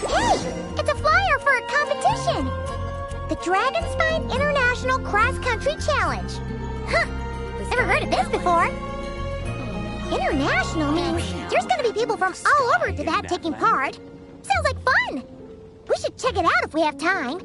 Hey! It's a flyer for a competition! The Dragonspine International Cross Country Challenge. Huh! Never heard of this before. International means there's gonna be people from all over to that taking part. Sounds like fun! We should check it out if we have time.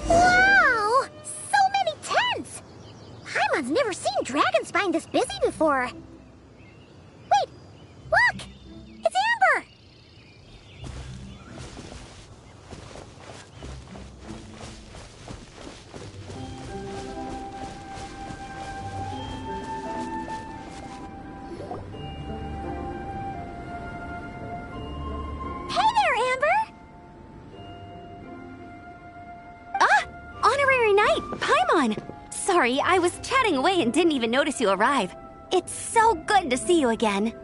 Wow! So many tents! Paimon's never seen Dragonspine this busy before. Wait! Look! It's Amber! Hey there, Amber! Honorary Knight, Paimon! Sorry, I was chatting away and didn't even notice you arrive. It's so good to see you again.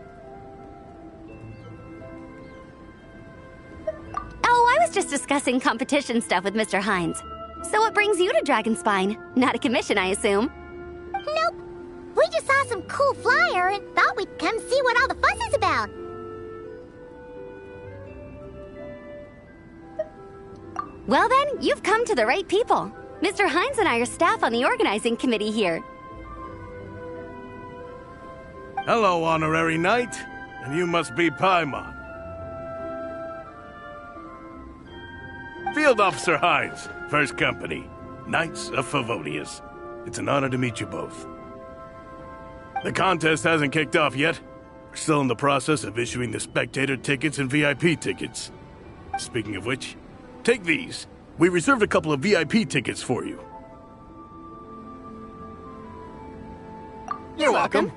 Oh, I was just discussing competition stuff with Mr. Hines. So what brings you to Dragonspine? Not a commission, I assume? Nope. We just saw some cool flyer and thought we'd come see what all the fuss is about. Well then, you've come to the right people. Mr. Hines and I are staff on the organizing committee here. Hello, Honorary Knight. And you must be Paimon. Field Officer Hines, First Company, Knights of Favonius. It's an honor to meet you both. The contest hasn't kicked off yet. We're still in the process of issuing the spectator tickets and VIP tickets. Speaking of which, take these. We reserved a couple of VIP tickets for you. You're welcome.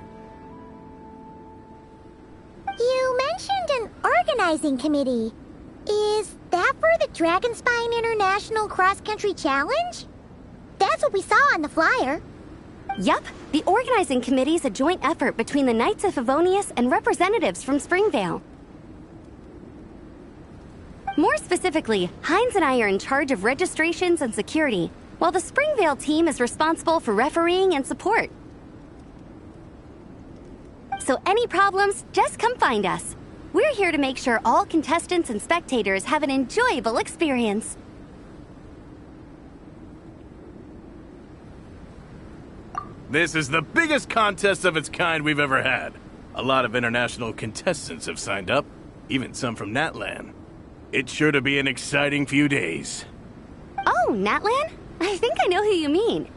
You mentioned an organizing committee. Is that for the Dragonspine International Cross Country Challenge? That's what we saw on the flyer. Yup, the organizing committee is a joint effort between the Knights of Favonius and representatives from Springvale. More specifically, Hines and I are in charge of registrations and security, while the Springvale team is responsible for refereeing and support. So any problems, just come find us. We're here to make sure all contestants and spectators have an enjoyable experience. This is the biggest contest of its kind we've ever had. A lot of international contestants have signed up, even some from Natlan. It's sure to be an exciting few days. Oh, Natlan? I think I know who you mean.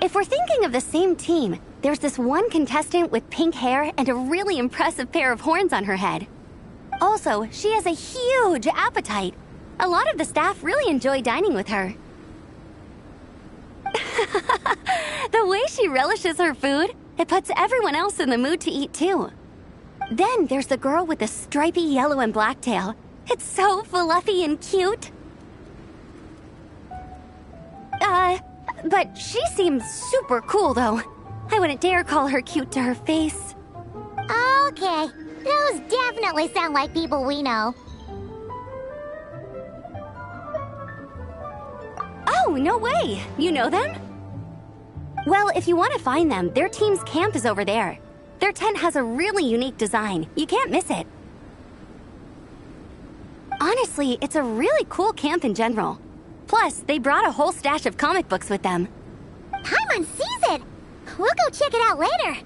If we're thinking of the same team, there's this one contestant with pink hair and a really impressive pair of horns on her head. Also, she has a huge appetite. A lot of the staff really enjoy dining with her. The way she relishes her food, it puts everyone else in the mood to eat too. Then there's the girl with the stripy yellow and black tail. It's so fluffy and cute. But she seems super cool though. I wouldn't dare call her cute to her face. Okay, those definitely sound like people we know. Oh, no way! You know them? Well, if you want to find them, their team's camp is over there. Their tent has a really unique design. You can't miss it. Honestly, it's a really cool camp in general. Plus, they brought a whole stash of comic books with them. Paimon sees it! We'll go check it out later.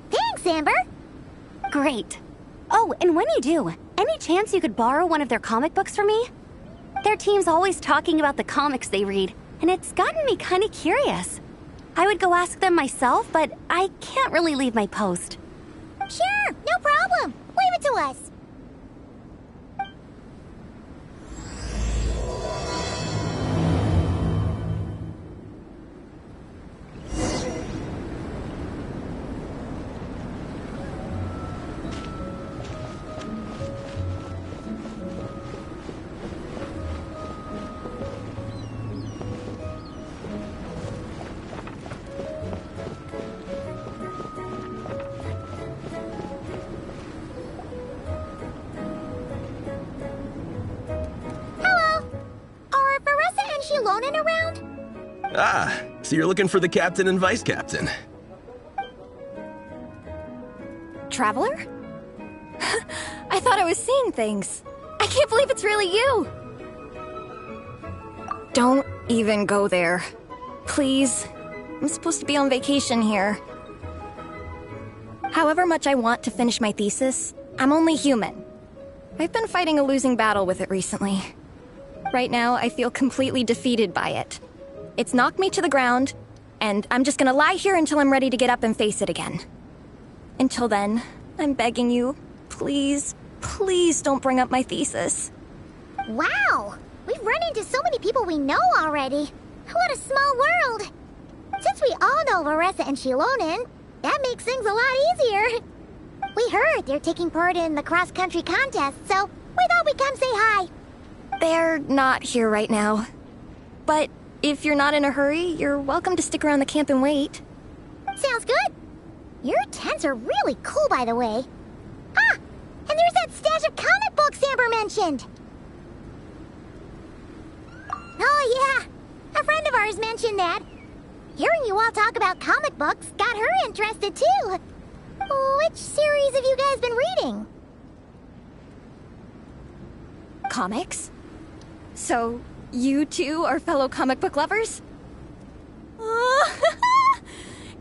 Thanks, Amber. Great. Oh, and when you do, any chance you could borrow one of their comic books for me? Their team's always talking about the comics they read, and it's gotten me kind of curious. I would go ask them myself, but I can't really leave my post. Sure, no problem. Leave it to us. Shilonen around? Ah, so you're looking for the captain and vice captain. Traveler? I thought I was seeing things. I can't believe it's really you. Don't even go there. Please. I'm supposed to be on vacation here. However much I want to finish my thesis, I'm only human. I've been fighting a losing battle with it recently. Right now, I feel completely defeated by it. It's knocked me to the ground, and I'm just gonna lie here until I'm ready to get up and face it again. Until then, I'm begging you, please, please don't bring up my thesis. Wow! We've run into so many people we know already. What a small world! Since we all know Varessa and Shilonen, that makes things a lot easier. We heard they're taking part in the cross-country contest, so we thought we'd come say hi. They're not here right now. But if you're not in a hurry, you're welcome to stick around the camp and wait. Sounds good. Your tents are really cool, by the way. Ah! And there's that stash of comic books Amber mentioned. Oh, yeah. A friend of ours mentioned that. Hearing you all talk about comic books got her interested, too. Which series have you guys been reading? Comics? So, you two are fellow comic book lovers?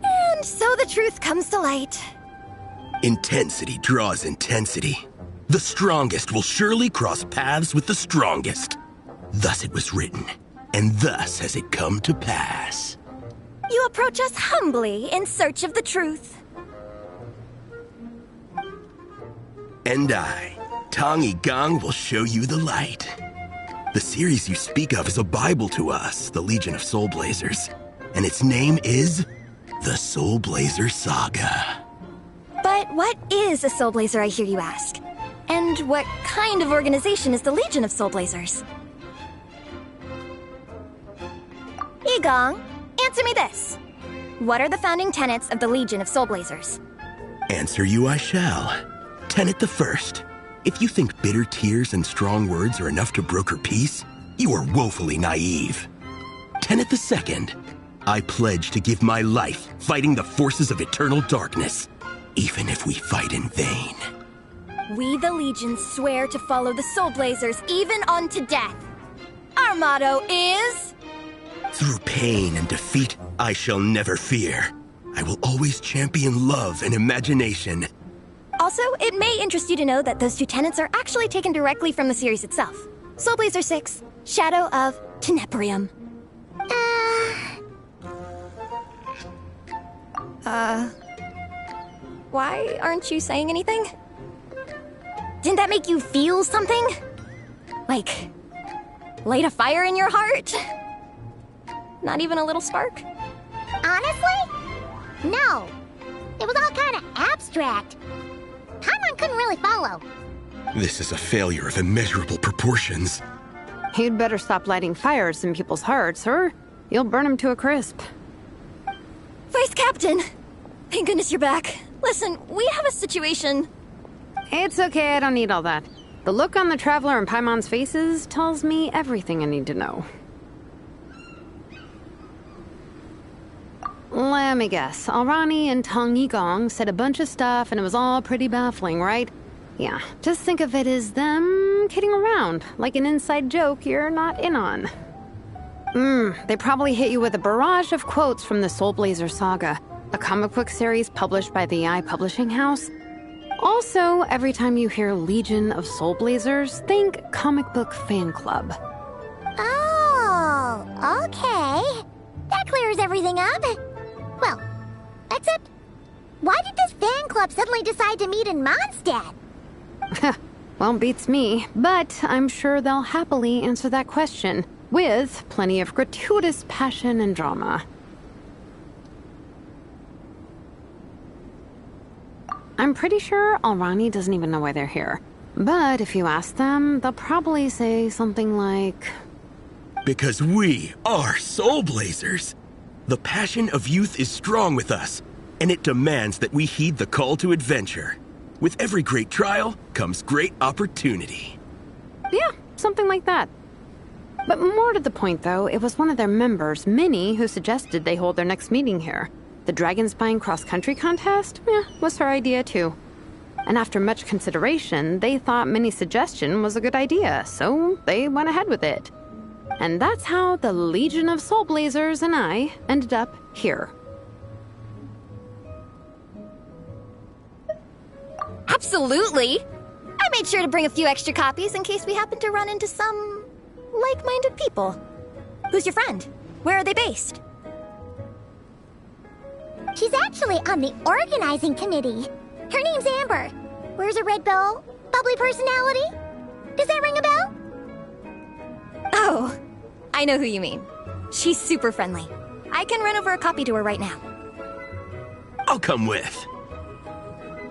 And so the truth comes to light. Intensity draws intensity. The strongest will surely cross paths with the strongest. Thus it was written, and thus has it come to pass. You approach us humbly in search of the truth. And I, Tong Yigang, will show you the light. The series you speak of is a Bible to us, the Legion of Soul Blazers, and its name is the Soul Blazer Saga. But what is a Soul Blazer, I hear you ask? And what kind of organization is the Legion of Soul Blazers? Yigang, answer me this. What are the founding tenets of the Legion of Soul Blazers? Answer you I shall. Tenet the first. If you think bitter tears and strong words are enough to broker peace, you are woefully naive. Tenet the second. I pledge to give my life fighting the forces of eternal darkness, even if we fight in vain. We, the Legion, swear to follow the Soul Blazers even unto death. Our motto is... Through pain and defeat, I shall never fear. I will always champion love and imagination. Also, it may interest you to know that those two tenets are actually taken directly from the series itself. Soul Blazer 6, Shadow of Tenebrium. Why aren't you saying anything? Didn't that make you feel something? Like, light a fire in your heart? Not even a little spark? Honestly? No. It was all kind of abstract. Paimon couldn't really follow. This is a failure of immeasurable proportions. You'd better stop lighting fires in people's hearts, or you'll burn them to a crisp. Vice Captain! Thank goodness you're back. Listen, we have a situation. It's okay, I don't need all that. The look on the Traveler and Paimon's faces tells me everything I need to know. Let me guess. Alrani and Tong Yigang said a bunch of stuff and it was all pretty baffling, right? Yeah, just think of it as them kidding around, like an inside joke you're not in on. They probably hit you with a barrage of quotes from the Soul Blazer Saga, a comic book series published by the Publishing House. Also, every time you hear Legion of Soul Blazers, think comic book fan club. Oh, okay. That clears everything up. Well, except, why did this fan club suddenly decide to meet in Mondstadt? Well, beats me, but I'm sure they'll happily answer that question, with plenty of gratuitous passion and drama. I'm pretty sure Alrani doesn't even know why they're here. But if you ask them, they'll probably say something like... Because we are Soul Blazers. The passion of youth is strong with us, and it demands that we heed the call to adventure. With every great trial comes great opportunity. Yeah, something like that. But more to the point, though, it was one of their members, Minnie, who suggested they hold their next meeting here. The Dragonspine cross-country contest? Was her idea, too. And after much consideration, they thought Minnie's suggestion was a good idea, so they went ahead with it. And that's how the Legion of Soul Blazers and I ended up here. Absolutely! I made sure to bring a few extra copies in case we happen to run into some like-minded people. Who's your friend? Where are they based? She's actually on the organizing committee. Her name's Amber. Wears a red bow, bubbly personality. Does that ring a bell? Oh, I know who you mean. She's super friendly. I can run over a copy to her right now. I'll come with.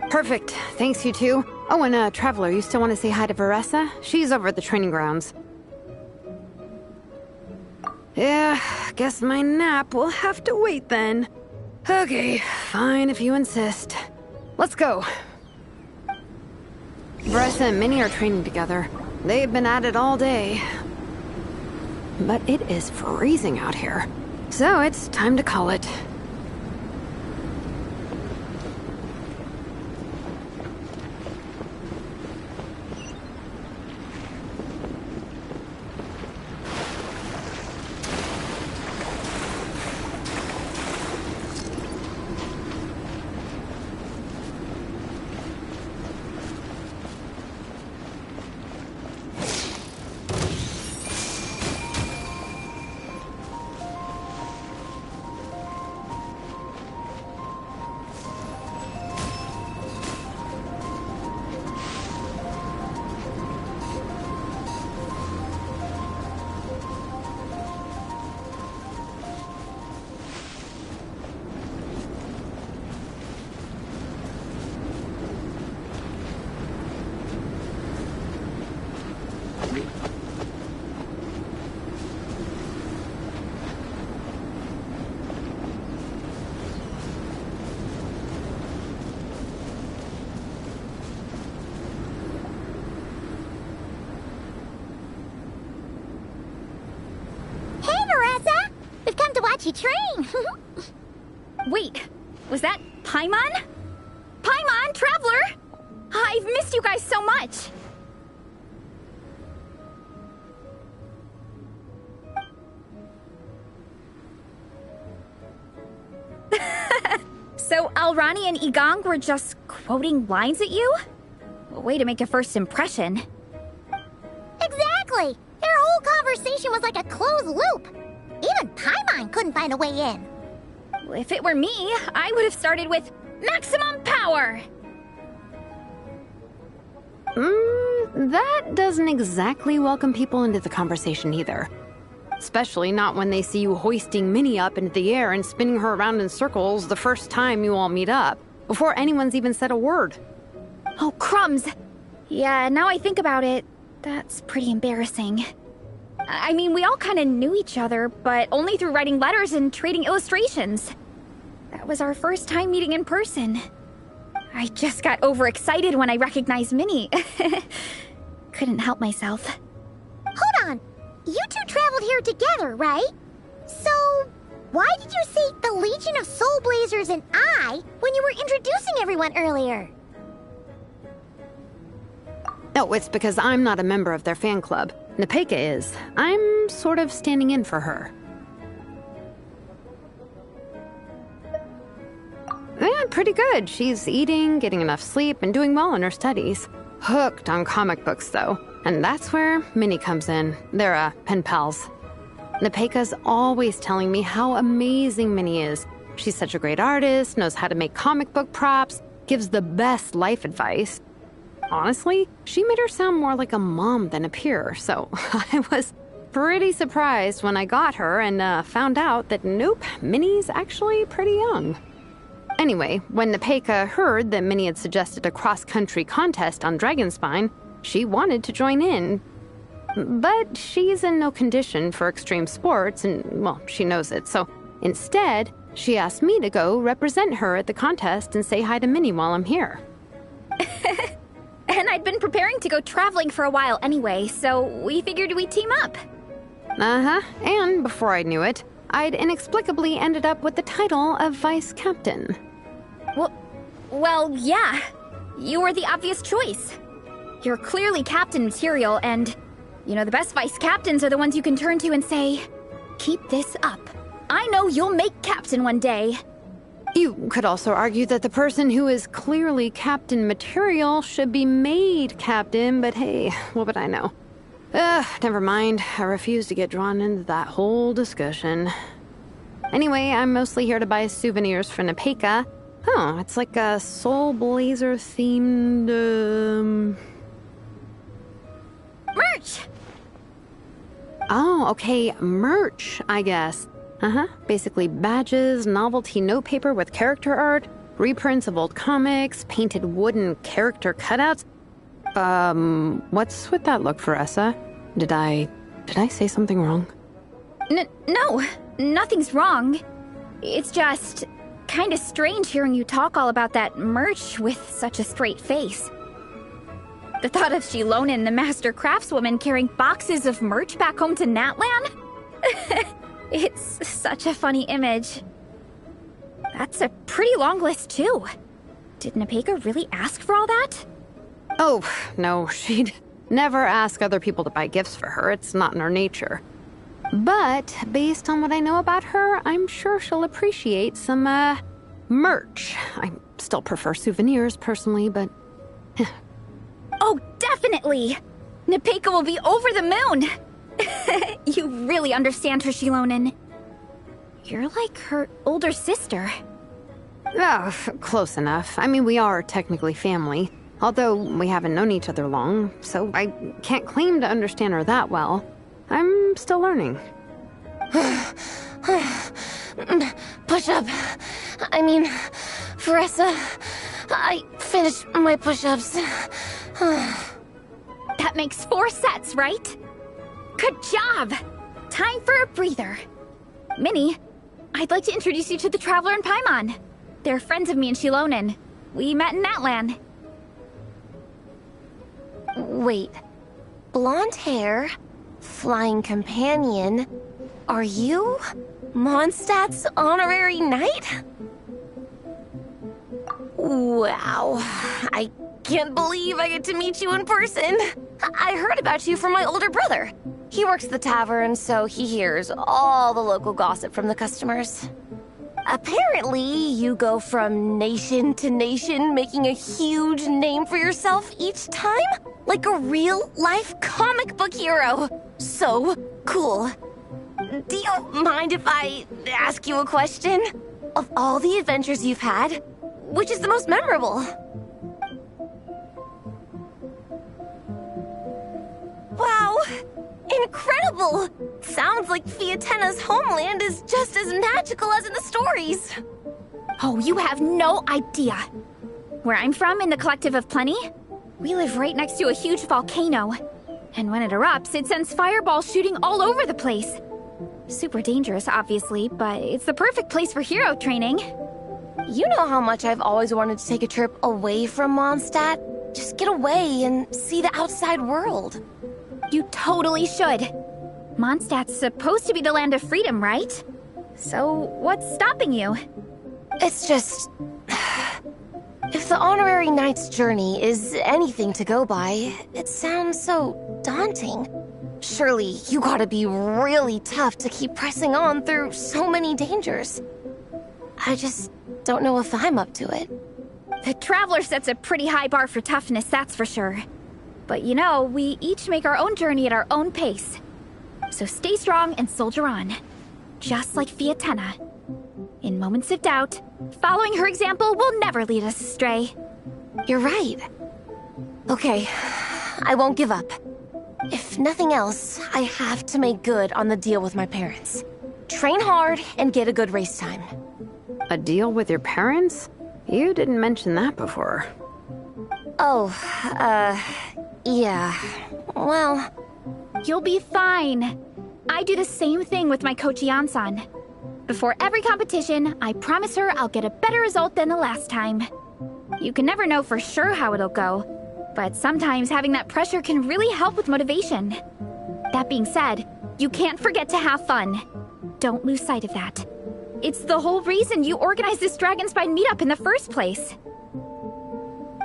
Perfect. Thanks, you two. Oh, and Traveler, you still want to say hi to Veressa? She's over at the training grounds. Yeah, guess my nap will have to wait then. Okay, fine if you insist. Let's go. Veressa and Minnie are training together. They've been at it all day. But it is freezing out here. So it's time to call it. You train. Wait, was that Paimon? Paimon, Traveler! I've missed you guys so much! So Alrani and Igong were just quoting lines at you? Way to make a first impression. Exactly! Their whole conversation was like a closed loop. Even Paimon couldn't find a way in. If it were me, I would have started with maximum power! That doesn't exactly welcome people into the conversation either. Especially not when they see you hoisting Minnie up into the air and spinning her around in circles the first time you all meet up, before anyone's even said a word. Oh, crumbs! Yeah, now I think about it, that's pretty embarrassing. I mean, we all kind of knew each other, but only through writing letters and trading illustrations. That was our first time meeting in person. I just got overexcited when I recognized Minnie. Couldn't help myself. Hold on. You two traveled here together, right? So, why did you say the Legion of Soul Blazers and I when you were introducing everyone earlier? No, it's because I'm not a member of their fan club. Nepeka is. I'm sort of standing in for her. Yeah, pretty good. She's eating, getting enough sleep, and doing well in her studies. Hooked on comic books, though. And that's where Minnie comes in. They're, pen pals. Nepeka's always telling me how amazing Minnie is. She's such a great artist, knows how to make comic book props, gives the best life advice. Honestly, she made her sound more like a mom than a peer, so I was pretty surprised when I got her and found out that nope, Minnie's actually pretty young. Anyway, when Nepeka heard that Minnie had suggested a cross-country contest on Dragonspine, she wanted to join in. But she's in no condition for extreme sports, and, well, she knows it, so instead, she asked me to go represent her at the contest and say hi to Minnie while I'm here. And I'd been preparing to go traveling for a while anyway, so we figured we'd team up. Uh-huh, and before I knew it, I'd inexplicably ended up with the title of vice captain. Well, yeah. You were the obvious choice. You're clearly captain material, and, the best vice captains are the ones you can turn to and say, keep this up. I know you'll make captain one day. You could also argue that the person who is clearly captain material should be made captain, but hey, what would I know? Never mind. I refuse to get drawn into that whole discussion. Anyway, I'm mostly here to buy souvenirs for Nepeka. Oh, it's like a Soul Blazer themed, Merch! Oh, okay, merch, I guess. Basically badges, novelty notepaper with character art, reprints of old comics, painted wooden character cutouts. What's with that look, Veressa? Did I say something wrong? No, nothing's wrong. It's just kind of strange hearing you talk all about that merch with such a straight face. The thought of Shilonen, the master craftswoman, carrying boxes of merch back home to Natlan? It's such a funny image. That's a pretty long list, too. Did Nepeka really ask for all that? Oh, no, she'd never ask other people to buy gifts for her. It's not in her nature. But based on what I know about her, I'm sure she'll appreciate some, merch. I still prefer souvenirs, personally, but... Oh, definitely! Nepeka will be over the moon! You really understand her, Shilonen. You're like her older sister. Oh, close enough. I mean, we are technically family. Although we haven't known each other long, so I can't claim to understand her that well. I'm still learning. Push-up. I mean, Veressa, I finished my push-ups. That makes 4 sets, right? Good job! Time for a breather. Minnie, I'd like to introduce you to the Traveler and Paimon. They're friends of me and Shilonen. We met in Natlan. Wait. Blonde hair, flying companion. Are you Mondstadt's honorary knight? Wow. I can't believe I get to meet you in person. I heard about you from my older brother. He works at the tavern, so he hears all the local gossip from the customers. Apparently, you go from nation to nation, making a huge name for yourself each time? Like a real-life comic book hero. So cool. Do you mind if I ask you a question? Of all the adventures you've had, which is the most memorable? Wow! Incredible! Sounds like Fiatenna's homeland is just as magical as in the stories. Oh, you have no idea. Where I'm from, in the Collective of Plenty, we live right next to a huge volcano. And when it erupts, it sends fireballs shooting all over the place. Super dangerous, obviously, but it's the perfect place for hero training. You know how much I've always wanted to take a trip away from Mondstadt? Just get away and see the outside world. You totally should. Mondstadt's supposed to be the land of freedom, right? So, what's stopping you? It's just... If the honorary knight's journey is anything to go by, it sounds so daunting. Surely you gotta be really tough to keep pressing on through so many dangers. I just don't know if I'm up to it. The Traveler sets a pretty high bar for toughness, that's for sure. But we each make our own journey at our own pace. So stay strong and soldier on. Just like Fiatenna. In moments of doubt, following her example will never lead us astray. You're right. Okay, I won't give up. If nothing else, I have to make good on the deal with my parents. Train hard and get a good race time. A deal with your parents? You didn't mention that before. Oh, yeah. Well... You'll be fine. I do the same thing with my coach Yan-san. Before every competition, I promise her I'll get a better result than the last time. You can never know for sure how it'll go, but sometimes having that pressure can really help with motivation. That being said, You can't forget to have fun. Don't lose sight of that. It's the whole reason you organized this Dragonspine meetup in the first place.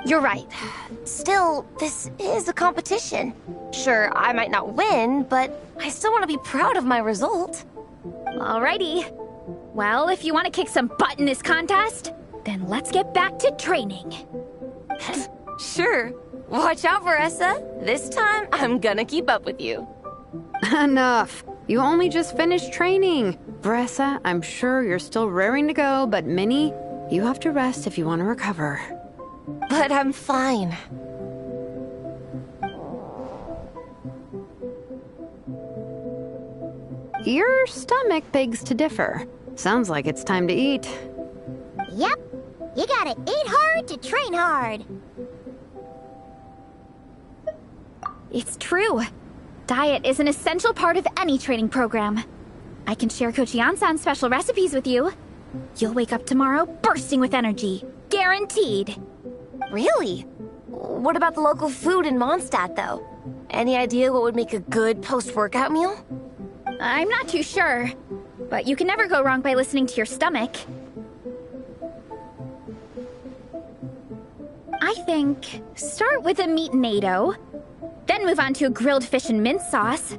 You're right. Still, this is a competition. Sure, I might not win, but I still want to be proud of my result. Alrighty. Well, if you want to kick some butt in this contest, then let's get back to training. Sure. Watch out, Veressa. This time, I'm gonna keep up with you. Enough. You only just finished training. Bressa, I'm sure you're still raring to go, but Minnie, you have to rest if you want to recover. But I'm fine. Your stomach begs to differ. Sounds like it's time to eat. Yep. You gotta eat hard to train hard. It's true. Diet is an essential part of any training program. I can share Coach Yansan's special recipes with you. You'll wake up tomorrow bursting with energy. Guaranteed. Really? What about the local food in Mondstadt, though? Any idea what would make a good post-workout meal? I'm not too sure, but you can never go wrong by listening to your stomach. I think start with a meat natto, then move on to a grilled fish and mint sauce,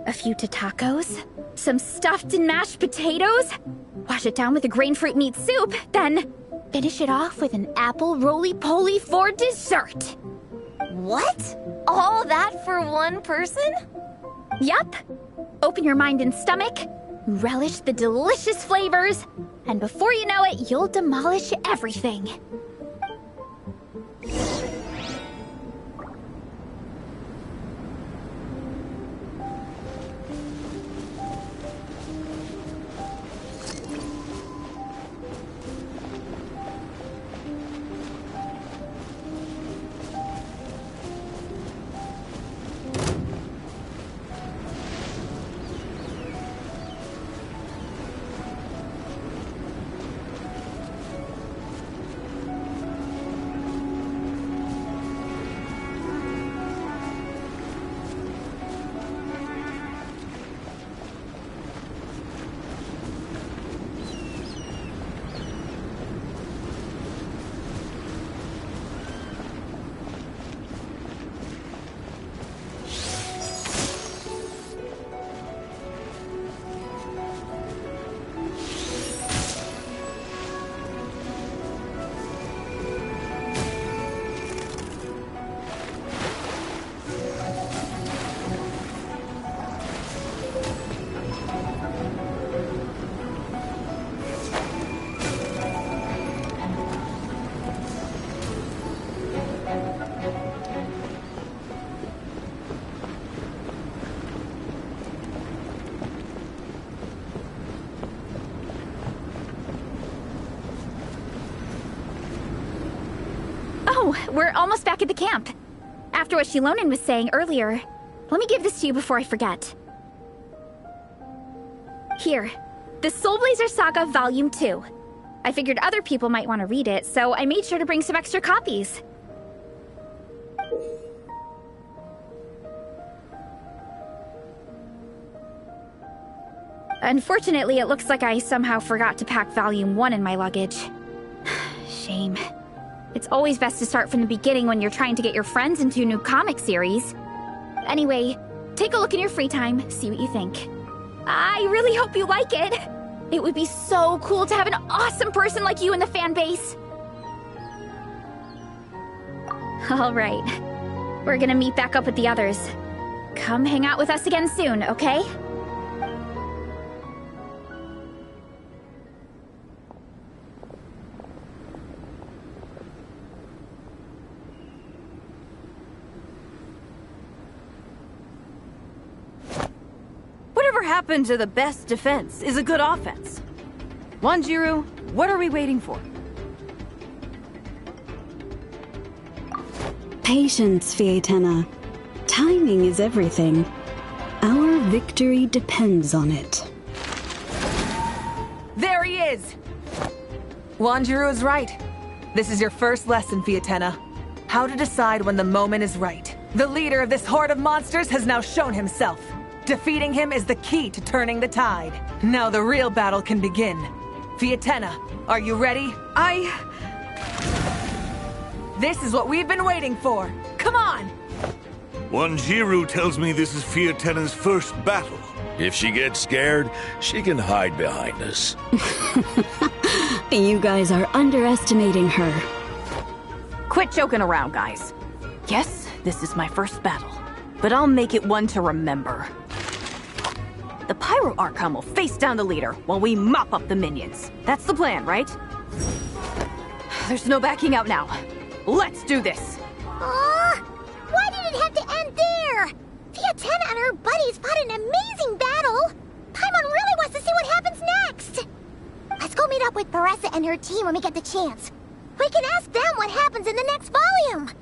a few tacos, some stuffed and mashed potatoes, wash it down with a grain fruit meat soup, then finish it off with an apple roly-poly for dessert. What? All that for one person? Yup. Open your mind and stomach, relish the delicious flavors, and before you know it, you'll demolish everything. We're almost back at the camp. After what Shilonen was saying earlier, let me give this to you before I forget. Here, the Soul Blazer Saga Volume 2. I figured other people might want to read it, so I made sure to bring some extra copies. Unfortunately, it looks like I somehow forgot to pack Volume 1 in my luggage. Shame. It's always best to start from the beginning when you're trying to get your friends into a new comic series. Anyway, take a look in your free time, see what you think. I really hope you like it. It would be so cool to have an awesome person like you in the fan base. All right, we're gonna meet back up with the others. Come hang out with us again soon, okay? Whatever happened to the best defense is a good offense. Wanjiru, what are we waiting for? Patience, Fietena. Timing is everything. Our victory depends on it. There he is! Wanjiru is right. This is your first lesson, Fietena. How to decide when the moment is right. The leader of this horde of monsters has now shown himself. Defeating him is the key to turning the tide. Now the real battle can begin. Fiatenna, are you ready? This is what we've been waiting for. Come on! Wanjiru tells me this is Fiatenna's first battle. If she gets scared, she can hide behind us. You guys are underestimating her. Quit joking around, guys. Yes, this is my first battle, but I'll make it one to remember. The Pyro Archon will face down the leader while we mop up the minions. That's the plan, right? There's no backing out now. Let's do this! Why did it have to end there? Fiatenna and her buddies fought an amazing battle! Paimon really wants to see what happens next! Let's go meet up with Paressa and her team when we get the chance. We can ask them what happens in the next volume!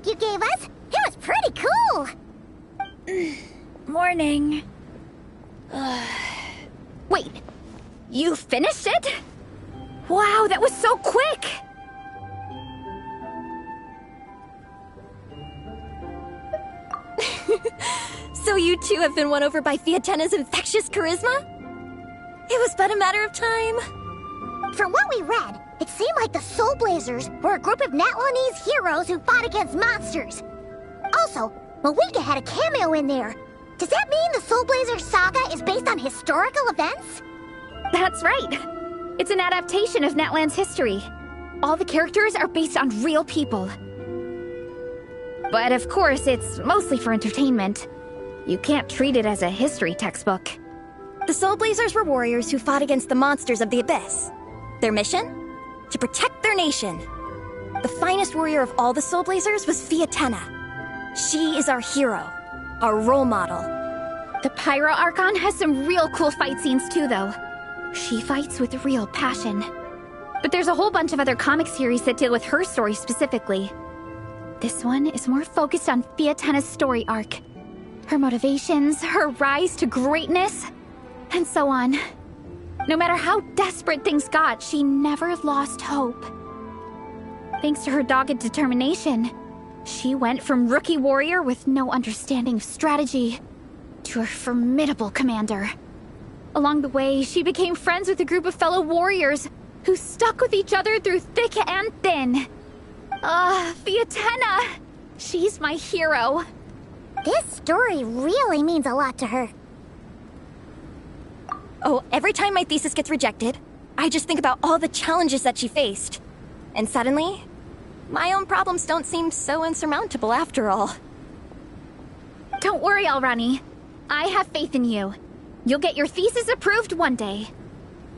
You gave us. It was pretty cool. Morning. Wait, you finished it? Wow, that was so quick! So you two have been won over by Fiatenna's infectious charisma? It was but a matter of time. From what we read, it seemed like the Soul Blazers were a group of Natlanese heroes who fought against monsters. Also, Malika had a cameo in there. Does that mean the Soul Blazers saga is based on historical events? That's right. It's an adaptation of Natlan's history. All the characters are based on real people. But of course, it's mostly for entertainment. You can't treat it as a history textbook. The Soul Blazers were warriors who fought against the monsters of the Abyss. Their mission? To protect their nation. The finest warrior of all the Soul Blazers was Fiatenna. She is our hero, our role model. The Pyro Archon has some real cool fight scenes too, though. She fights with real passion. But there's a whole bunch of other comic series that deal with her story specifically. This one is more focused on Fiatenna's story arc. Her motivations, her rise to greatness, and so on. No matter how desperate things got, she never lost hope. Thanks to her dogged determination, she went from rookie warrior with no understanding of strategy to a formidable commander. Along the way, she became friends with a group of fellow warriors who stuck with each other through thick and thin. Fiatenna! She's my hero. This story really means a lot to her. Oh, every time my thesis gets rejected, I just think about all the challenges that she faced. And suddenly, my own problems don't seem so insurmountable after all. Don't worry, Alrani. I have faith in you. You'll get your thesis approved one day.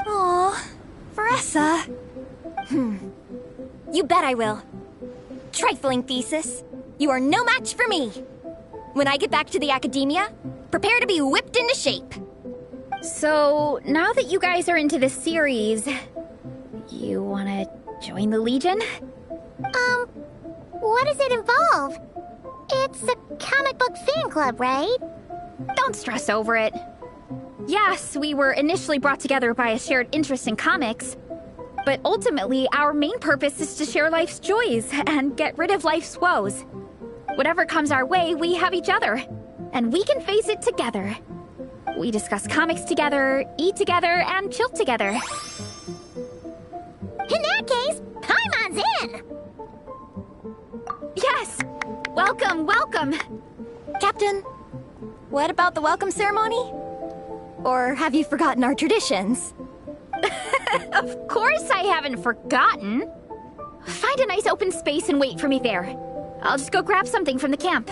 Aw, Paressa. You bet I will. trifling thesis. You are no match for me. When I get back to the academia, prepare to be whipped into shape. So, now that you guys are into this series, you wanna join the Legion? What does it involve? It's a comic book fan club, right? Don't stress over it. Yes, we were initially brought together by a shared interest in comics, but ultimately our main purpose is to share life's joys and get rid of life's woes. Whatever comes our way, we have each other, and we can face it together. We discuss comics together, eat together, and chill together. In that case, Paimon's in! Yes! Welcome, welcome! Captain, what about the welcome ceremony? Or have you forgotten our traditions? Of course I haven't forgotten. Find a nice open space and wait for me there. I'll just go grab something from the camp.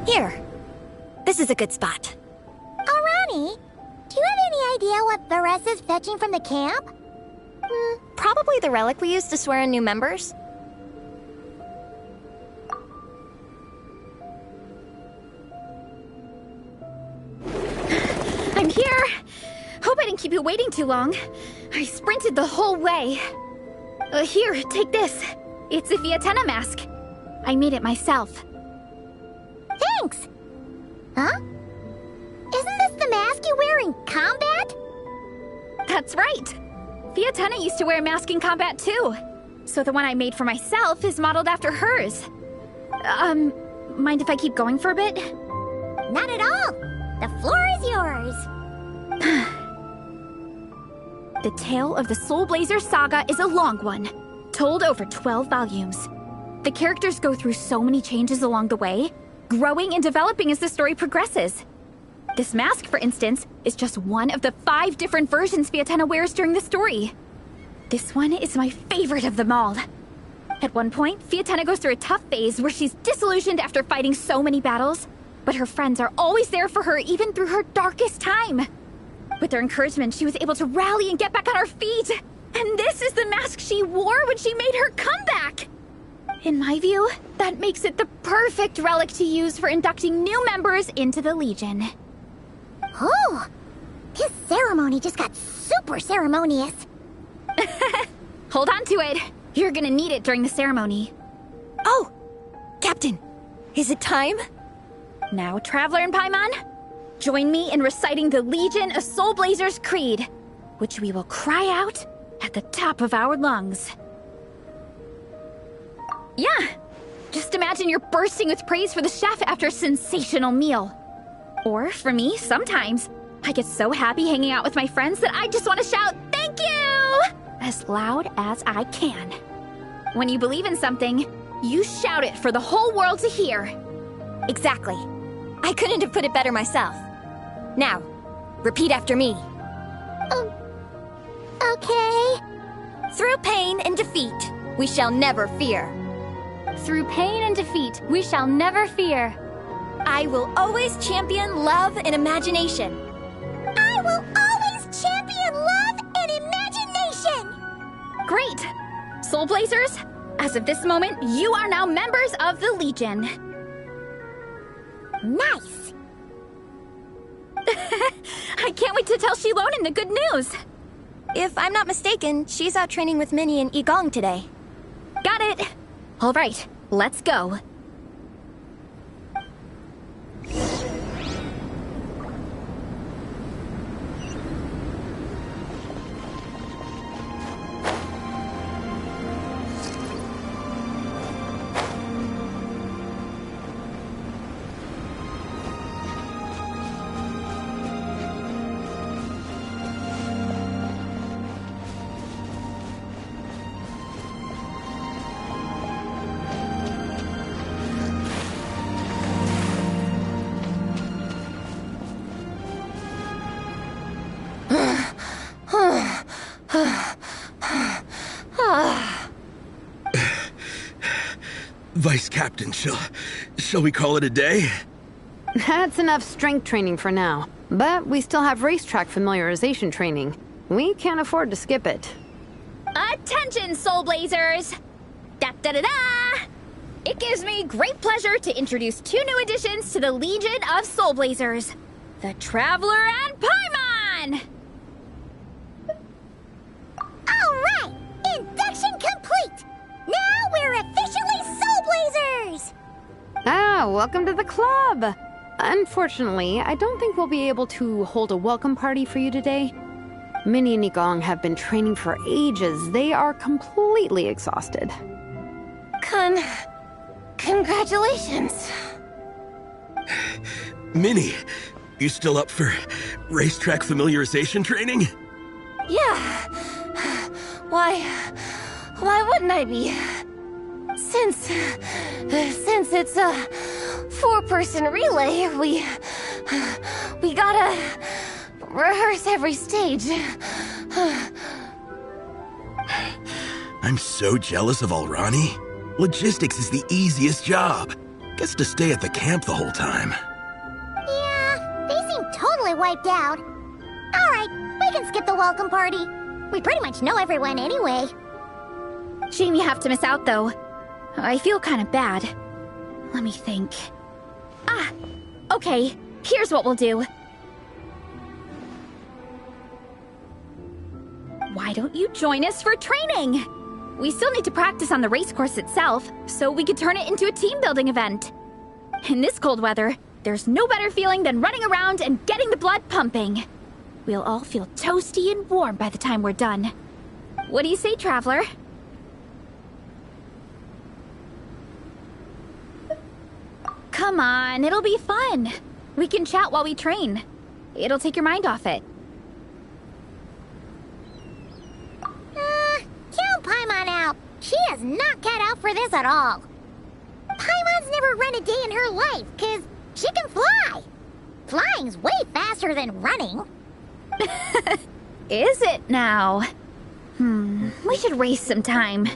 Here. This is a good spot. Arani, do you have any idea what Varesa's fetching from the camp? Probably the relic we used to swear in new members. I'm here! Hope I didn't keep you waiting too long. I sprinted the whole way. Here, take this. It's a Vietena mask. I made it myself. Thanks! Huh? Isn't this the mask you wear in combat? That's right! Vietena used to wear a mask in combat too. So the one I made for myself is modeled after hers. Mind if I keep going for a bit? Not at all! The floor is yours! The tale of the Soul Blazer saga is a long one, told over 12 volumes. The characters go through so many changes along the way, growing and developing as the story progresses. This mask, for instance, is just one of the 5 different versions Vietena wears during the story. This one is my favorite of them all. At one point, Vietena goes through a tough phase where she's disillusioned after fighting so many battles, but her friends are always there for her even through her darkest time. With their encouragement, she was able to rally and get back on her feet. And this is the mask she wore when she made her comeback! In my view, that makes it the perfect relic to use for inducting new members into the Legion. Oh! This ceremony just got super ceremonious. Hold on to it. You're gonna need it during the ceremony. Oh! Captain, is it time? Now, Traveler and Paimon, join me in reciting the Legion of Soul Blazers Creed, which we will cry out at the top of our lungs. Yeah, just imagine you're bursting with praise for the chef after a sensational meal. Or, for me, sometimes, I get so happy hanging out with my friends that I just want to shout, "Thank you!" as loud as I can. When you believe in something, you shout it for the whole world to hear. Exactly. I couldn't have put it better myself. Now, repeat after me. Okay. Through pain and defeat, we shall never fear. Through pain and defeat, we shall never fear. I will always champion love and imagination. I will always champion love and imagination! Great! Soul Blazers, as of this moment, you are now members of the Legion. Nice! I can't wait to tell Shilonen the good news! If I'm not mistaken, she's out training with Minnie and Igong today. Got it! All right, let's go. Vice Captain, shall we call it a day? That's enough strength training for now. But we still have racetrack familiarization training. We can't afford to skip it. Attention, Soul Blazers! Da-da-da-da! It gives me great pleasure to introduce 2 new additions to the Legion of Soul Blazers. The Traveler and Paimon! Alright! Induction complete! Now we're officially Soul Blazers! Ah, welcome to the club! Unfortunately, I don't think we'll be able to hold a welcome party for you today. Minnie and Igong have been training for ages. They are completely exhausted. Congratulations. Minnie, you still up for racetrack familiarization training? Yeah. Why wouldn't I be? Since it's a 4-person relay, we gotta rehearse every stage. I'm so jealous of Alrani. Logistics is the easiest job. Gets to stay at the camp the whole time. Yeah, they seem totally wiped out. Alright, we can skip the welcome party. We pretty much know everyone anyway. Shame you have to miss out, though. I feel kind of bad. Let me think. Ah, okay. Here's what we'll do. Why don't you join us for training? We still need to practice on the race course itself, so we could turn it into a team-building event. In this cold weather, there's no better feeling than running around and getting the blood pumping. We'll all feel toasty and warm by the time we're done. What do you say, Traveler? Come on, it'll be fun. We can chat while we train. It'll take your mind off it. Count Paimon out. She is not cut out for this at all. Paimon's never run a day in her life, 'cause she can fly. Flying's way faster than running. Is it now? We should race sometime.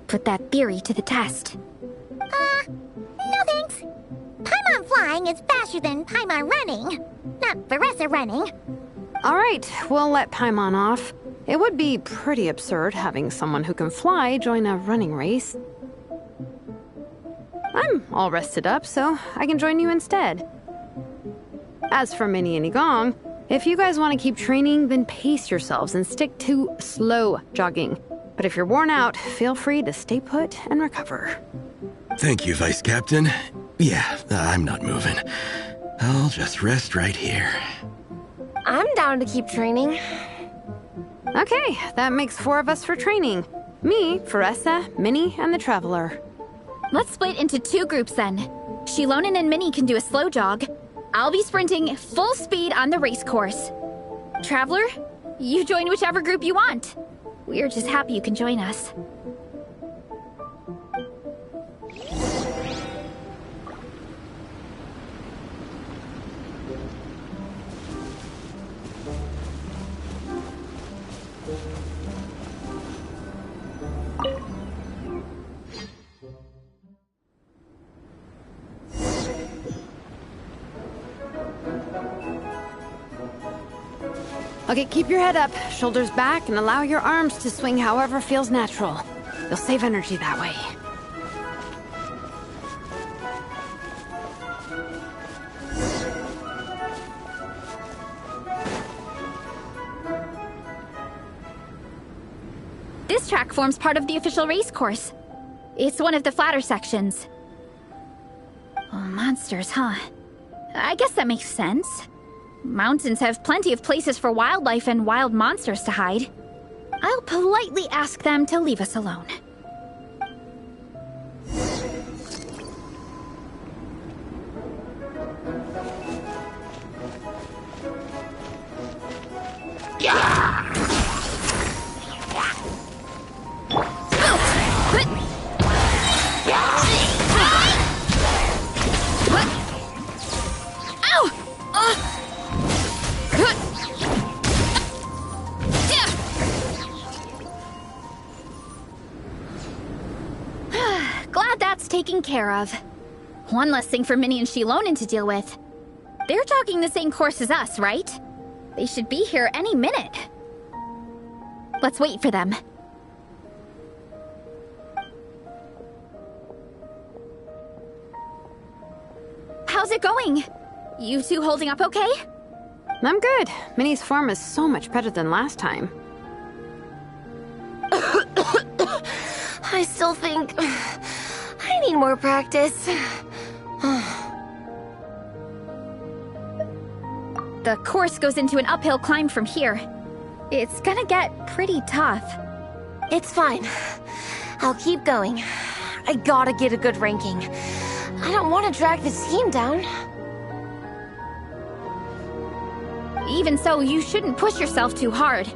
Put that theory to the test. No thanks. Paimon flying is faster than Paimon running. Not Veressa running. All right, we'll let Paimon off. It would be pretty absurd having someone who can fly join a running race. I'm all rested up, so I can join you instead. As for Minnie and Igong, if you guys want to keep training, then pace yourselves and stick to slow jogging. But if you're worn out, feel free to stay put and recover. Thank you, Vice Captain. Yeah, I'm not moving. I'll just rest right here. I'm down to keep training. Okay, that makes 4 of us for training. Me, Veressa, Minnie, and the Traveler. Let's split into 2 groups then. Shilonen and Minnie can do a slow jog. I'll be sprinting full speed on the race course. Traveler, you join whichever group you want. We're just happy you can join us. Okay, keep your head up, shoulders back, and allow your arms to swing however feels natural. You'll save energy that way. This track forms part of the official race course. It's one of the flatter sections. Oh, monsters, huh? I guess that makes sense. Mountains have plenty of places for wildlife and wild monsters to hide. I'll politely ask them to leave us alone. taken care of. One less thing for Minnie and Shilonen to deal with. They're jogging the same course as us, right? They should be here any minute. Let's wait for them. How's it going? You two holding up okay? I'm good. Minnie's form is so much better than last time. I still think I need more practice. The course goes into an uphill climb from here. It's gonna get pretty tough. It's fine. I'll keep going. I gotta get a good ranking. I don't want to drag the team down. Even so, you shouldn't push yourself too hard.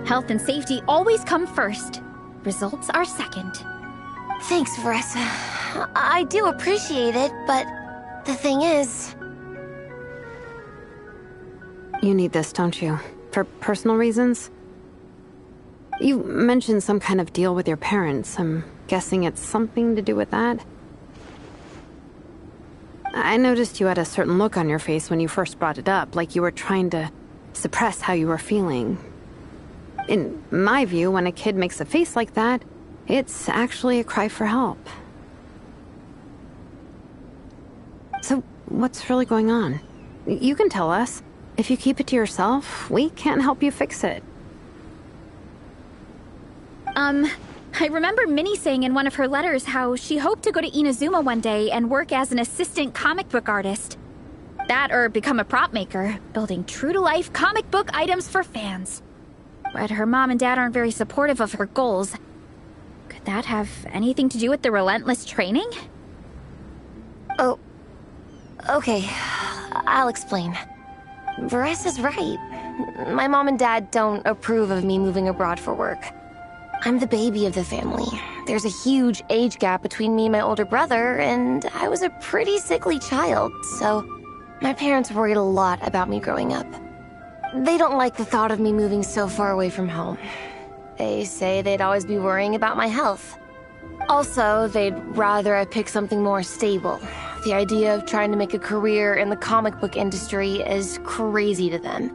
Health and safety always come first. Results are second. Thanks, Vanessa. I do appreciate it, but the thing is... You need this, don't you? For personal reasons? You mentioned some kind of deal with your parents. I'm guessing it's something to do with that? I noticed you had a certain look on your face when you first brought it up, like you were trying to suppress how you were feeling. In my view, when a kid makes a face like that, it's actually a cry for help. So, what's really going on? You can tell us. If you keep it to yourself, we can't help you fix it. I remember Minnie saying in one of her letters how she hoped to go to Inazuma one day and work as an assistant comic book artist. That or become a prop maker, building true-to-life comic book items for fans. But her mom and dad aren't very supportive of her goals. Could that have anything to do with the relentless training? Oh, okay. I'll explain. Varesa's right. My mom and dad don't approve of me moving abroad for work. I'm the baby of the family. There's a huge age gap between me and my older brother, and I was a pretty sickly child, so my parents worried a lot about me growing up. They don't like the thought of me moving so far away from home. They say they'd always be worrying about my health. Also, they'd rather I pick something more stable. The idea of trying to make a career in the comic book industry is crazy to them.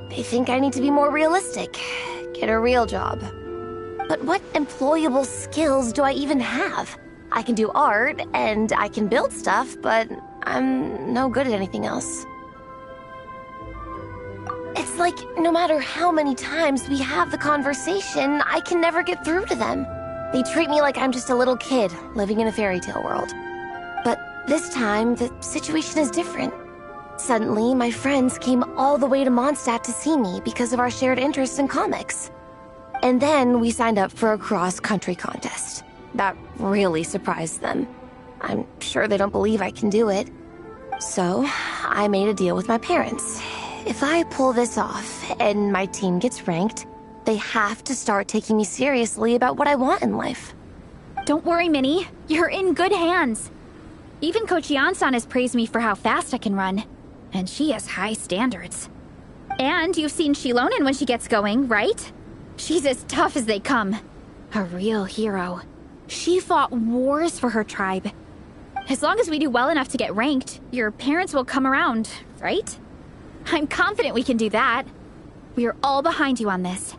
They think I need to be more realistic, get a real job. But what employable skills do I even have? I can do art, and I can build stuff, but I'm no good at anything else. It's like, no matter how many times we have the conversation, I can never get through to them. They treat me like I'm just a little kid living in a fairy tale world. But this time, the situation is different. Suddenly, my friends came all the way to Mondstadt to see me because of our shared interest in comics. And then we signed up for a cross-country contest. That really surprised them. I'm sure they don't believe I can do it. So, I made a deal with my parents. If I pull this off and my team gets ranked, they have to start taking me seriously about what I want in life. Don't worry, Minnie. You're in good hands. Even Coach Jansan has praised me for how fast I can run. And she has high standards. And you've seen Shilonen when she gets going, right? She's as tough as they come. A real hero. She fought wars for her tribe. As long as we do well enough to get ranked, your parents will come around, right? I'm confident we can do that. We are all behind you on this.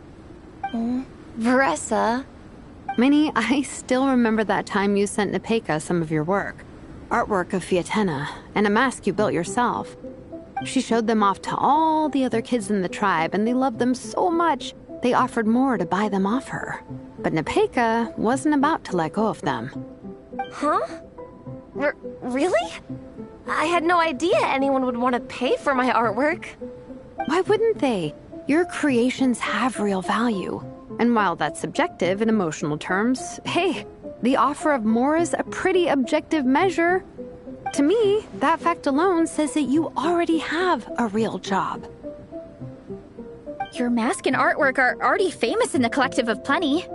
Vanessa. Minnie, I still remember that time you sent Nepeka some of your work. Artwork of Fiatena, and a mask you built yourself. She showed them off to all the other kids in the tribe, and they loved them so much, they offered more to buy them off her. But Nepeka wasn't about to let go of them. Huh? Really? I had no idea anyone would want to pay for my artwork. Why wouldn't they? Your creations have real value. And while that's subjective in emotional terms, hey, the offer of more is a pretty objective measure. To me, that fact alone says that you already have a real job. Your mask and artwork are already famous in the Collective of Plenty.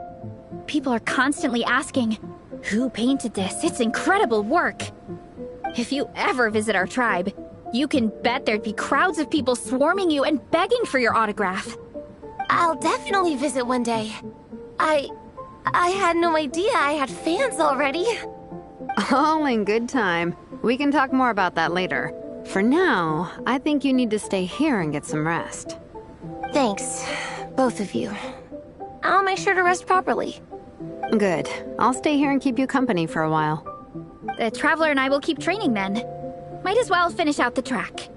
People are constantly asking, who painted this? It's incredible work. If you ever visit our tribe, you can bet there'd be crowds of people swarming you and begging for your autograph. I'll definitely visit one day. I had no idea I had fans already. All in good time. We can talk more about that later. For now, I think you need to stay here and get some rest. Thanks, both of you. I'll make sure to rest properly. Good. I'll stay here and keep you company for a while. The Traveler and I will keep training then. Might as well finish out the track.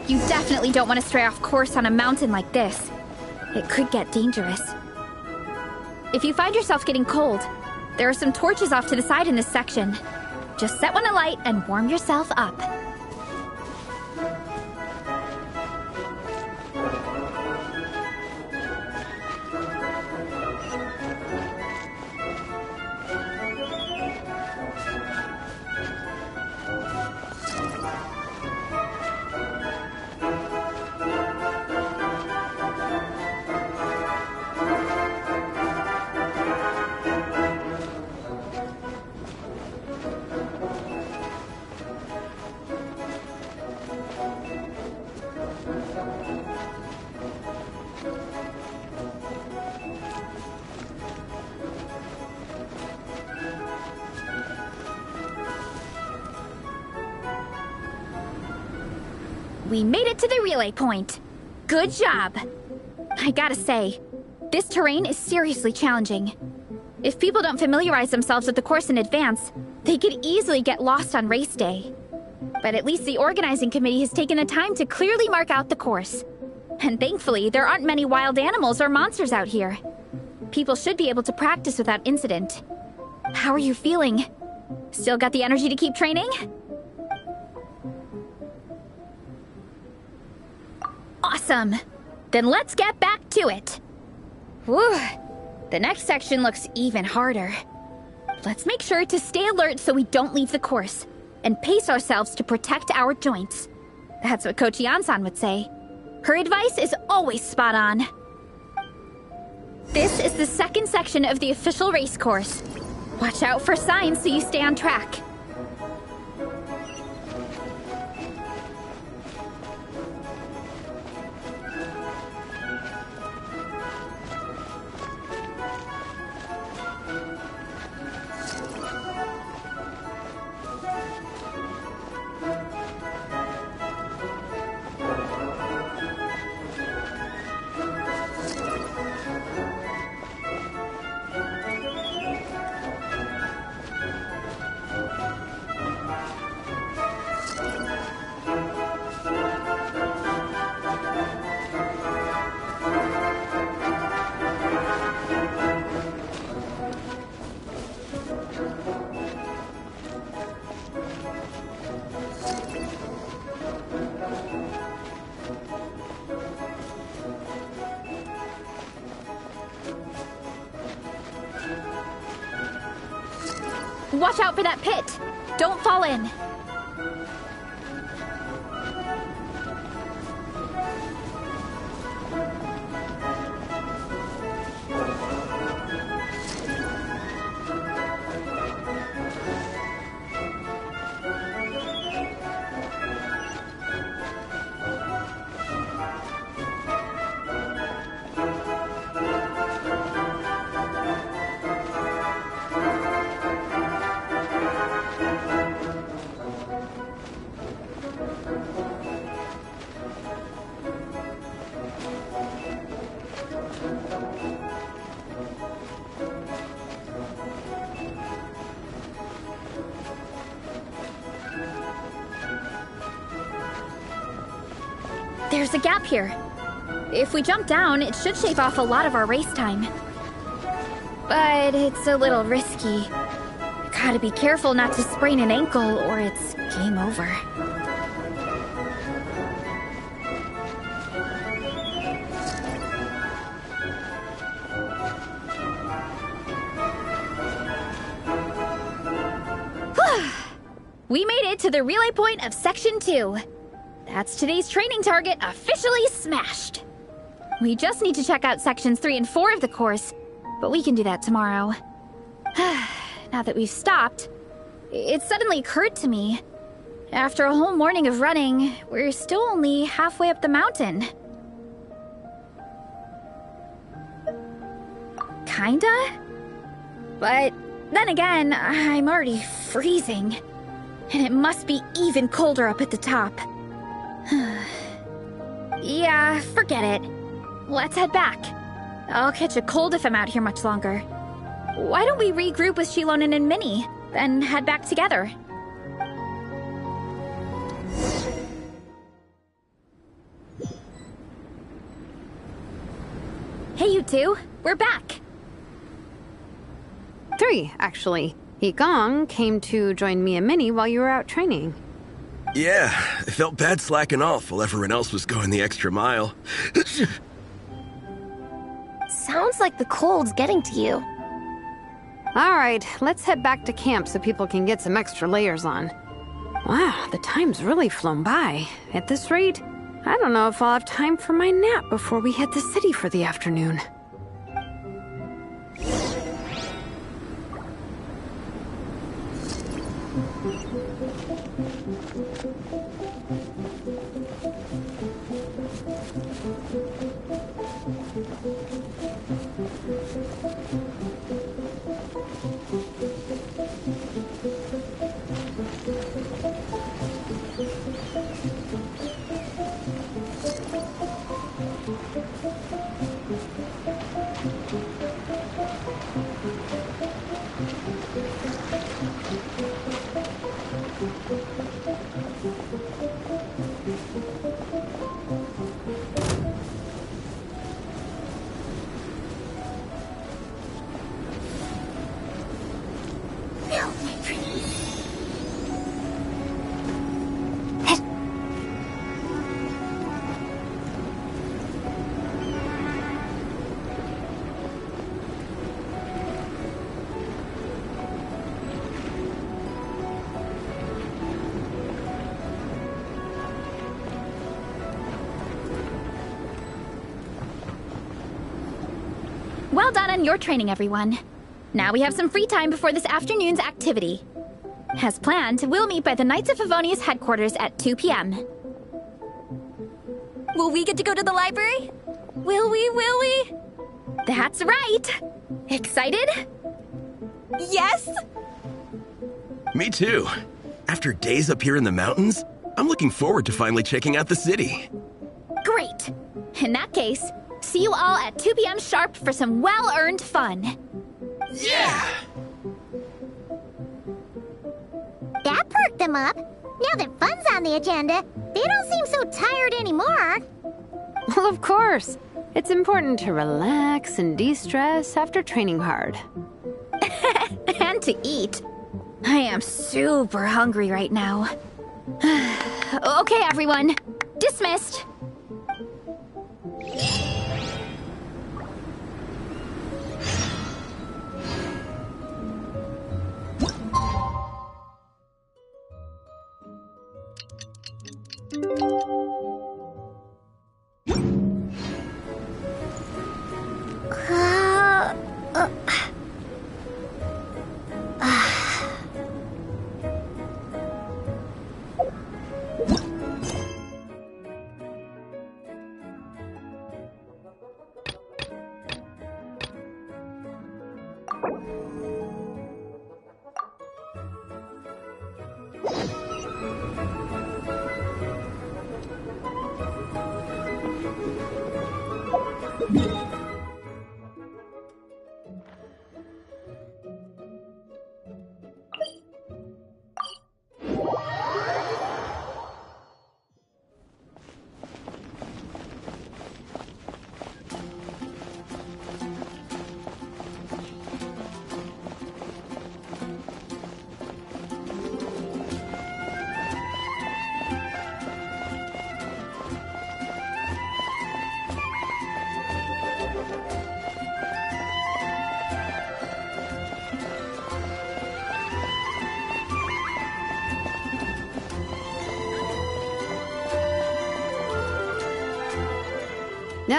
You definitely don't want to stray off course on a mountain like this. It could get dangerous. If you find yourself getting cold, there are some torches off to the side in this section. Just set one alight and warm yourself up. We made it to the relay point. Good job. I gotta say, this terrain is seriously challenging. If people don't familiarize themselves with the course in advance, they could easily get lost on race day. But at least the organizing committee has taken the time to clearly mark out the course. And thankfully, there aren't many wild animals or monsters out here. People should be able to practice without incident. How are you feeling? Still got the energy to keep training? Awesome! Then let's get back to it! Whew! The next section looks even harder. Let's make sure to stay alert so we don't leave the course, and pace ourselves to protect our joints. That's what Coach Yansan would say. Her advice is always spot on. This is the second section of the official race course. Watch out for signs so you stay on track. Watch out for that pit! Don't fall in! There's a gap here. If we jump down, it should shave off a lot of our race time. But it's a little risky. Gotta be careful not to sprain an ankle or it's game over. We made it to the relay point of Section 2. That's today's training target officially smashed. We just need to check out Sections 3 and 4 of the course, but we can do that tomorrow. Now that we've stopped, it suddenly occurred to me. After a whole morning of running, we're still only halfway up the mountain. Kinda? But then again, I'm already freezing. And it must be even colder up at the top. Yeah, forget it. Let's head back. I'll catch a cold if I'm out here much longer. Why don't we regroup with Shilonen and Minnie, then head back together? Hey, you two. We're back. 3, actually. Yigong came to join me and Minnie while you were out training. Yeah, I felt bad slacking off while everyone else was going the extra mile. Sounds like the cold's getting to you. Alright, let's head back to camp so people can get some extra layers on. Wow, the time's really flown by. At this rate, I don't know if I'll have time for my nap before we hit the city for the afternoon. Well done on your training, everyone. Now we have some free time before this afternoon's activity. As planned, we'll meet by the Knights of Favonius headquarters at 2 p.m. Will we get to go to the library? Will we? That's right! Excited? Yes! Me too. After days up here in the mountains, I'm looking forward to finally checking out the city. Great! In that case, see you all at 2 p.m. sharp for some well-earned fun. Yeah! That perked them up. Now that fun's on the agenda, they don't seem so tired anymore. Well, of course. It's important to relax and de-stress after training hard. And to eat. I am super hungry right now. Okay, everyone. Dismissed.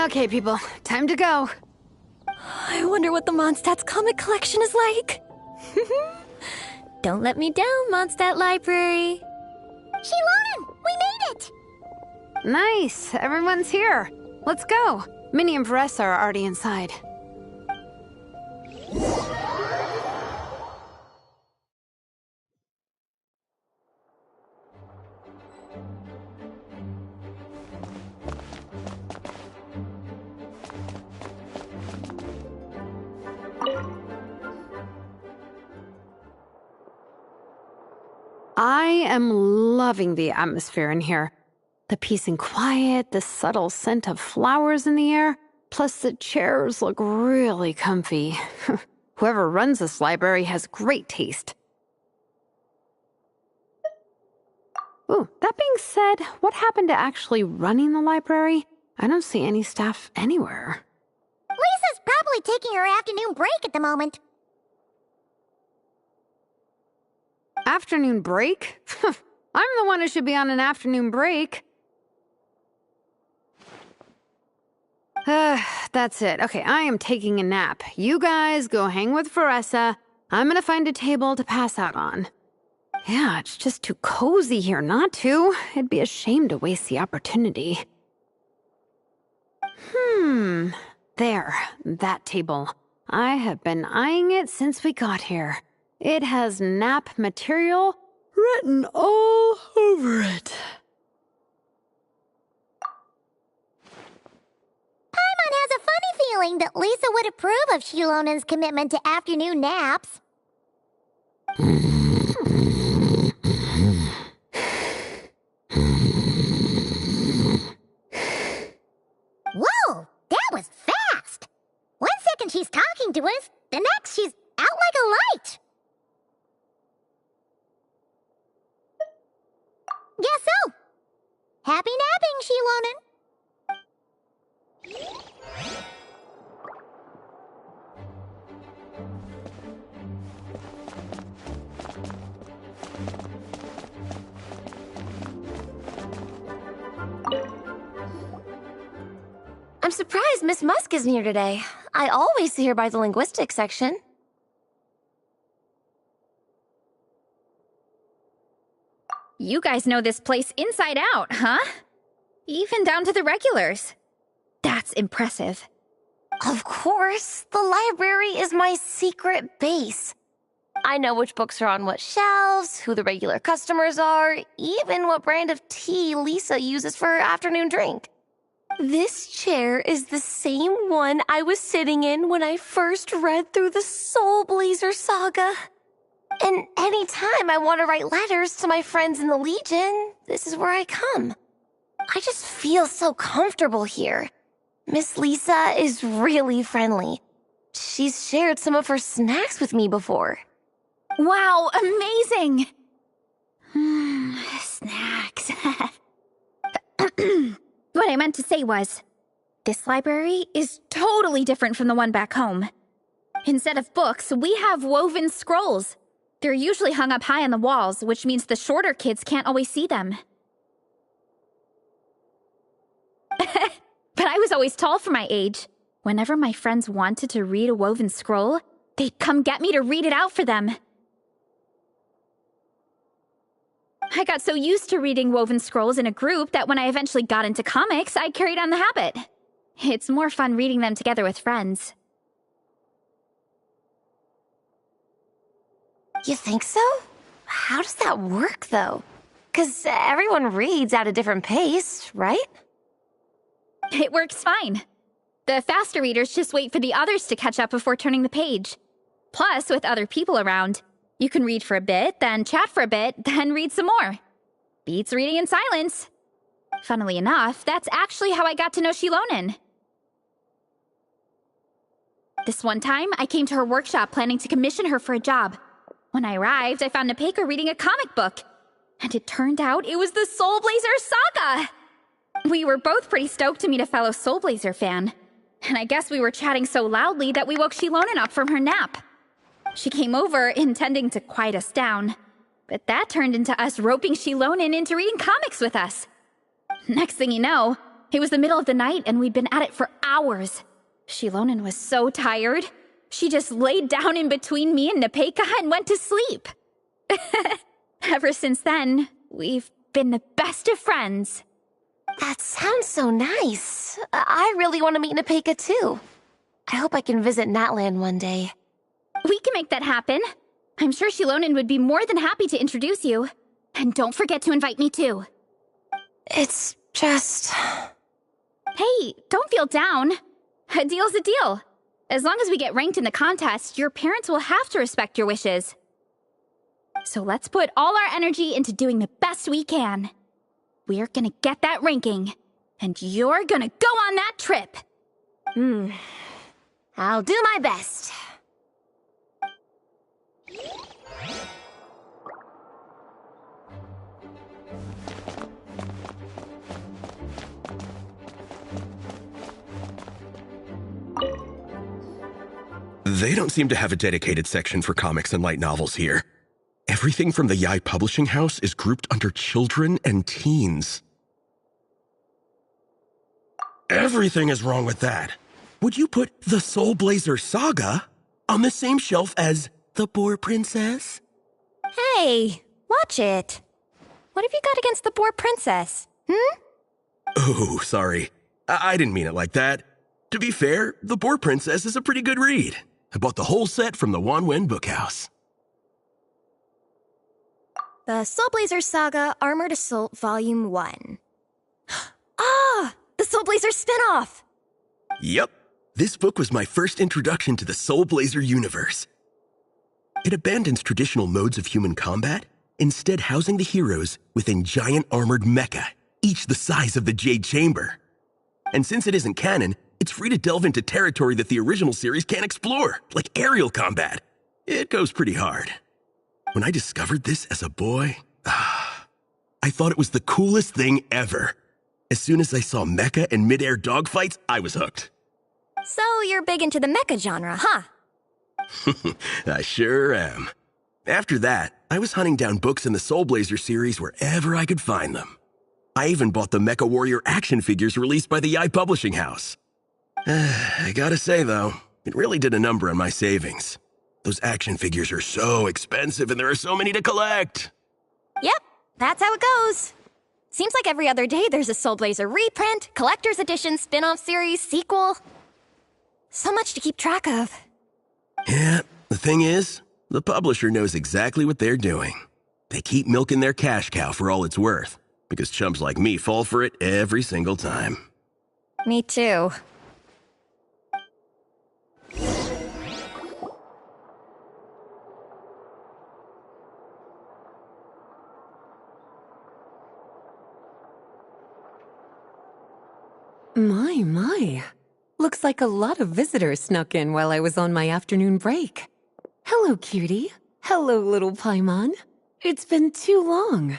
Okay, people, time to go. I wonder what the Mondstadt's comic collection is like. Don't let me down, Mondstadt Library. Shilonen! We made it! Nice, everyone's here. Let's go. Minnie and Vanessa are already inside. I am loving the atmosphere in here. The peace and quiet, the subtle scent of flowers in the air, plus the chairs look really comfy. Whoever runs this library has great taste. Ooh, that being said, what happened to actually running the library? I don't see any staff anywhere. Lisa's probably taking her afternoon break at the moment. Afternoon break? I'm the one who should be on an afternoon break. That's it. Okay, I am taking a nap. You guys go hang with Vanessa. I'm gonna find a table to pass out on. Yeah, it's just too cozy here not to. It'd be a shame to waste the opportunity. There, that table. I have been eyeing it since we got here. It has nap material written all over it. Paimon has a funny feeling that Lisa would approve of Shilonen's commitment to afternoon naps. Whoa, that was fast! 1 second she's talking to us, the next she's out like a light. Guess so. Happy napping, Shilonen. I'm surprised Miss Musk isn't here today. I always see her by the linguistics section. You guys know this place inside out, huh? Even down to the regulars. That's impressive. Of course, the library is my secret base. I know which books are on what shelves, who the regular customers are, even what brand of tea Lisa uses for her afternoon drink. This chair is the same one I was sitting in when I first read through the Soul Blazer saga. And anytime I want to write letters to my friends in the Legion, this is where I come. I just feel so comfortable here. Miss Lisa is really friendly. She's shared some of her snacks with me before. Wow, amazing! Snacks. What I meant to say was, this library is totally different from the one back home. Instead of books, we have woven scrolls. They're usually hung up high on the walls, which means the shorter kids can't always see them. But I was always tall for my age. Whenever my friends wanted to read a woven scroll, they'd come get me to read it out for them. I got so used to reading woven scrolls in a group that when I eventually got into comics, I carried on the habit. It's more fun reading them together with friends. You think so? How does that work, though? 'Cause everyone reads at a different pace, right? It works fine. The faster readers just wait for the others to catch up before turning the page. Plus, with other people around, you can read for a bit, then chat for a bit, then read some more. Beats reading in silence. Funnily enough, that's actually how I got to know Shilonen. This one time, I came to her workshop planning to commission her for a job. When I arrived, I found Nepeka reading a comic book. And it turned out it was the Soul Blazer saga! We were both pretty stoked to meet a fellow Soul Blazer fan. And I guess we were chatting so loudly that we woke Shilonen up from her nap. She came over, intending to quiet us down. But that turned into us roping Shilonen into reading comics with us. Next thing you know, it was the middle of the night and we'd been at it for hours. Shilonen was so tired. She just laid down in between me and Nepeka and went to sleep. Ever since then, we've been the best of friends. That sounds so nice. I really want to meet Napeka too. I hope I can visit Natlan one day. We can make that happen. I'm sure Shilonen would be more than happy to introduce you. And don't forget to invite me too. It's just... Hey, don't feel down. A deal's a deal. As long as we get ranked in the contest, your parents will have to respect your wishes. So let's put all our energy into doing the best we can. We're gonna get that ranking, and you're gonna go on that trip. I'll do my best. They don't seem to have a dedicated section for comics and light novels here. Everything from the Yai Publishing House is grouped under children and teens. Everything is wrong with that. Would you put the Soul Blazer Saga on the same shelf as The Boar Princess? Hey, watch it. What have you got against the Boar Princess? Oh, sorry. I didn't mean it like that. To be fair, The Boar Princess is a pretty good read. I bought the whole set from the Wanwen Bookhouse. The Soul Blazer Saga Armored Assault Volume 1. Ah! The Soul Blazer spinoff! Yep. This book was my first introduction to the Soul Blazer universe. It abandons traditional modes of human combat, instead housing the heroes within giant armored mecha, each the size of the Jade Chamber. And since it isn't canon, it's free to delve into territory that the original series can't explore, like aerial combat. It goes pretty hard. When I discovered this as a boy, I thought it was the coolest thing ever. As soon as I saw mecha and mid-air dogfights, I was hooked. So you're big into the mecha genre, huh? I sure am. After that, I was hunting down books in the Soul Blazer series wherever I could find them. I even bought the Mecha Warrior action figures released by the Yai Publishing House. I gotta say, though, it really did a number on my savings. Those action figures are so expensive and there are so many to collect. Yep, that's how it goes. Seems like every other day there's a Soul Blazer reprint, collector's edition, spin-off series, sequel. So much to keep track of. Yeah, the thing is, the publisher knows exactly what they're doing. They keep milking their cash cow for all it's worth, because chumps like me fall for it every single time. Me too. My. Looks like a lot of visitors snuck in while I was on my afternoon break. Hello, cutie. Hello, little Paimon. It's been too long.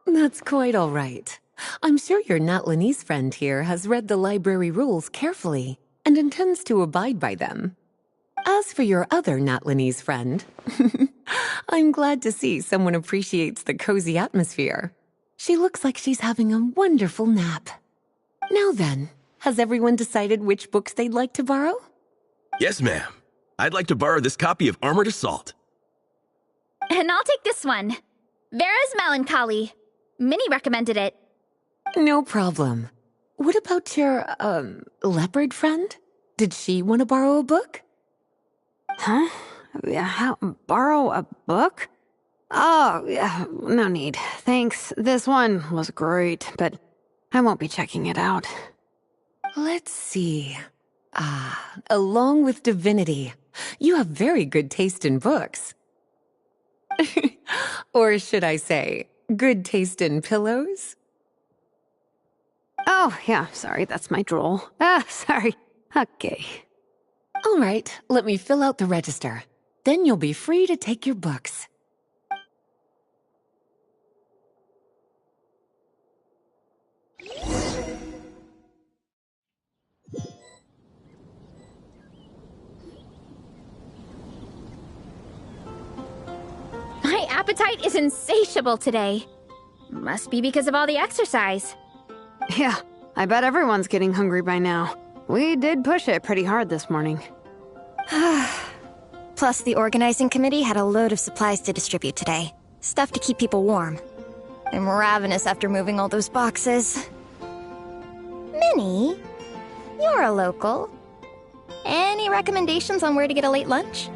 That's quite all right. I'm sure your Natlanese friend here has read the library rules carefully and intends to abide by them. As for your other Natlanese friend, I'm glad to see someone appreciates the cozy atmosphere. She looks like she's having a wonderful nap. Now then, has everyone decided which books they'd like to borrow? Yes, ma'am. I'd like to borrow this copy of Armored Assault. And I'll take this one. Vera's Melancholy. Minnie recommended it. No problem. What about your, leopard friend? Did she want to borrow a book? Huh? Borrow a book? Oh, yeah, no need. Thanks. This one was great, but I won't be checking it out. Let's see. Along with Divinity, you have very good taste in books. Or should I say, good taste in pillows? Oh, yeah, sorry, that's my drool. Sorry. Okay. All right, let me fill out the register. Then you'll be free to take your books. My appetite is insatiable today. Must be because of all the exercise. Yeah, I bet everyone's getting hungry by now. We did push it pretty hard this morning. Plus, the organizing committee had a load of supplies to distribute today. Stuff to keep people warm. I'm ravenous after moving all those boxes. Minnie, you're a local. Any recommendations on where to get a late lunch?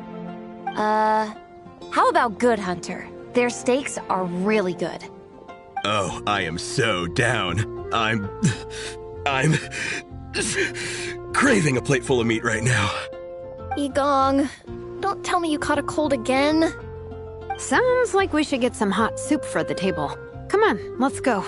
How about Good Hunter? Their steaks are really good. Oh, I am so down. I'm craving a plate full of meat right now. Igong, don't tell me you caught a cold again. Sounds like we should get some hot soup for the table. Come on, let's go.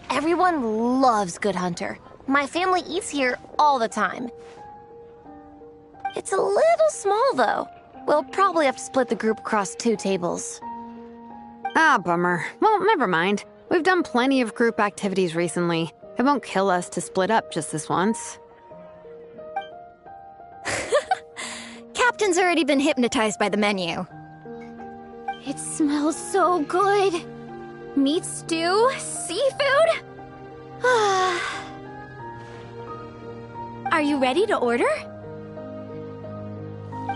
Everyone loves Good Hunter. My family eats here all the time. It's a little small, though. We'll probably have to split the group across 2 tables. Ah, bummer. Well, never mind. We've done plenty of group activities recently. It won't kill us to split up just this once. Captain's already been hypnotized by the menu. It smells so good. Meat stew? Seafood? Are you ready to order?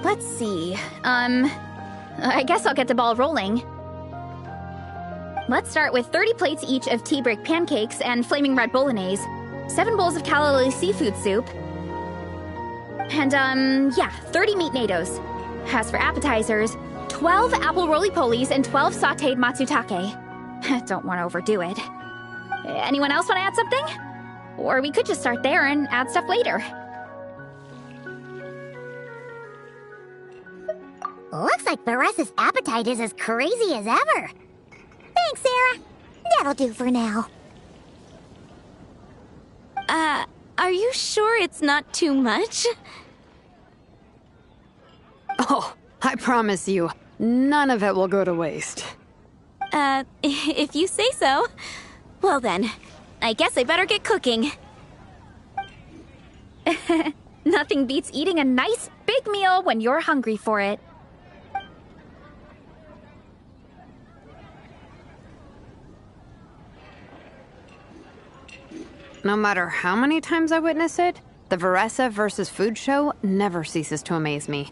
Let's see. I guess I'll get the ball rolling. Let's start with 30 plates each of tea break pancakes and flaming red bolognese, 7 bowls of calla lily seafood soup, and, 30 meat natos. As for appetizers, 12 apple roly-polies and 12 sauteed matsutake. Don't want to overdo it. Anyone else want to add something? Or we could just start there and add stuff later. Looks like Baressa's appetite is as crazy as ever. Thanks, Sarah. That'll do for now. Are you sure it's not too much? Oh, I promise you, none of it will go to waste. If you say so. Well then, I guess I better get cooking. Nothing beats eating a nice big meal when you're hungry for it. No matter how many times I witness it, the Varessa versus Food show never ceases to amaze me.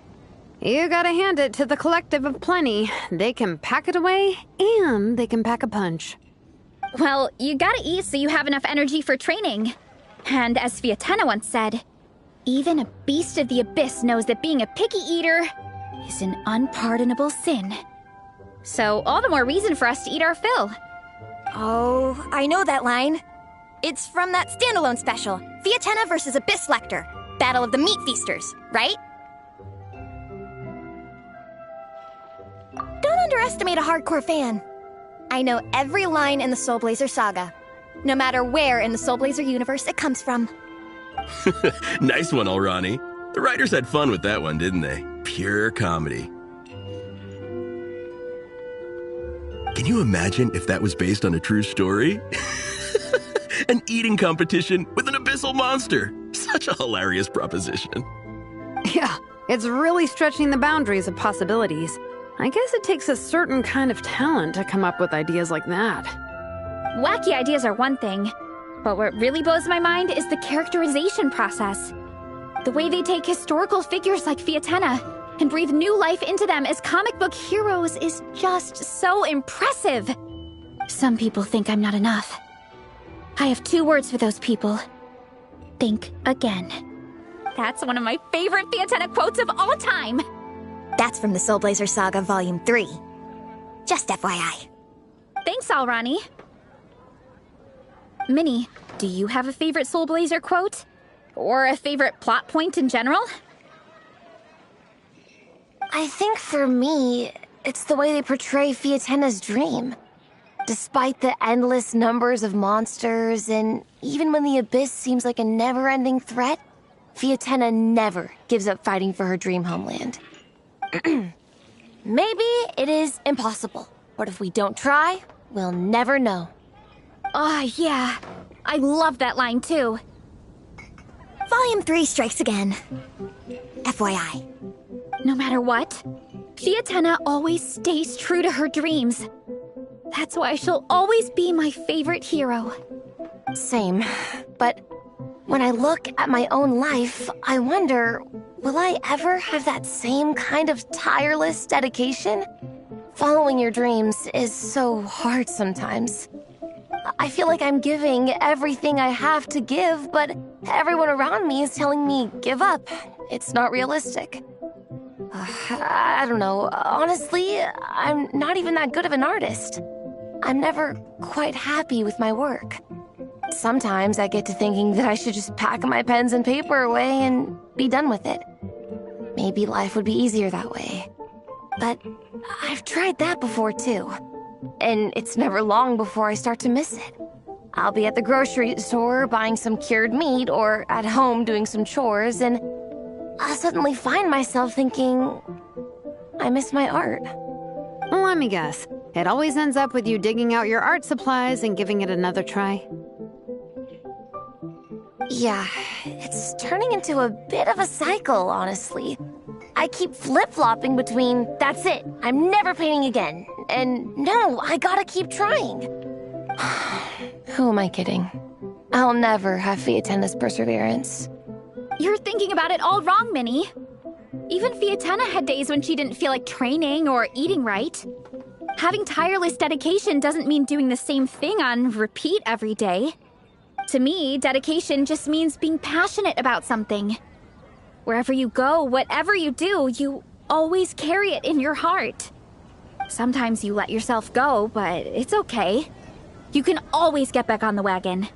You gotta hand it to the collective of plenty. They can pack it away, and they can pack a punch. Well, you gotta eat so you have enough energy for training. And as Fiatena once said, even a beast of the abyss knows that being a picky eater is an unpardonable sin. So all the more reason for us to eat our fill. Oh, I know that line. It's from that standalone special, Fiatena versus Abyss Lecter, Battle of the Meat Feasters, right? Don't underestimate a hardcore fan. I know every line in the Soul Blazer saga, no matter where in the Soul Blazer universe it comes from. Nice one, Alrani. The writers had fun with that one, didn't they? Pure comedy. Can you imagine if that was based on a true story? An eating competition with an abyssal monster. Such a hilarious proposition. Yeah, it's really stretching the boundaries of possibilities. I guess it takes a certain kind of talent to come up with ideas like that. Wacky ideas are one thing, but what really blows my mind is the characterization process. The way they take historical figures like Fiatena and breathe new life into them as comic book heroes is just so impressive. Some people think I'm not enough. I have 2 words for those people. Think again. That's one of my favorite Fiatena quotes of all time. That's from the Soul Blazer Saga Volume 3. Just FYI. Thanks, Alrani. Minnie, do you have a favorite Soul Blazer quote? Or a favorite plot point in general? I think for me, it's the way they portray Fiatena's dream. Despite the endless numbers of monsters, and even when the Abyss seems like a never-ending threat, Fiatena never gives up fighting for her dream homeland. Maybe it is impossible, but if we don't try, we'll never know. Yeah. I love that line too. Volume 3 strikes again. FYI. No matter what, Fiatena always stays true to her dreams. That's why she'll always be my favorite hero. Same, but when I look at my own life, I wonder, will I ever have that same kind of tireless dedication? Following your dreams is so hard sometimes. I feel like I'm giving everything I have to give, but everyone around me is telling me, give up. It's not realistic. I don't know. Honestly, I'm not even that good of an artist. I'm never quite happy with my work. Sometimes I get to thinking that I should just pack my pens and paper away and be done with it. Maybe life would be easier that way. But I've tried that before too. And it's never long before I start to miss it. I'll be at the grocery store buying some cured meat or at home doing some chores, and I'll suddenly find myself thinking, I miss my art. Let me guess. It always ends up with you digging out your art supplies and giving it another try. Yeah, it's turning into a bit of a cycle, honestly. I keep flip-flopping between, that's it, I'm never painting again, and no, I gotta keep trying. Who am I kidding? I'll never have Fiatena's perseverance. You're thinking about it all wrong, Minnie. Even Fiatena had days when she didn't feel like training or eating right. Having tireless dedication doesn't mean doing the same thing on repeat every day. To me, dedication just means being passionate about something. Wherever you go, whatever you do, you always carry it in your heart. Sometimes you let yourself go, but it's okay. You can always get back on the wagon.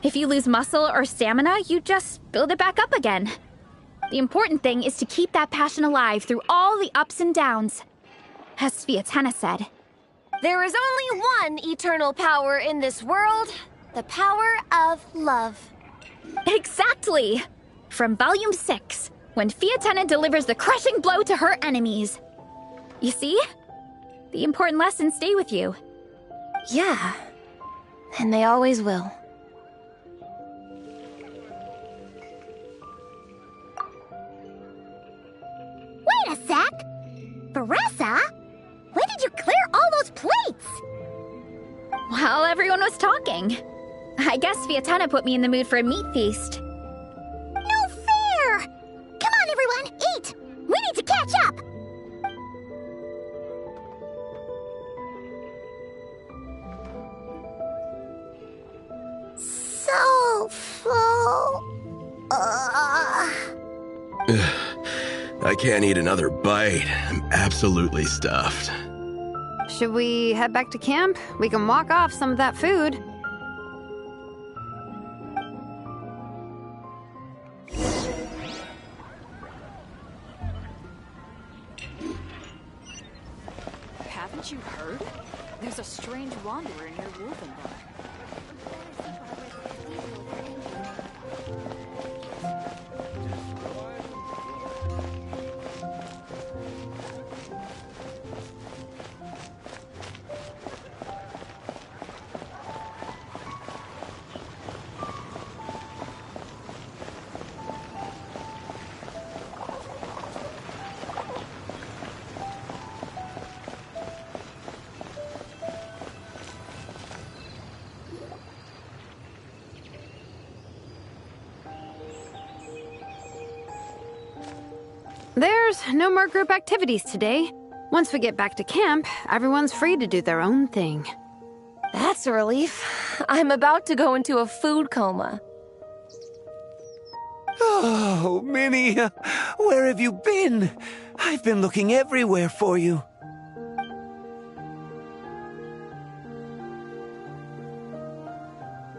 If you lose muscle or stamina, you just build it back up again. The important thing is to keep that passion alive through all the ups and downs. As Fiatena said, there is only one eternal power in this world, the power of love. Exactly! From Volume 6, when Fiatena delivers the crushing blow to her enemies. You see? The important lessons stay with you. Yeah, and they always will. Wait a sec! Beressa? When did you clear all those plates? While everyone was talking. I guess Fiatena put me in the mood for a meat feast. No fair! Come on, everyone, eat! We need to catch up! So full. I can't eat another bite. I'm absolutely stuffed. Should we head back to camp? We can walk off some of that food. Haven't you heard? There's a strange wanderer near Wolfenbach. There's no more group activities today. Once we get back to camp, everyone's free to do their own thing. That's a relief. I'm about to go into a food coma. Oh, Minnie, where have you been? I've been looking everywhere for you.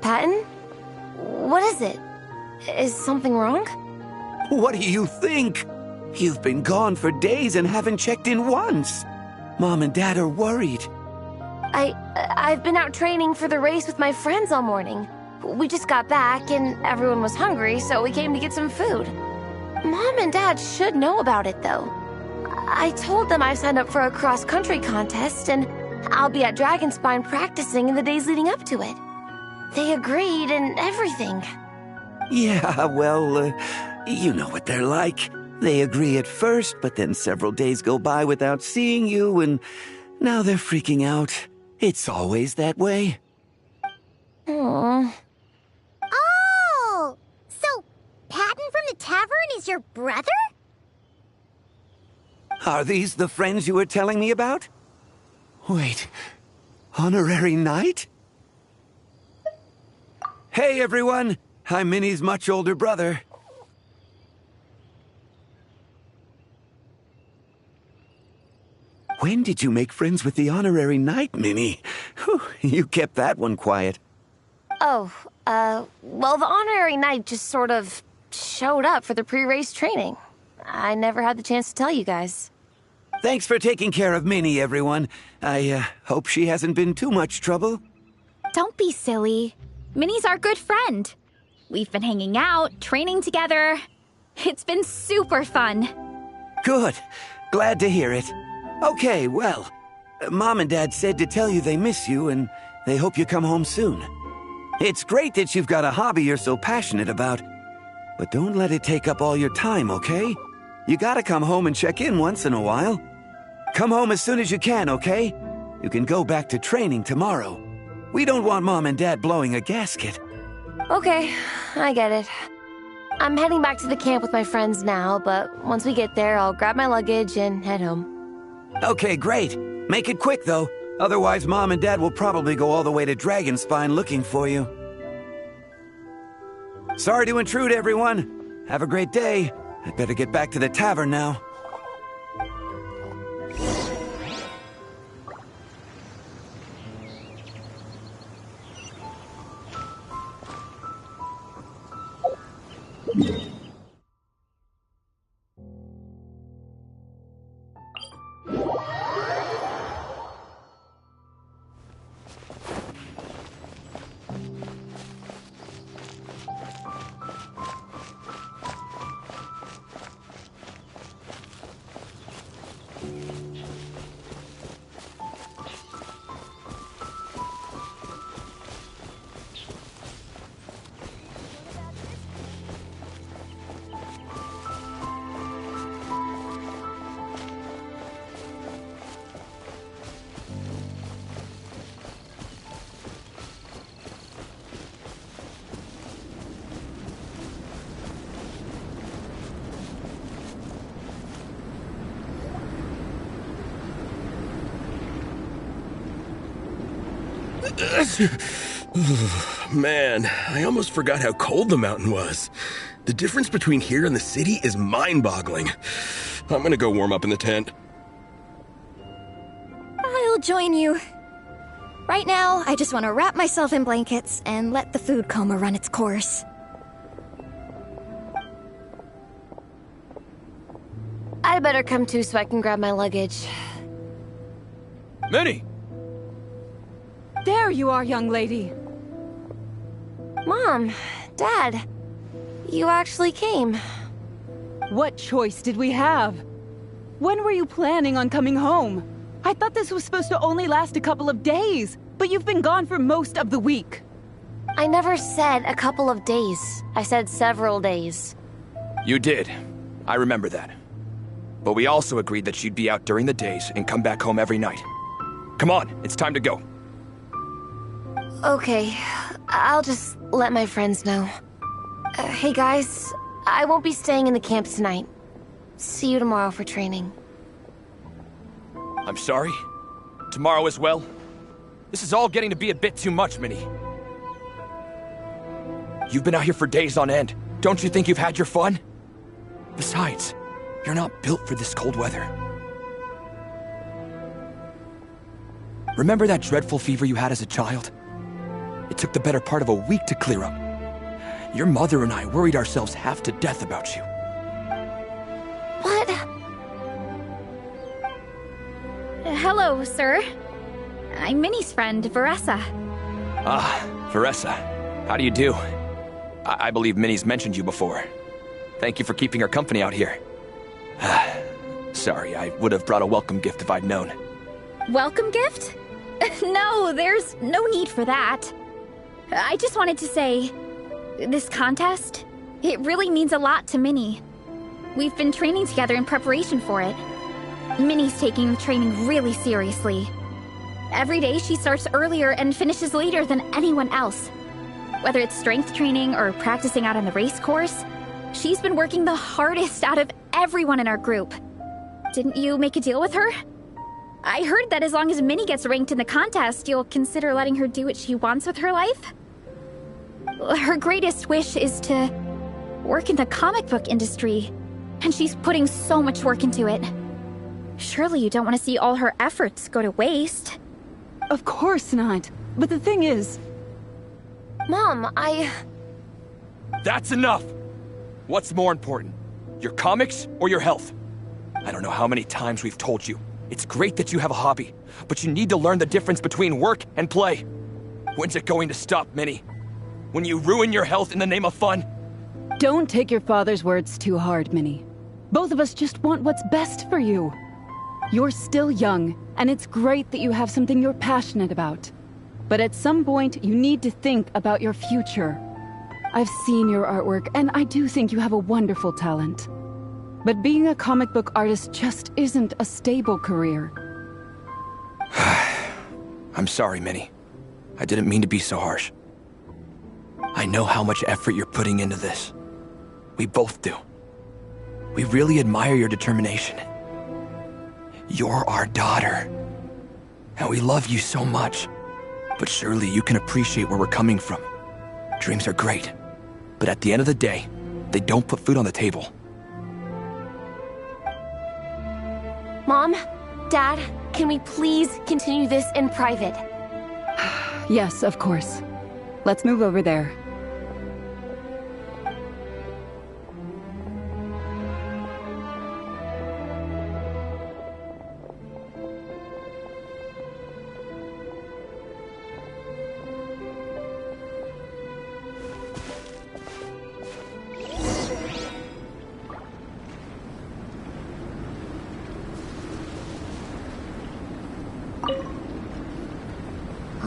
Patton? What is it? Is something wrong? What do you think? You've been gone for days and haven't checked in once. Mom and Dad are worried. I've been out training for the race with my friends all morning. We just got back and everyone was hungry, so we came to get some food. Mom and Dad should know about it, though. I told them I signed up for a cross-country contest, and I'll be at Dragonspine practicing in the days leading up to it. They agreed and everything. Yeah, well, you know what they're like. They agree at first, but then several days go by without seeing you, and now they're freaking out. It's always that way. Oh! So, Patton from the tavern is your brother? Are these the friends you were telling me about? Wait, honorary knight? Hey, everyone! I'm Minnie's much older brother. When did you make friends with the honorary knight, Minnie? Whew, you kept that one quiet. Oh, well, the honorary knight just sort of showed up for the pre-race training. I never had the chance to tell you guys. Thanks for taking care of Minnie, everyone. I hope she hasn't been too much trouble. Don't be silly. Minnie's our good friend. We've been hanging out, training together. It's been super fun. Good. Glad to hear it. Okay, well, Mom and Dad said to tell you they miss you and they hope you come home soon. It's great that you've got a hobby you're so passionate about, but don't let it take up all your time, okay? You gotta come home and check in once in a while. Come home as soon as you can, okay? You can go back to training tomorrow. We don't want Mom and Dad blowing a gasket. Okay, I get it. I'm heading back to the camp with my friends now, but once we get there, I'll grab my luggage and head home. Okay, great. Make it quick, though. Otherwise, Mom and Dad will probably go all the way to Dragonspine looking for you. Sorry to intrude, everyone. Have a great day. I'd better get back to the tavern now. Man, I almost forgot how cold the mountain was. The difference between here and the city is mind-boggling. I'm gonna go warm up in the tent. I'll join you. Right now, I just want to wrap myself in blankets and let the food coma run its course. I better come too so I can grab my luggage. Minnie! There you are, young lady. Mom, Dad, you actually came. What choice did we have? When were you planning on coming home? I thought this was supposed to only last a couple of days, but you've been gone for most of the week. I never said a couple of days. I said several days. You did. I remember that. But we also agreed that she'd be out during the days and come back home every night. Come on, it's time to go. Okay, I'll just let my friends know. Hey guys, I won't be staying in the camp tonight. See you tomorrow for training. I'm sorry. Tomorrow as well. This is all getting to be a bit too much, Minnie. You've been out here for days on end. Don't you think you've had your fun? Besides, you're not built for this cold weather. Remember that dreadful fever you had as a child? It took the better part of a week to clear up. Your mother and I worried ourselves half to death about you. What? Hello, sir. I'm Minnie's friend, Veressa. Ah, Veressa. How do you do? I believe Minnie's mentioned you before. Thank you for keeping her company out here. Sorry, I would have brought a welcome gift if I'd known. Welcome gift? No, there's no need for that. I just wanted to say, this contest, it really means a lot to Minnie. We've been training together in preparation for it. Minnie's taking the training really seriously. Every day she starts earlier and finishes later than anyone else. Whether it's strength training or practicing out on the race course, she's been working the hardest out of everyone in our group. Didn't you make a deal with her? I heard that as long as Minnie gets ranked in the contest, you'll consider letting her do what she wants with her life? Her greatest wish is to work in the comic book industry, and she's putting so much work into it. Surely you don't want to see all her efforts go to waste. Of course not. But the thing is... Mom, That's enough! What's more important? Your comics or your health? I don't know how many times we've told you. It's great that you have a hobby, but you need to learn the difference between work and play. When's it going to stop, Minnie? When you ruin your health in the name of fun? Don't take your father's words too hard, Minnie. Both of us just want what's best for you. You're still young, and it's great that you have something you're passionate about. But at some point, you need to think about your future. I've seen your artwork, and I do think you have a wonderful talent. But being a comic book artist just isn't a stable career. I'm sorry, Minnie. I didn't mean to be so harsh. I know how much effort you're putting into this. We both do. We really admire your determination. You're our daughter. And we love you so much. But surely you can appreciate where we're coming from. Dreams are great. But at the end of the day, they don't put food on the table. Mom, Dad, can we please continue this in private? Yes, of course. Let's move over there.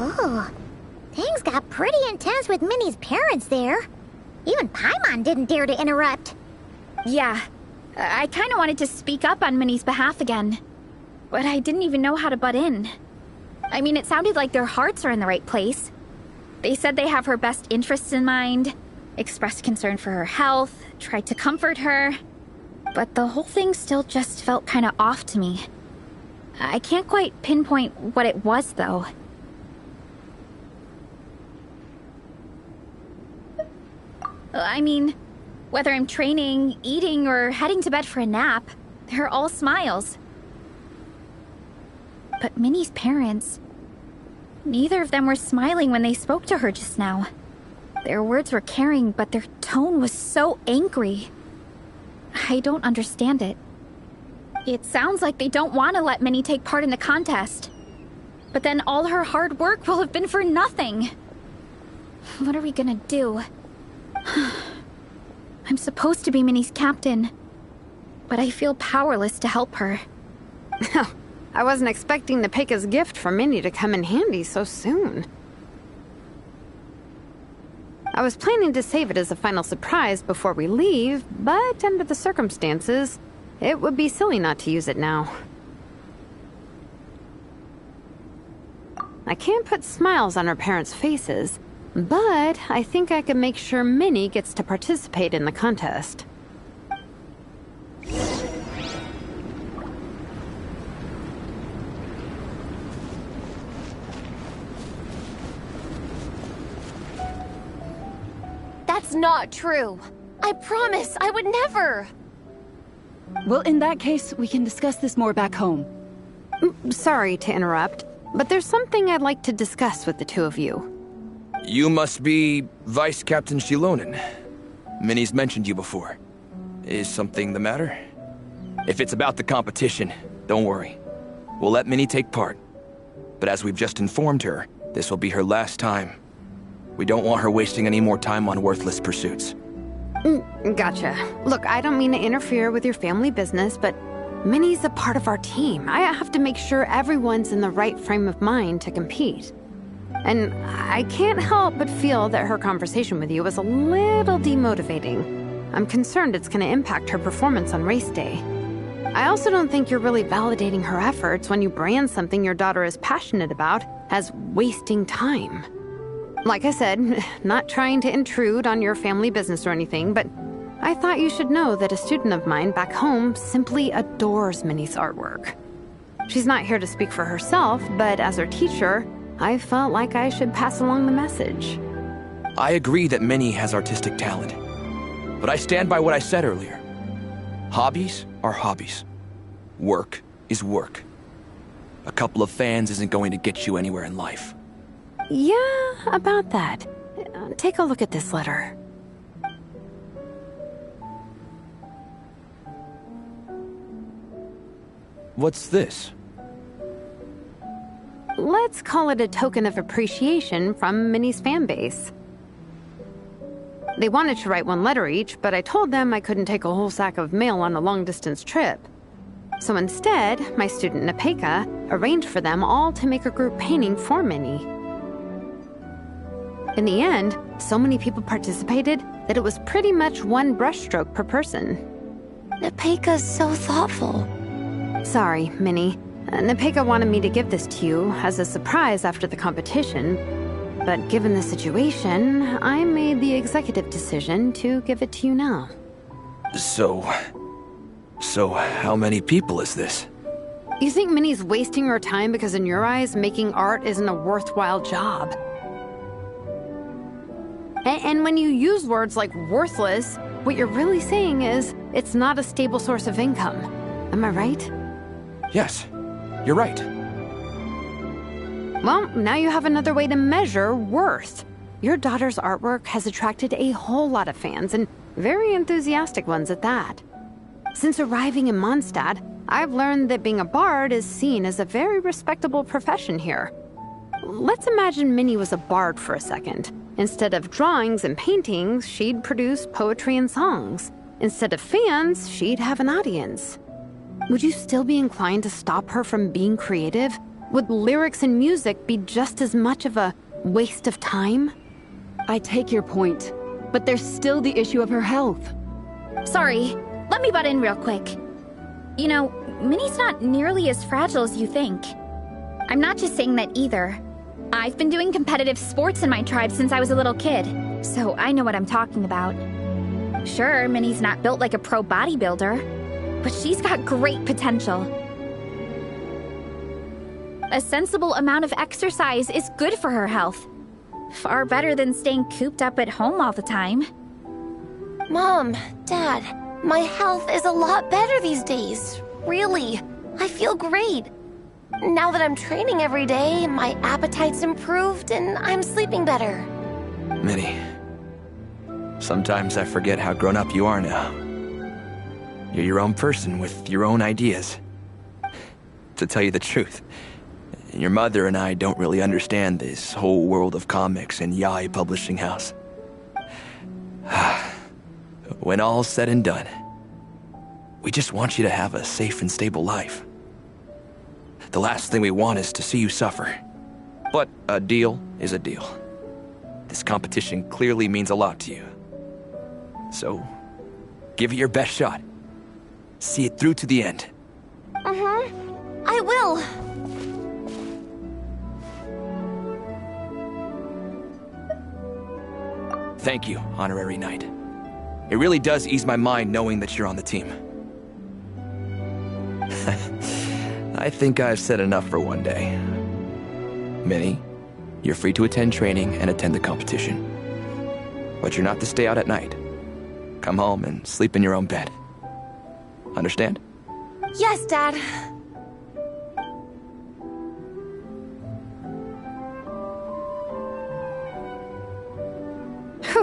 Oh, things got pretty intense with Minnie's parents there. Even Paimon didn't dare to interrupt. Yeah, I kind of wanted to speak up on Minnie's behalf again. But I didn't even know how to butt in. I mean, it sounded like their hearts are in the right place. They said they have her best interests in mind, expressed concern for her health, tried to comfort her. But the whole thing still just felt kind of off to me. I can't quite pinpoint what it was, though. I mean, whether I'm training, eating, or heading to bed for a nap, they're all smiles. But Minnie's parents, neither of them were smiling when they spoke to her just now. Their words were caring, but their tone was so angry. I don't understand it. It sounds like they don't want to let Minnie take part in the contest. But then all her hard work will have been for nothing. What are we gonna do? I'm supposed to be Minnie's captain, but I feel powerless to help her. I wasn't expecting the Peka's gift from Minnie to come in handy so soon. I was planning to save it as a final surprise before we leave, but under the circumstances, it would be silly not to use it now. I can't put smiles on her parents' faces, but I think I can make sure Minnie gets to participate in the contest. That's not true. I promise I would never. Well, in that case, we can discuss this more back home. Sorry to interrupt, but there's something I'd like to discuss with the two of you. You must be Vice Captain Shilonen. Minnie's mentioned you before. Is something the matter? If it's about the competition, don't worry. We'll let Minnie take part. But as we've just informed her, this will be her last time. We don't want her wasting any more time on worthless pursuits. Gotcha. Look, I don't mean to interfere with your family business, but Minnie's a part of our team. I have to make sure everyone's in the right frame of mind to compete. And I can't help but feel that her conversation with you was a little demotivating. I'm concerned it's going to impact her performance on race day. I also don't think you're really validating her efforts when you brand something your daughter is passionate about as wasting time. Like I said, not trying to intrude on your family business or anything, but I thought you should know that a student of mine back home simply adores Minnie's artwork. She's not here to speak for herself, but as her teacher, I felt like I should pass along the message. I agree that Minnie has artistic talent, but I stand by what I said earlier. Hobbies are hobbies. Work is work. A couple of fans isn't going to get you anywhere in life. Yeah, about that. Take a look at this letter. What's this? Let's call it a token of appreciation from Minnie's fan base. They wanted to write one letter each, but I told them I couldn't take a whole sack of mail on a long-distance trip. So instead, my student Nepeka arranged for them all to make a group painting for Minnie. In the end, so many people participated that it was pretty much one brushstroke per person. Nepeka's so thoughtful. Sorry, Minnie. Nepeka wanted me to give this to you as a surprise after the competition, but given the situation, I made the executive decision to give it to you now. So how many people is this? You think Minnie's wasting her time because in your eyes, making art isn't a worthwhile job? And when you use words like worthless, what you're really saying is it's not a stable source of income. Am I right? Yes, you're right. Well, now you have another way to measure worth. Your daughter's artwork has attracted a whole lot of fans, and very enthusiastic ones at that. Since arriving in Mondstadt, I've learned that being a bard is seen as a very respectable profession here. Let's imagine Minnie was a bard for a second. Instead of drawings and paintings, she'd produce poetry and songs. Instead of fans, she'd have an audience. Would you still be inclined to stop her from being creative? Would lyrics and music be just as much of a waste of time? I take your point, but there's still the issue of her health. Sorry, let me butt in real quick. You know, Minnie's not nearly as fragile as you think. I'm not just saying that either. I've been doing competitive sports in my tribe since I was a little kid, so I know what I'm talking about. Sure, Minnie's not built like a pro bodybuilder, but she's got great potential. A sensible amount of exercise is good for her health. Far better than staying cooped up at home all the time. Mom, Dad, my health is a lot better these days. Really, I feel great. Now that I'm training every day, my appetite's improved and I'm sleeping better. Minnie, sometimes I forget how grown up you are now. You're your own person with your own ideas. To tell you the truth, your mother and I don't really understand this whole world of comics and yaoi publishing house. When all's said and done, we just want you to have a safe and stable life. The last thing we want is to see you suffer. But a deal is a deal. This competition clearly means a lot to you. So, give it your best shot. See it through to the end. I will. Thank you, Honorary Knight. It really does ease my mind knowing that you're on the team. I think I've said enough for one day. Minnie, you're free to attend training and attend the competition. But you're not to stay out at night. Come home and sleep in your own bed. Understand? Yes, Dad.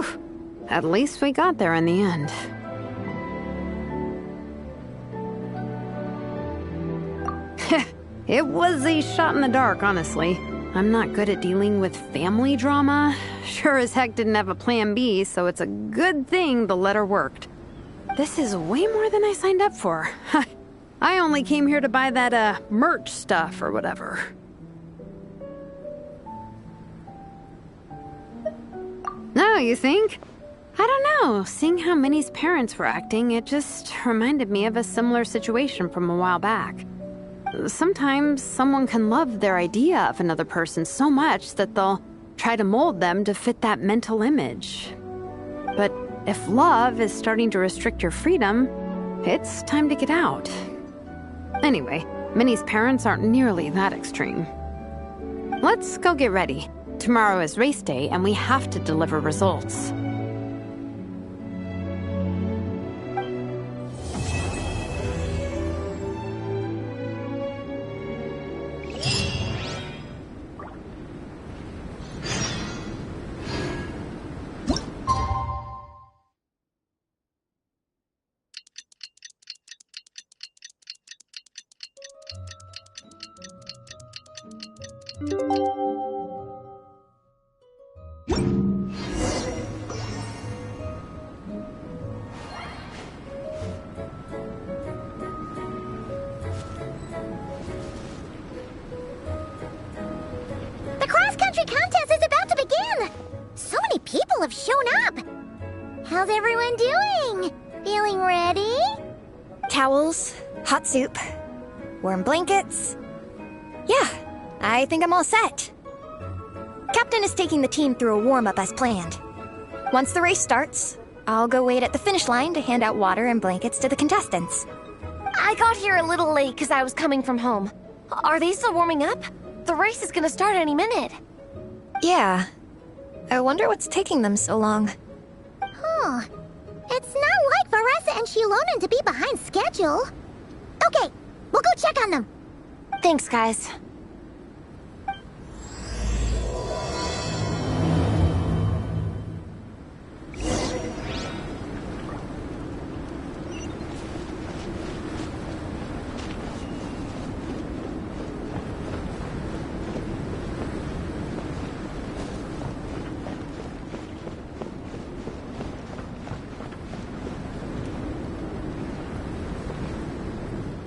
Phew. At least we got there in the end. It was a shot in the dark, honestly. I'm not good at dealing with family drama. Sure as heck didn't have a plan B, so it's a good thing the letter worked. This is way more than I signed up for. I only came here to buy that, merch stuff or whatever. No, you think? I don't know. Seeing how Minnie's parents were acting, it just reminded me of a similar situation from a while back. Sometimes someone can love their idea of another person so much that they'll try to mold them to fit that mental image. But if love is starting to restrict your freedom, it's time to get out. Anyway, Minnie's parents aren't nearly that extreme. Let's go get ready. Tomorrow is race day and we have to deliver results. The cross-country contest is about to begin! So many people have shown up! How's everyone doing? Feeling ready? Towels, hot soup, warm blankets. Yeah, I think I'm all set. Captain is taking the team through a warm-up as planned. Once the race starts, I'll go wait at the finish line to hand out water and blankets to the contestants. I got here a little late because I was coming from home. Are they still warming up? The race is gonna start any minute. Yeah. I wonder what's taking them so long. Huh. It's not like Varessa and Shilonen to be behind schedule. Okay, we'll go check on them. Thanks, guys.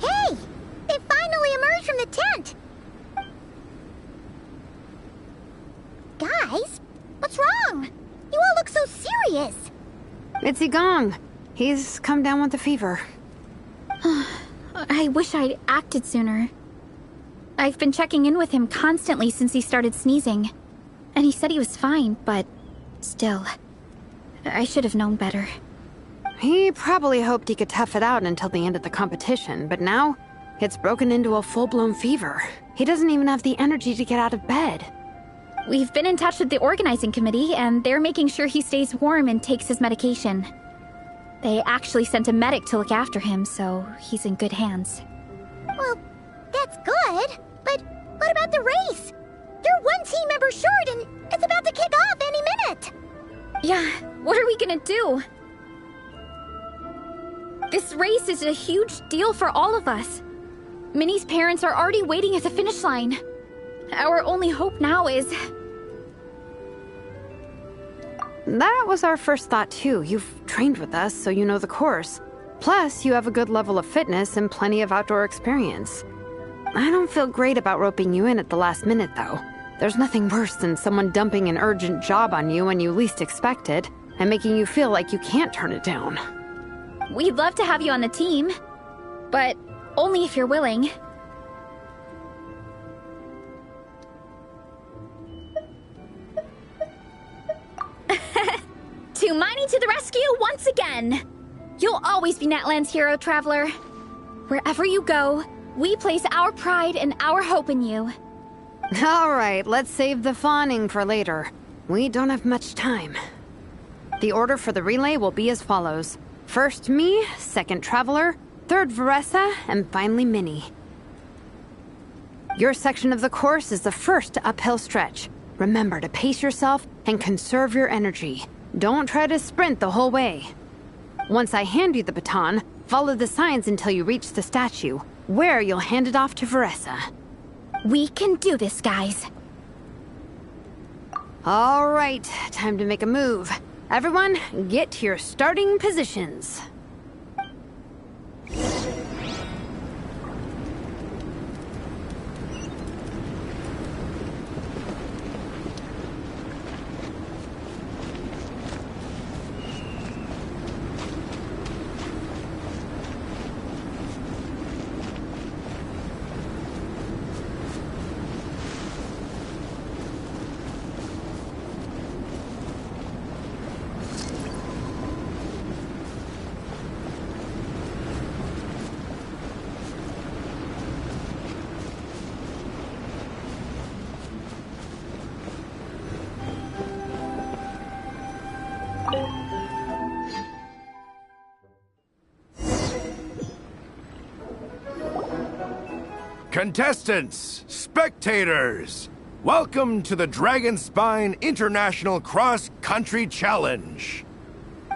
Hey! They finally emerged from the tent! Guys, what's wrong? You all look so serious. It's Igong. He's come down with a fever. I wish I'd acted sooner. I've been checking in with him constantly since he started sneezing. And he said he was fine, but still. I should have known better. He probably hoped he could tough it out until the end of the competition, but now it's broken into a full-blown fever. He doesn't even have the energy to get out of bed. We've been in touch with the organizing committee, and they're making sure he stays warm and takes his medication. They actually sent a medic to look after him, so he's in good hands. Well, that's good, but what about the race? You're one team member short, and it's about to kick off any minute. Yeah, what are we gonna do? This race is a huge deal for all of us. Minnie's parents are already waiting at the finish line. Our only hope now is... That was our first thought, too. You've trained with us, so you know the course. Plus, you have a good level of fitness and plenty of outdoor experience. I don't feel great about roping you in at the last minute, though. There's nothing worse than someone dumping an urgent job on you when you least expect it, and making you feel like you can't turn it down. We'd love to have you on the team, but only if you're willing. Tumani to the rescue once again! You'll always be Natlan's hero, Traveler. Wherever you go, we place our pride and our hope in you. All right, let's save the fawning for later. We don't have much time. The order for the relay will be as follows. First me, second Traveler, third Varessa, and finally Minnie. Your section of the course is the first uphill stretch. Remember to pace yourself and conserve your energy. Don't try to sprint the whole way. Once I hand you the baton, follow the signs until you reach the statue, where you'll hand it off to Veressa. We can do this, guys. All right, time to make a move. Everyone, get to your starting positions. Contestants, spectators, welcome to the Dragonspine International Cross Country Challenge.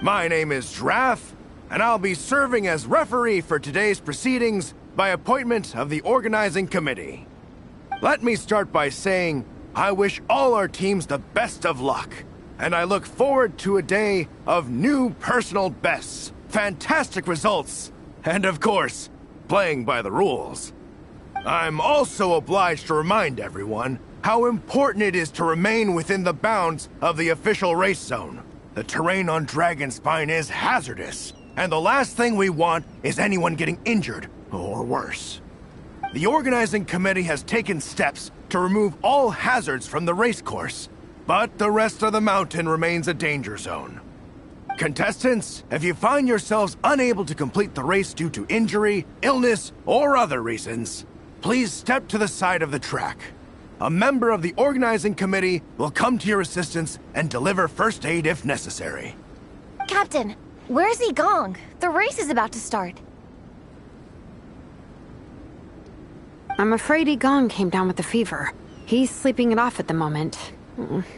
My name is Draff, and I'll be serving as referee for today's proceedings by appointment of the organizing committee. Let me start by saying I wish all our teams the best of luck, and I look forward to a day of new personal bests, fantastic results, and of course, playing by the rules. I'm also obliged to remind everyone how important it is to remain within the bounds of the official race zone. The terrain on Dragonspine is hazardous, and the last thing we want is anyone getting injured, or worse. The organizing committee has taken steps to remove all hazards from the race course, but the rest of the mountain remains a danger zone. Contestants, if you find yourselves unable to complete the race due to injury, illness, or other reasons, please step to the side of the track. A member of the organizing committee will come to your assistance and deliver first aid if necessary. Captain, where's Gong? The race is about to start. I'm afraid Gong came down with a fever. He's sleeping it off at the moment.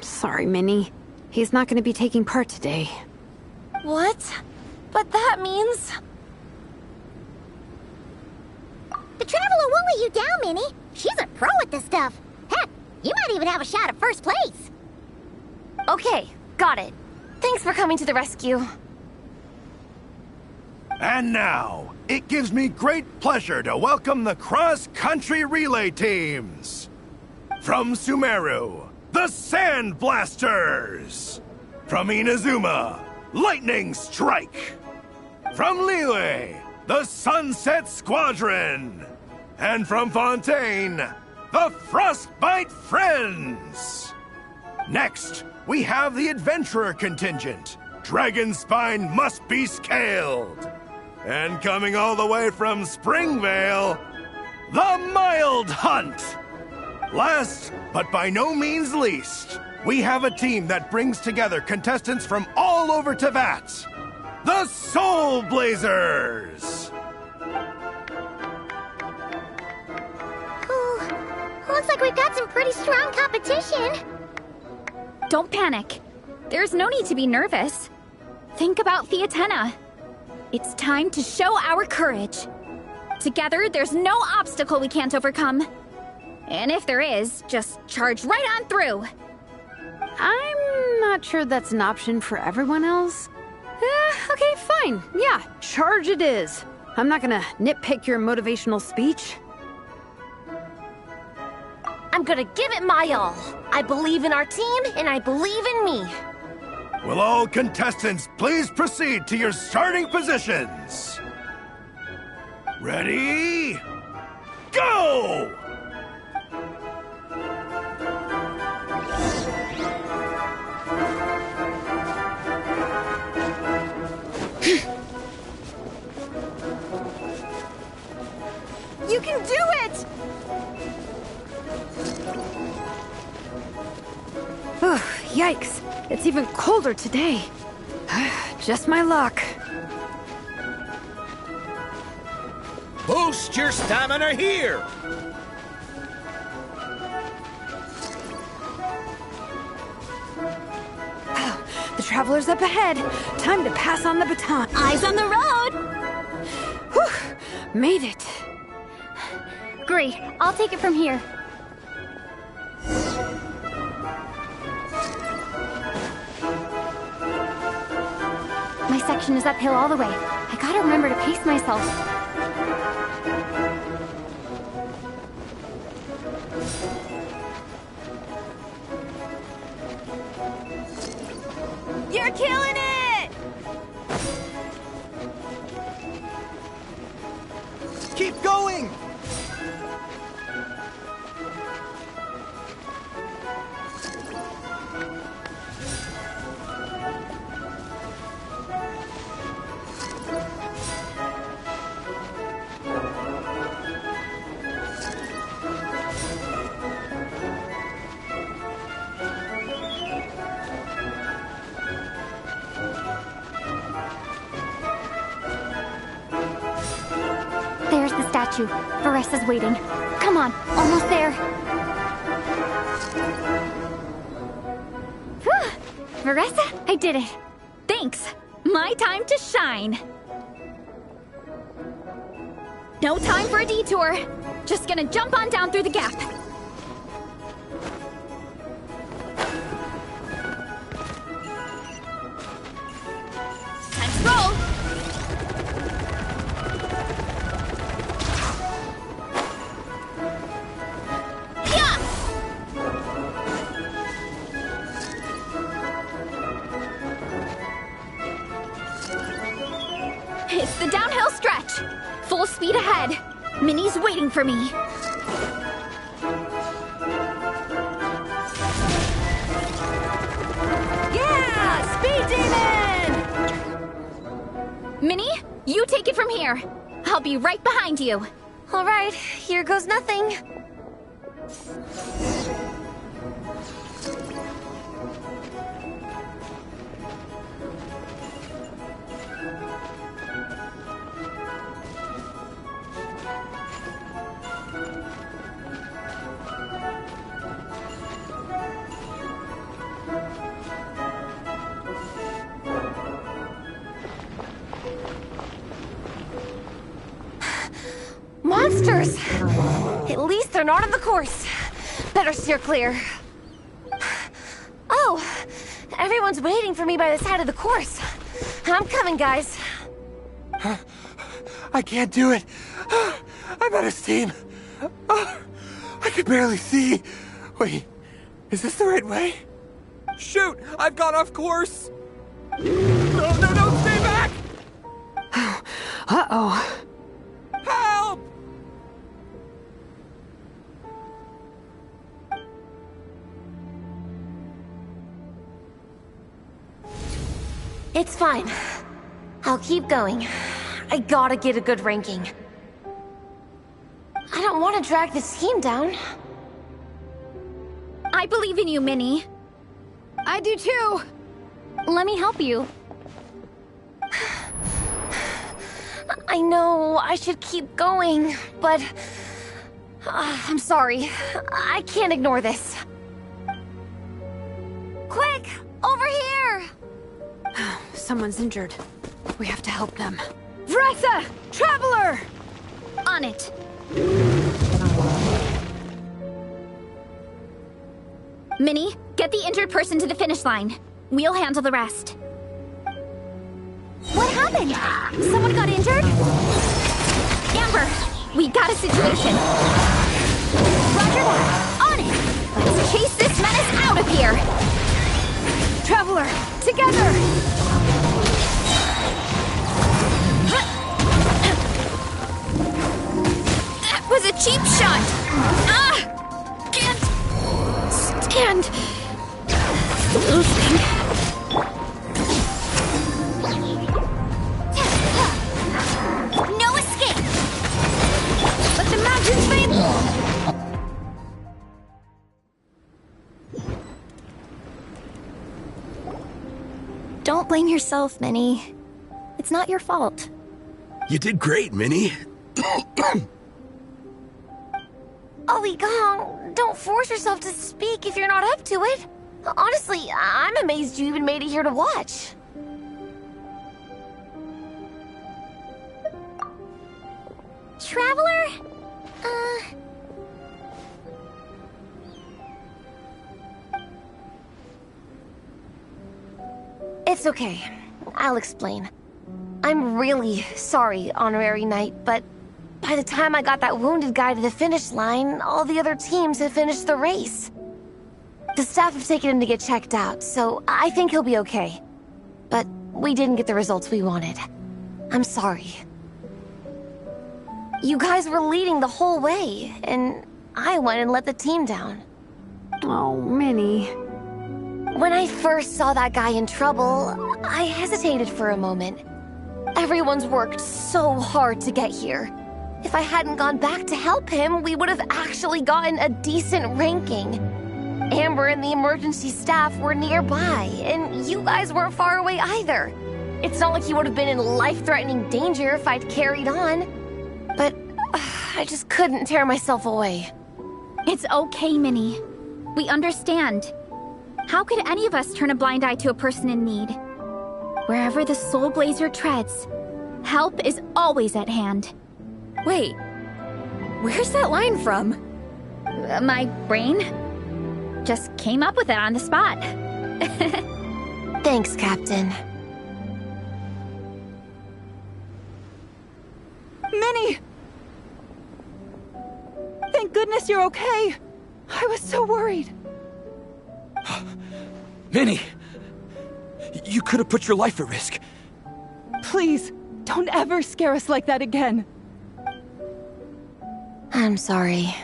Sorry, Minnie. He's not going to be taking part today. What? But that means... The Traveler won't let you down, Minnie. She's a pro at this stuff. Heck, you might even have a shot at first place. Okay, got it. Thanks for coming to the rescue. And now, it gives me great pleasure to welcome the cross-country relay teams. From Sumeru, the Sand Blasters. From Inazuma, Lightning Strike. From Liyue, the Sunset Squadron. And from Fontaine, the Frostbite Friends. Next, we have the Adventurer contingent. Dragonspine must be scaled. And coming all the way from Springvale, the Mild Hunt. Last, but by no means least, we have a team that brings together contestants from all over Teyvat. The Soul Blazers! Looks like we've got some pretty strong competition. Don't panic. There's no need to be nervous. Think about Theatena. It's time to show our courage. Together, there's no obstacle we can't overcome. And if there is, just charge right on through. I'm not sure that's an option for everyone else. Okay, fine. Yeah, charge it is. I'm not gonna nitpick your motivational speech. I'm gonna give it my all. I believe in our team, and I believe in me. Will all contestants please proceed to your starting positions? Ready? Go! You can do it! Oh, yikes. It's even colder today. Just my luck. Boost your stamina here! The traveler's up ahead. Time to pass on the baton. Eyes on the road! Whew! Made it. Great, I'll take it from here. My section is uphill all the way. I gotta remember to pace myself. You're killing it! Keep going! There's the statue. Varessa's waiting. Come on, almost there. Whew. Varessa, I did it. Thanks. My time to shine. No time for a detour. Just gonna jump on down through the gap. Time to roll. Yeah! It's the downhill stretch. Full speed ahead. Minnie's waiting for me. Yeah! Speed demon! Minnie, you take it from here. I'll be right behind you. All right, here goes nothing. Monsters! At least they're not on the course. Better steer clear. Oh, everyone's waiting for me by the side of the course. I'm coming, guys. I can't do it. I'm out of steam. I can barely see. Wait, is this the right way? Shoot! I've gone off course! No, stay back! Uh-oh. Help! It's fine. I'll keep going. I gotta get a good ranking. I don't want to drag this team down. I believe in you, Minnie. I do too. Let me help you. I know I should keep going, but... I'm sorry. I can't ignore this. Quick! Over here! Someone's injured. We have to help them. Vressa! Traveler! On it. Minnie, get the injured person to the finish line. We'll handle the rest. What happened? Someone got injured? Amber, we got a situation. Roger that. On it. Let's chase this menace out of here. Traveler, together! That was a cheap shot. Can't stand losing. No escape. Let the mountains fade. Don't blame yourself, Minnie. It's not your fault. You did great, Minnie. Ollie Gong, don't force yourself to speak if you're not up to it. Honestly, I'm amazed you even made it here to watch. Traveler? It's okay. I'll explain. I'm really sorry, Honorary Knight, but by the time I got that wounded guy to the finish line, all the other teams had finished the race. The staff have taken him to get checked out, so I think he'll be okay. But we didn't get the results we wanted. I'm sorry. You guys were leading the whole way, and I went and let the team down. Oh, Minnie. When I first saw that guy in trouble, I hesitated for a moment. Everyone's worked so hard to get here. If I hadn't gone back to help him, we would have actually gotten a decent ranking. Amber and the emergency staff were nearby, and you guys weren't far away either. It's not like you would have been in life-threatening danger if I'd carried on. But I just couldn't tear myself away. It's okay, Minnie. We understand. How could any of us turn a blind eye to a person in need? Wherever the Soul Blazer treads, help is always at hand. Wait, where's that line from? My brain just came up with it on the spot. Thanks, Captain. Minnie! Thank goodness you're okay. I was so worried. Minnie! You could have put your life at risk. Please, don't ever scare us like that again. I'm sorry.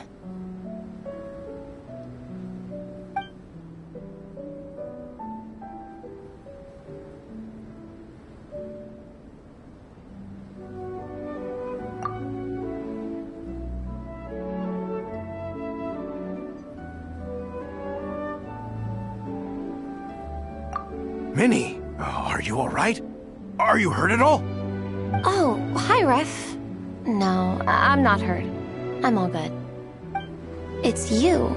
Minnie, are you all right? Are you hurt at all? Oh, hi, Ref. No, I'm not hurt. I'm all good. It's you.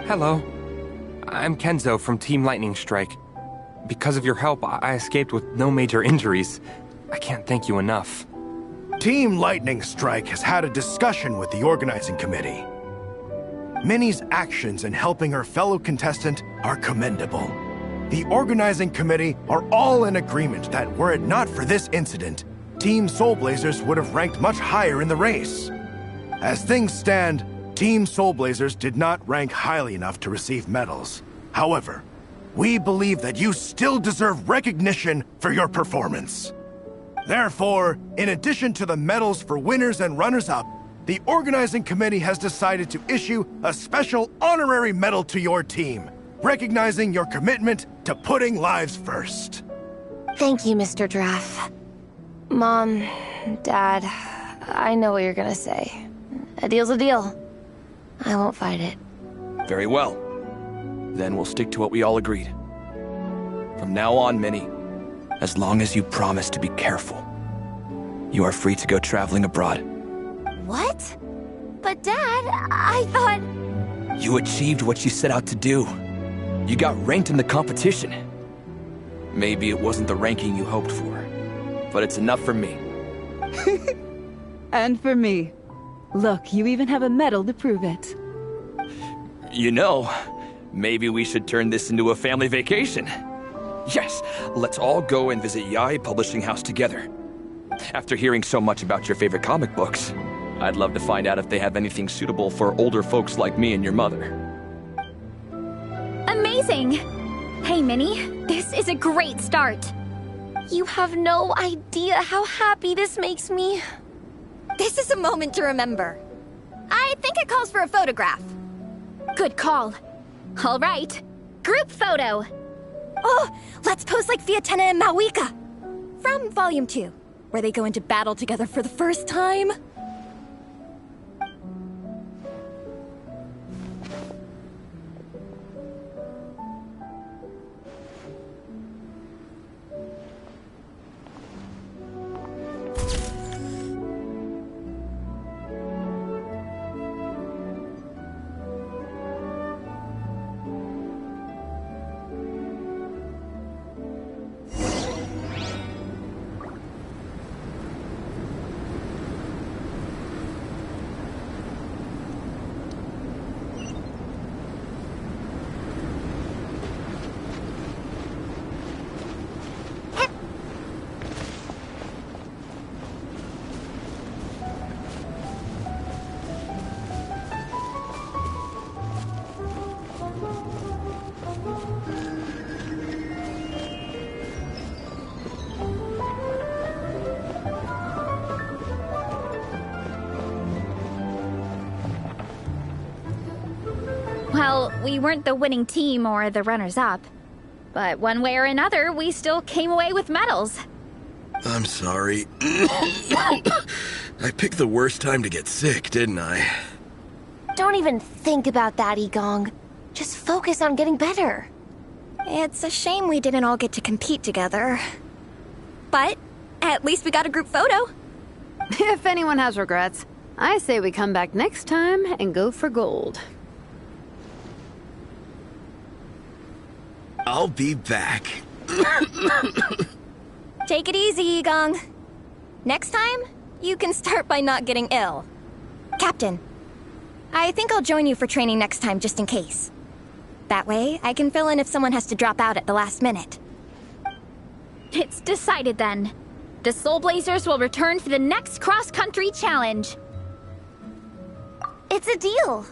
Hello. I'm Kenzo from Team Lightning Strike. Because of your help, I escaped with no major injuries. I can't thank you enough. Team Lightning Strike has had a discussion with the organizing committee. Minnie's actions in helping her fellow contestant are commendable. The organizing committee are all in agreement that were it not for this incident, Team Soul Blazers would have ranked much higher in the race. As things stand, Team Soul Blazers did not rank highly enough to receive medals. However, we believe that you still deserve recognition for your performance. Therefore, in addition to the medals for winners and runners-up, the organizing committee has decided to issue a special honorary medal to your team, recognizing your commitment to putting lives first. Thank you, Mr. Draff. Mom, Dad, I know what you're gonna say. A deal's a deal. I won't fight it. Very well. Then we'll stick to what we all agreed. From now on, Minnie, as long as you promise to be careful, you are free to go traveling abroad. What? But Dad, I thought... You achieved what you set out to do. You got ranked in the competition. Maybe it wasn't the ranking you hoped for, but it's enough for me. And for me. Look, you even have a medal to prove it. You know, maybe we should turn this into a family vacation. Yes, let's all go and visit Yai Publishing House together. After hearing so much about your favorite comic books, I'd love to find out if they have anything suitable for older folks like me and your mother. Amazing! Hey, Minnie, this is a great start. You have no idea how happy this makes me. This is a moment to remember. I think it calls for a photograph. Good call. All right, group photo. Oh, let's pose like Fiatena and Mawika. From Volume 2, where they go into battle together for the first time. Well, we weren't the winning team or the runners-up. But one way or another, we still came away with medals. I'm sorry. I picked the worst time to get sick, didn't I? Don't even think about that, Igong. Just focus on getting better. It's a shame we didn't all get to compete together. But at least we got a group photo. If anyone has regrets, I say we come back next time and go for gold. I'll be back. Take it easy, Igong. Next time, you can start by not getting ill. Captain, I think I'll join you for training next time just in case. That way, I can fill in if someone has to drop out at the last minute. It's decided then. The Soul Blazers will return for the next cross-country challenge. It's a deal.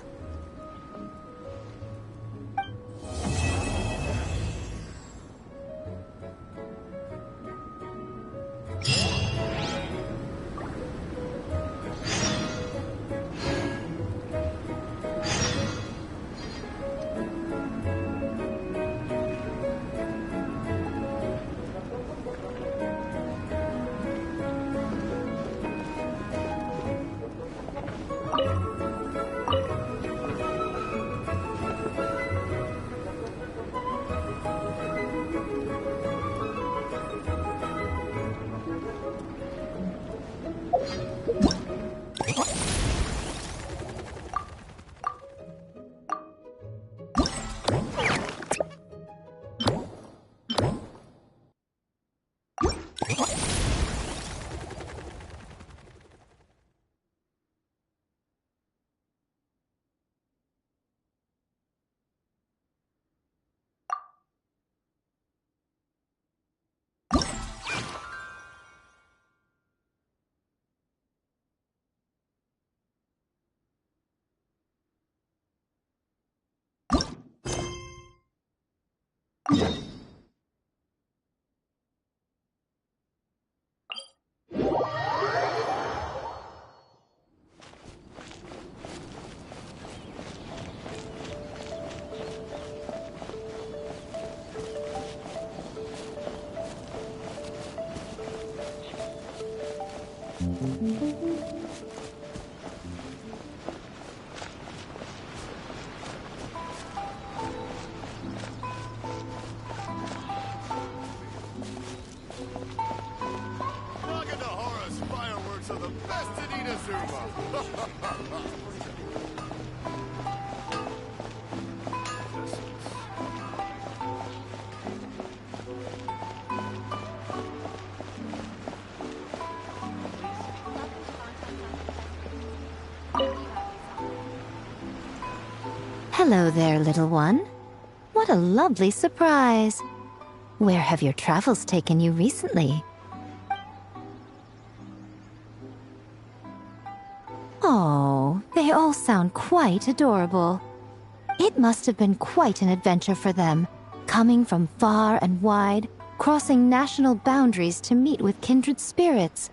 Hello there, little one. What a lovely surprise. Where have your travels taken you recently? Oh, they all sound quite adorable. It must have been quite an adventure for them, coming from far and wide, crossing national boundaries to meet with kindred spirits.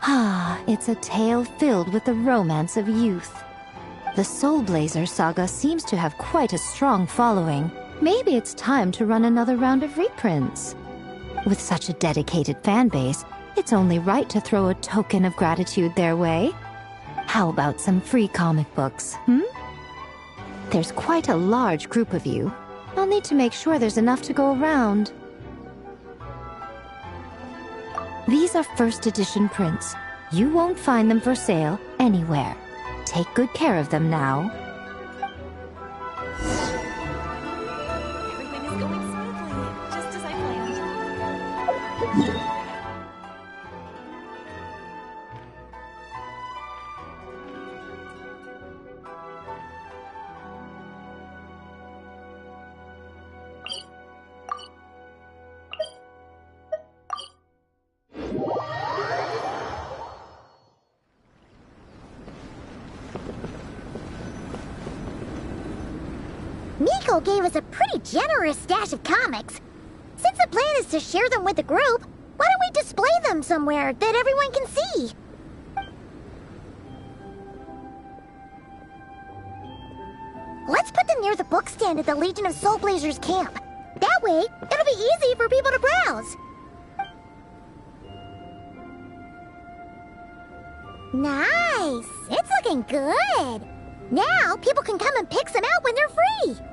Ah, it's a tale filled with the romance of youth. The Soul Blazer saga seems to have quite a strong following. Maybe it's time to run another round of reprints. With such a dedicated fan base, it's only right to throw a token of gratitude their way. How about some free comic books, There's quite a large group of you. I'll need to make sure there's enough to go around. These are first edition prints. You won't find them for sale anywhere. Take good care of them now. Everything is going smoothly, just as I planned. Miko gave us a pretty generous stash of comics. Since the plan is to share them with the group, why don't we display them somewhere that everyone can see? Let's put them near the book stand at the Legion of Soul Blazers camp. That way, it'll be easy for people to browse. Nice! It's looking good! Now, people can come and pick some out when they're free!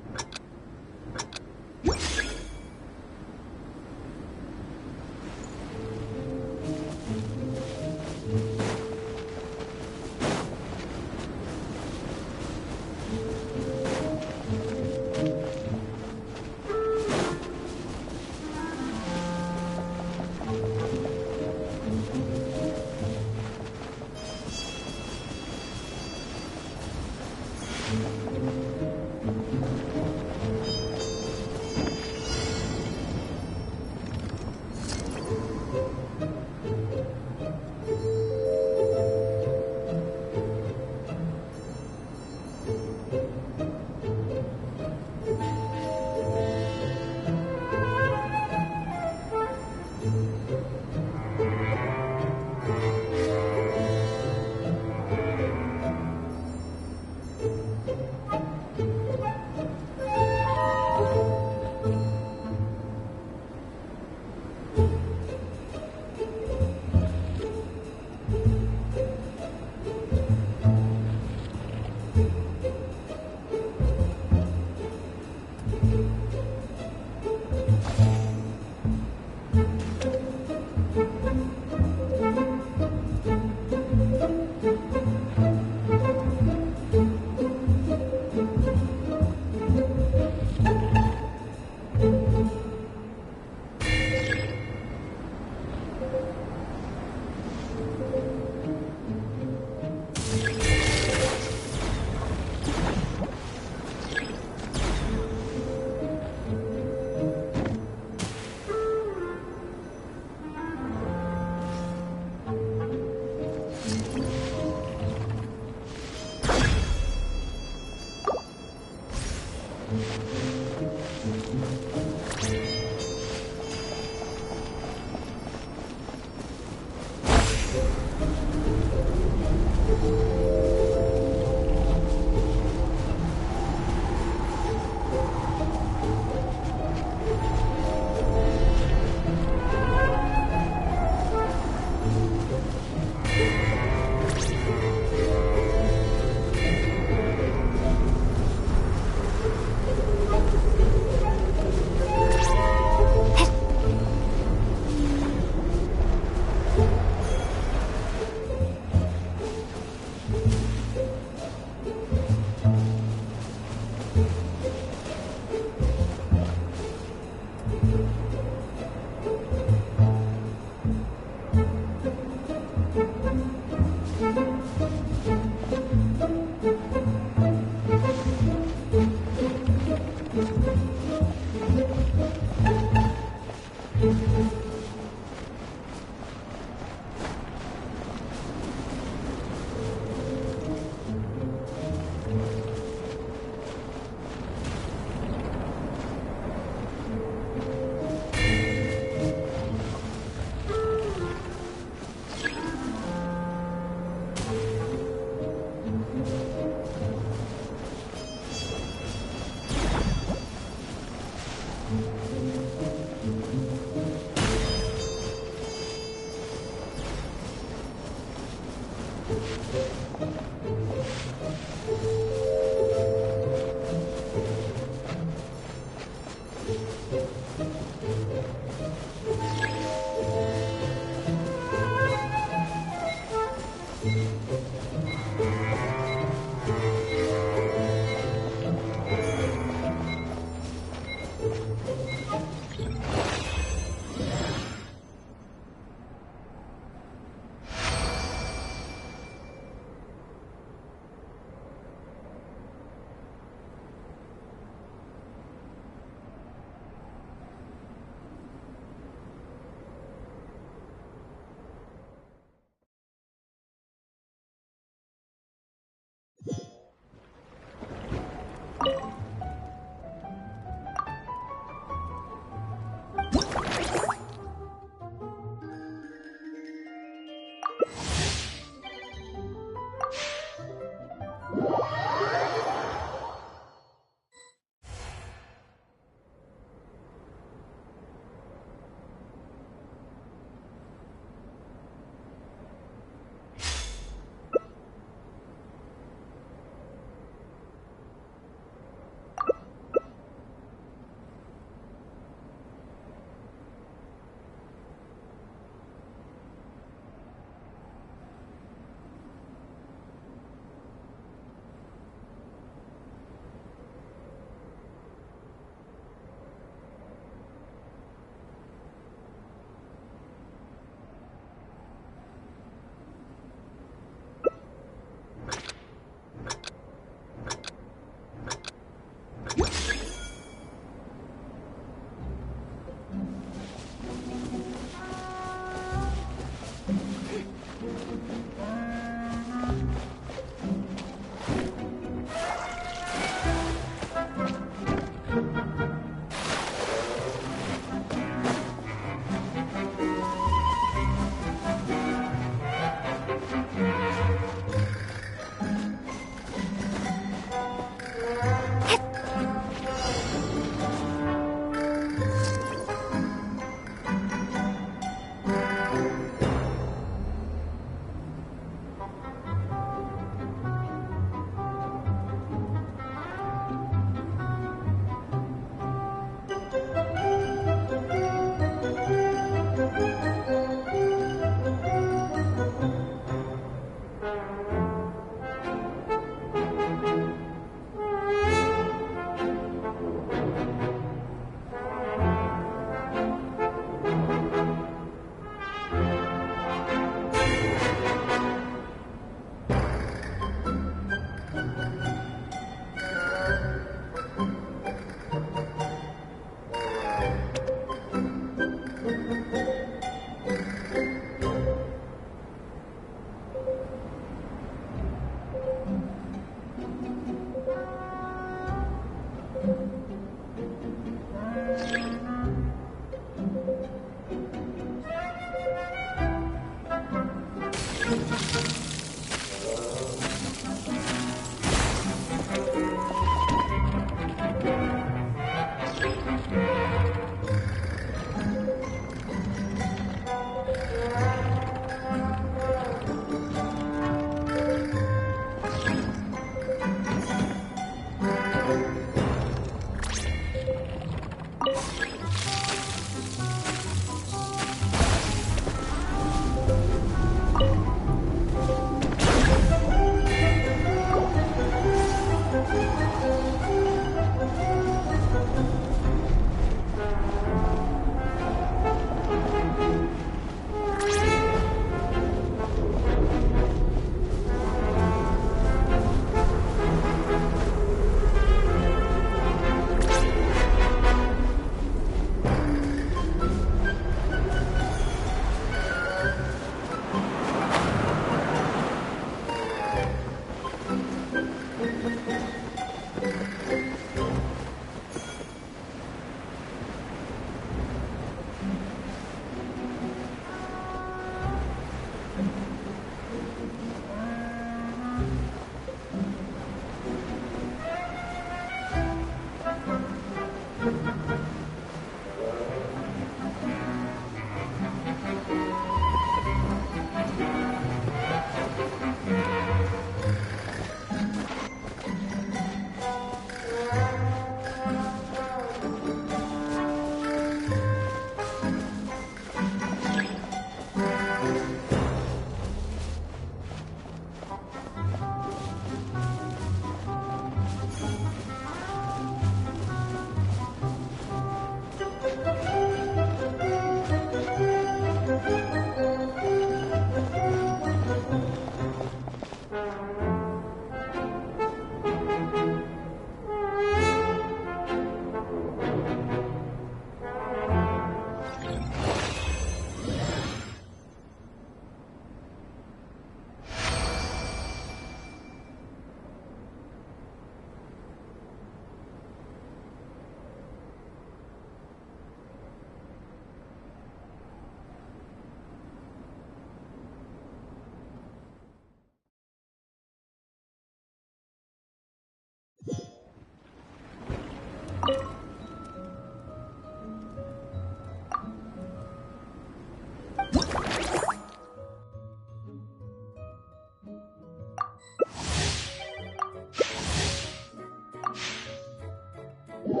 Round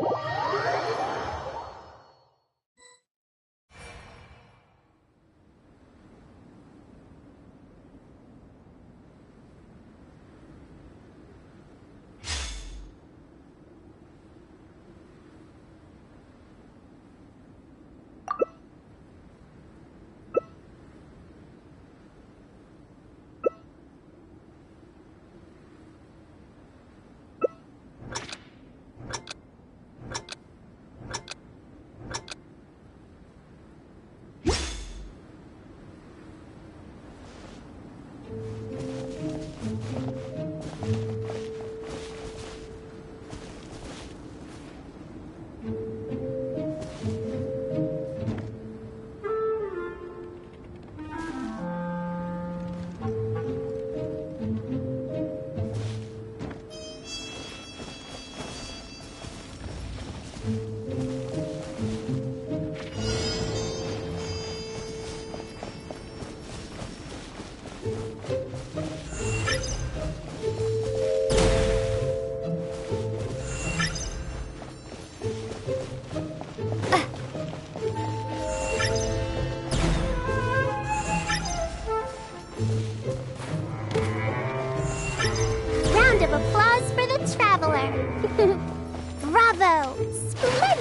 of applause for the traveler. Bravo! Splendid!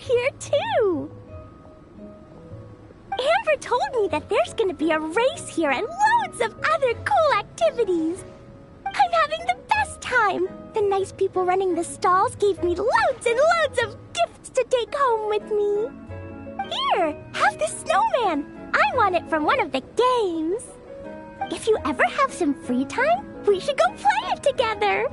here too! Amber told me that there's gonna be a race here and loads of other cool activities. I'm having the best time. The nice people running the stalls gave me loads and loads of gifts to take home with me. Here, have this snowman. I won it from one of the games. If you ever have some free time, we should go play it together.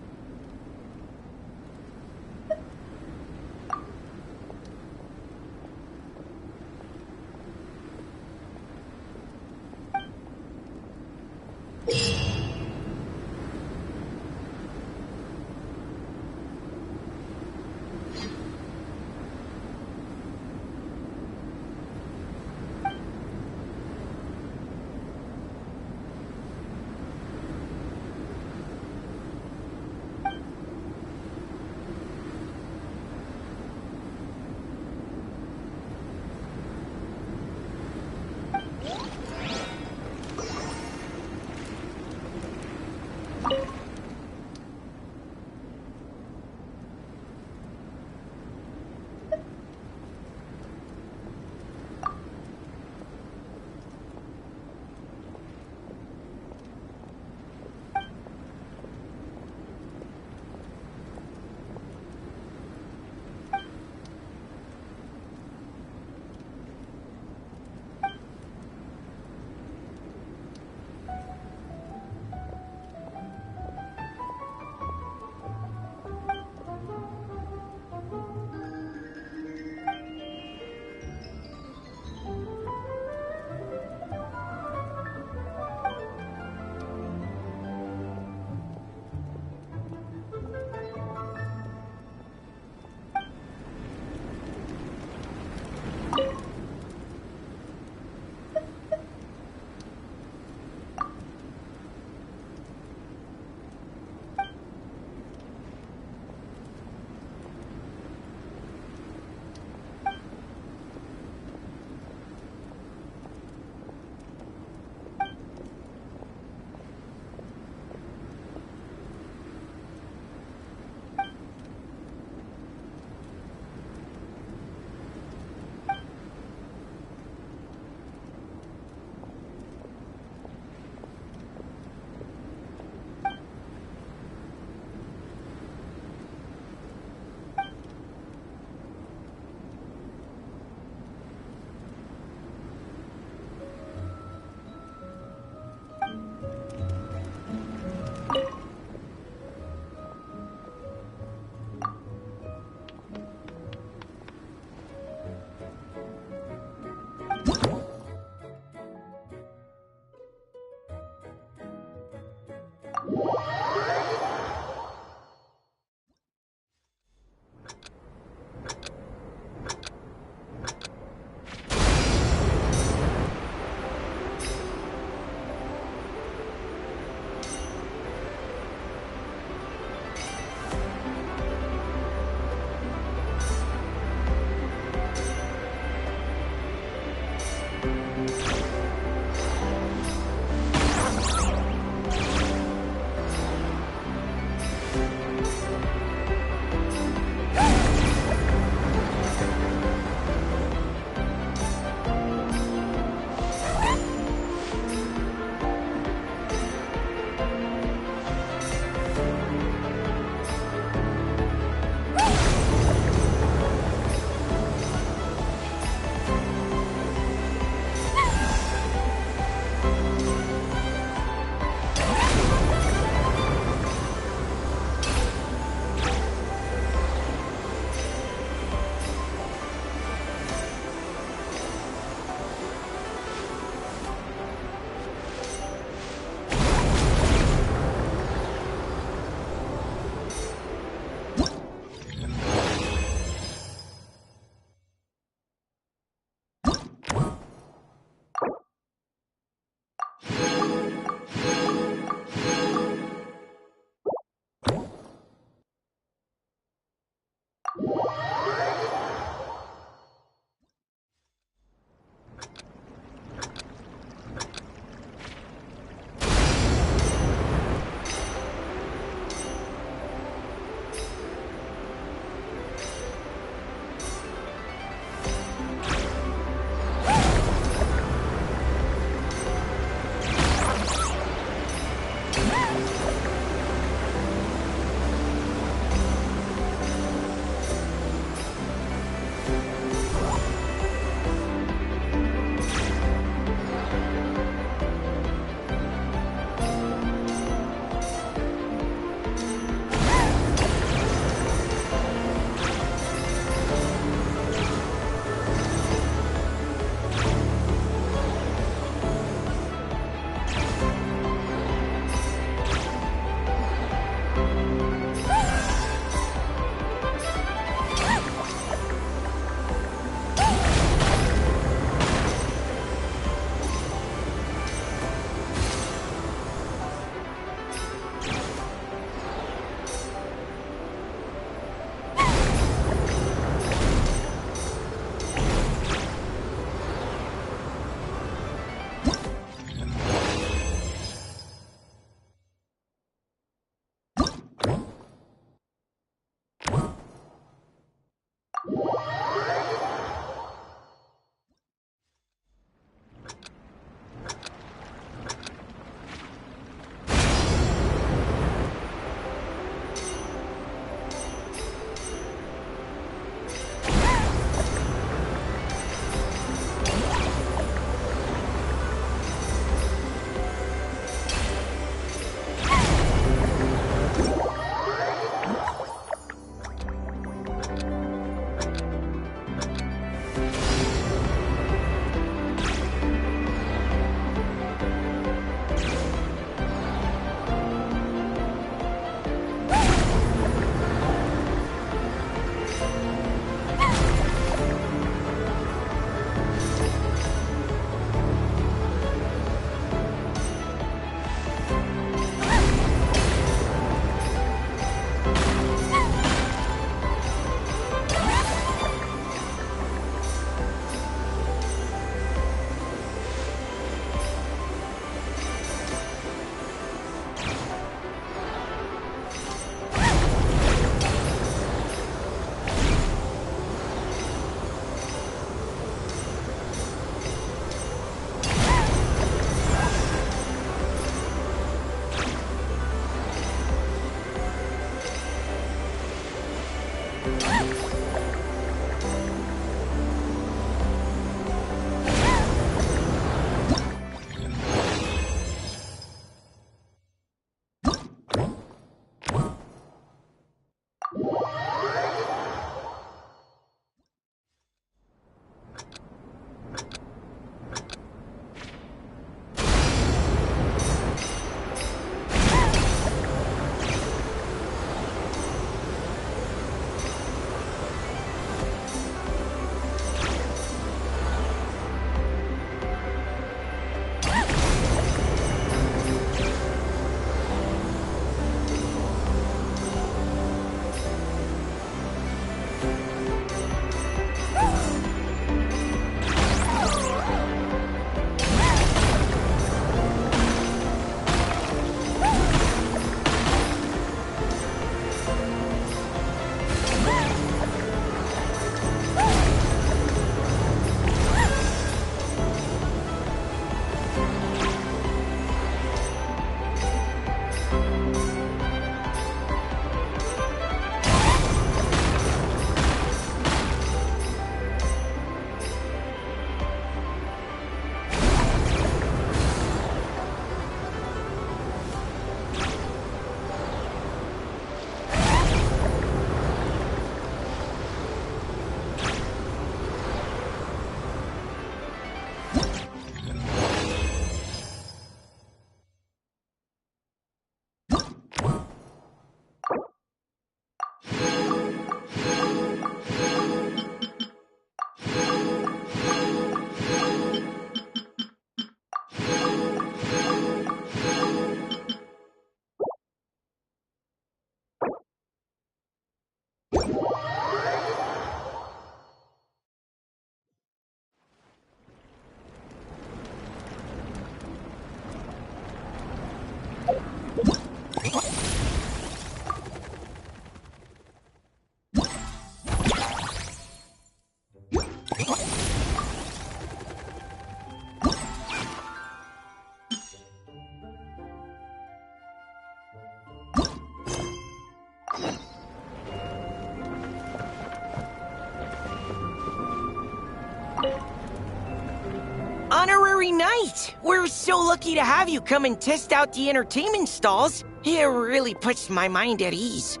Honorary Knight! We're so lucky to have you come and test out the entertainment stalls. It really puts my mind at ease.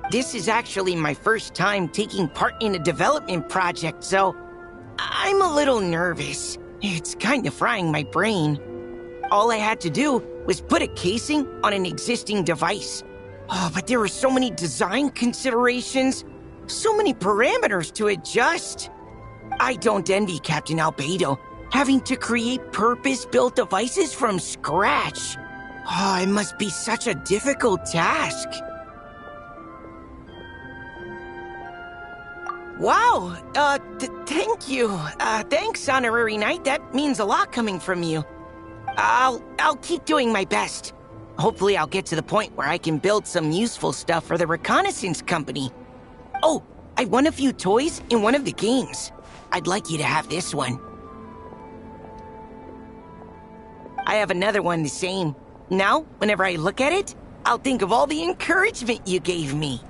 This is actually my first time taking part in a development project, so I'm a little nervous. It's kind of frying my brain. All I had to do was put a casing on an existing device. Oh, but there were so many design considerations, so many parameters to adjust. I don't envy Captain Albedo, having to create purpose-built devices from scratch. Oh, it must be such a difficult task. Wow, thank you. Thanks, Honorary Knight. That means a lot coming from you. I'll keep doing my best. Hopefully I'll get to the point where I can build some useful stuff for the reconnaissance company. Oh, I won a few toys in one of the games. I'd like you to have this one. I have another one the same. Now, whenever I look at it, I'll think of all the encouragement you gave me.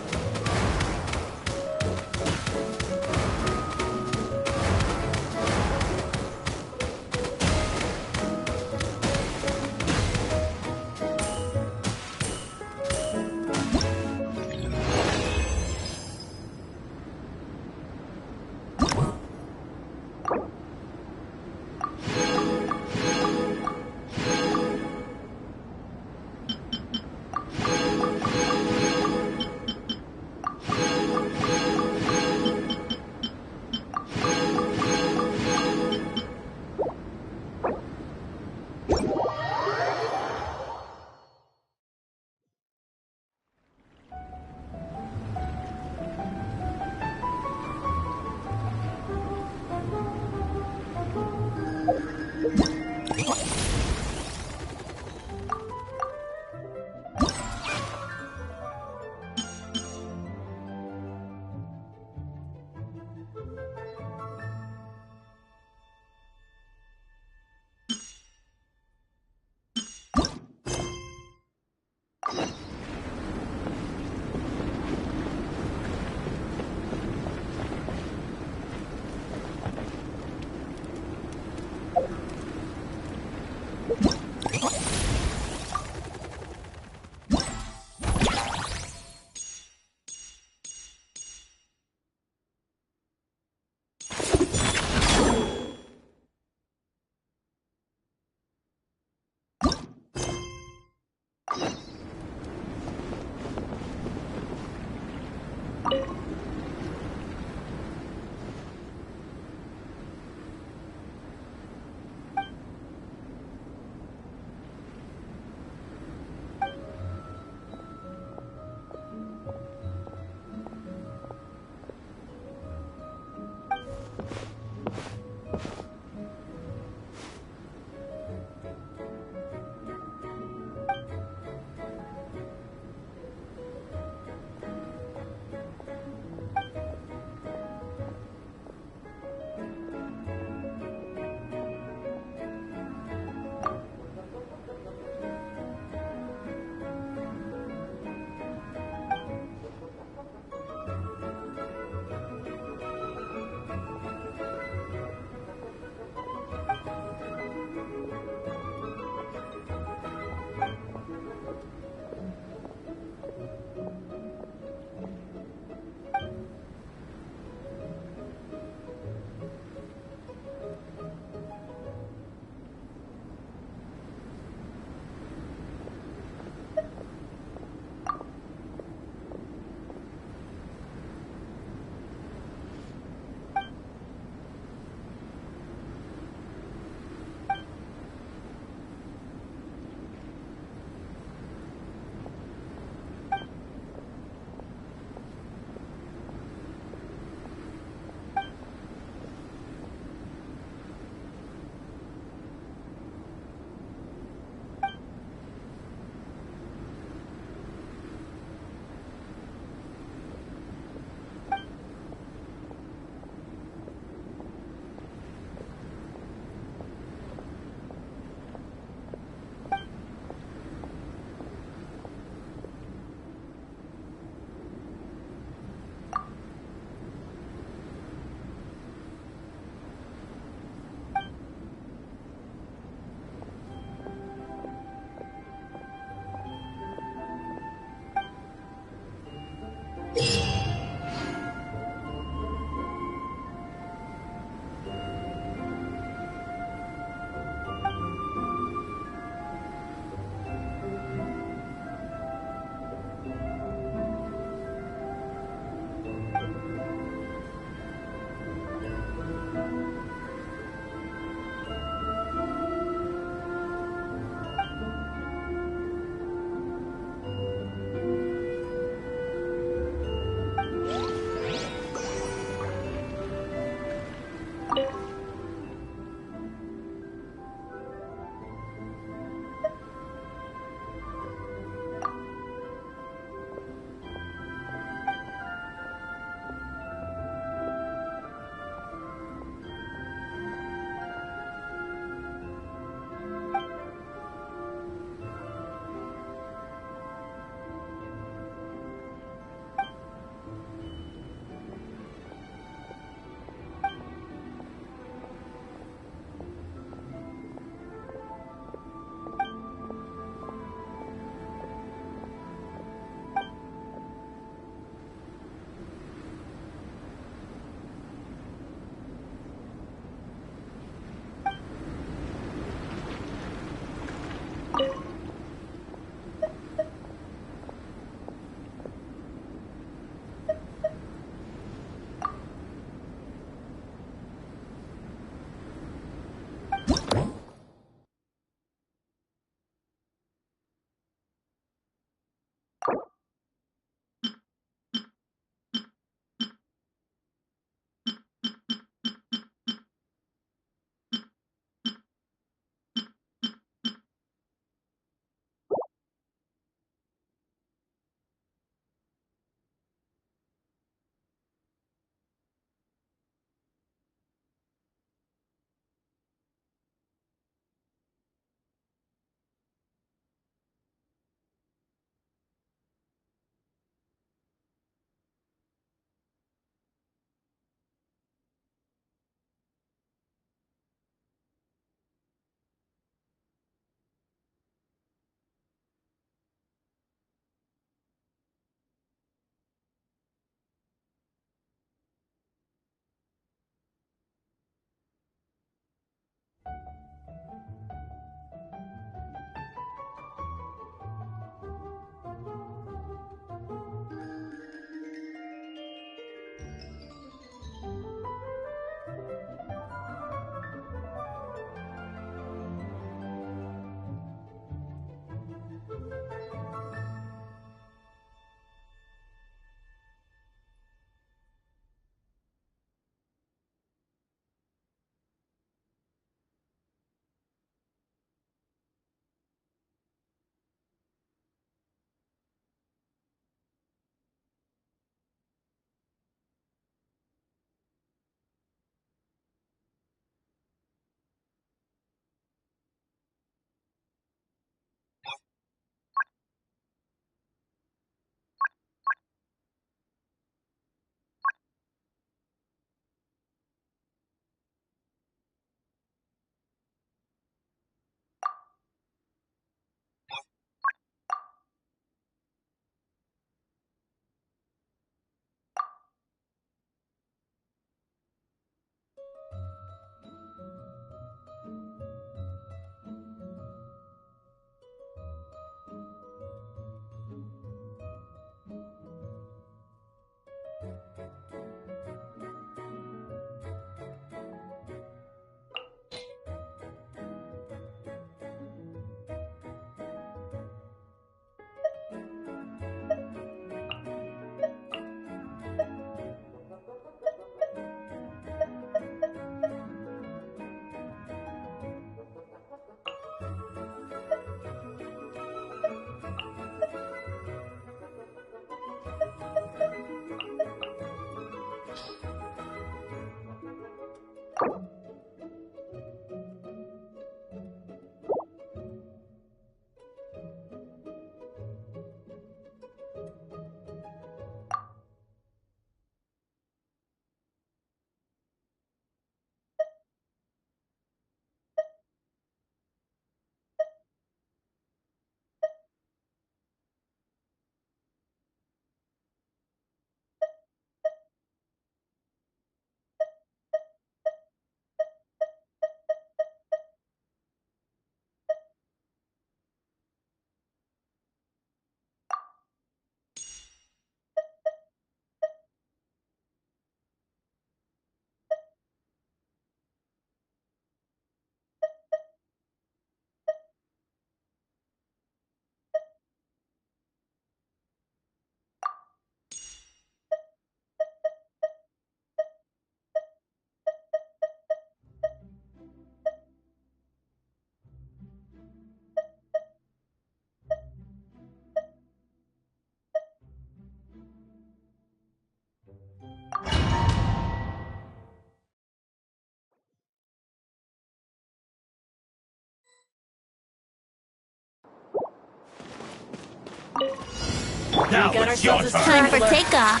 Now it's your turn. Time for takeoff.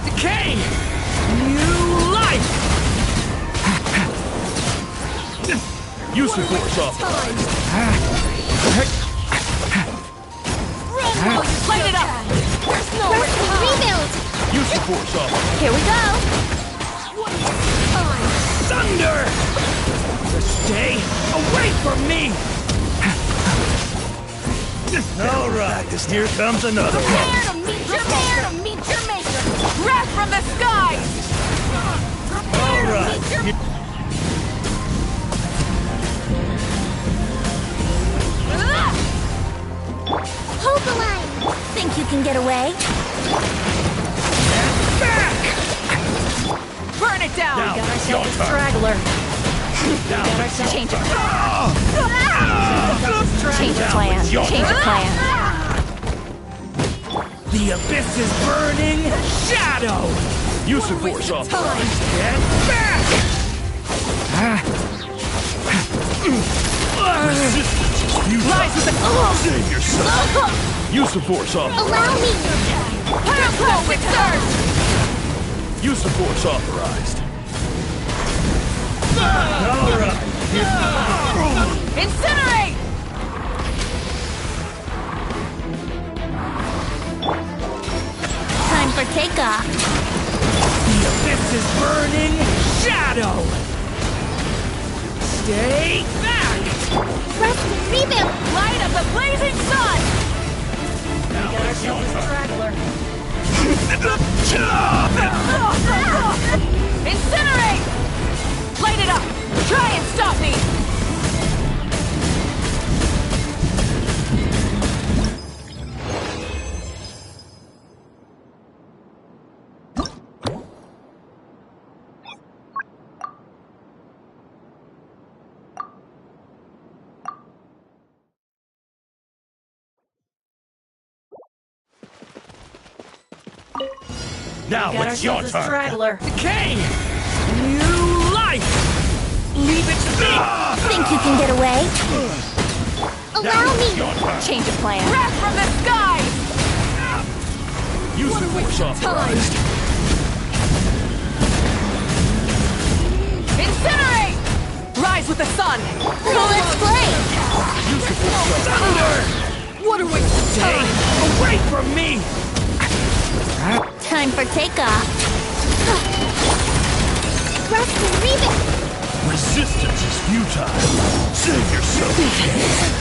Decay! New life! Use the force authorized. Light it up! There's no rebuild! Use the force authorized. Here we go. Thunder! Stay away from me! All right, here comes another one. Prepare to meet your maker! Wrath from the skies! All right. Hold the line! Think you can get away? Burn it down! Now it's your turn. Straggler! Now it's your Change of turn. Change of plan. your Change of turn. plan. The abyss is burning! Shadow! Use the force authorized. Get back! Resistance is futile. Rise with the... Save yourself. Use the force authorized. Allow me! Pyroclastic surge! Use the force authorized. All right. Incinerate! Time for takeoff. The abyss is burning! Shadow! Stay back! Rest and rebuild! Light of the blazing sun! Now it's your turn. Incinerate! Light it up! Try and stop me! Now it's your turn. Straggler. Decay! New life! Leave it to me! Think you can get away? Allow me! Your turn. Change of plan. Wrath from the skies! Use the force authorized. Incinerate! Rise with the sun! Let's play! Use the force authorized. Thunder! What are we stay away from me! Time for takeoff. Rest and rebuild! Resistance is futile. Save yourself.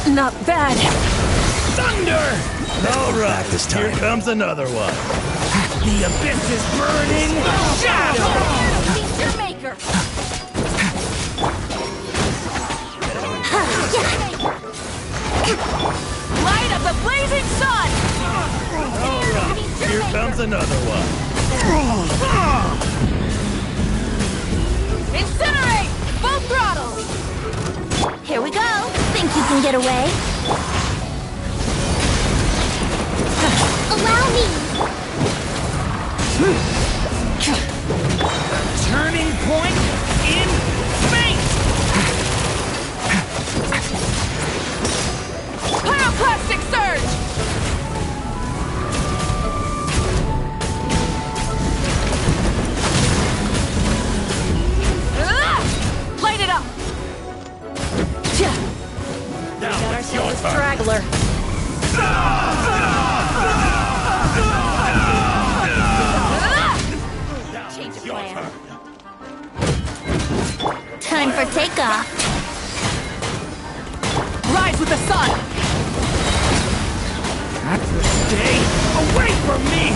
Not bad. Thunder! All right. Back this time. Here comes another one. The abyss is burning! Shadow! Meet your maker! Light of the blazing sun! All right. Here comes another one. Incinerate! Full throttle! Here we go. Think you can get away? Allow me! Turning point in fate! Pyroclastic surge! Light it up! Now it's your turn. Straggler. Change of plan. Time for takeoff. Rise with the sun! Stay away from me!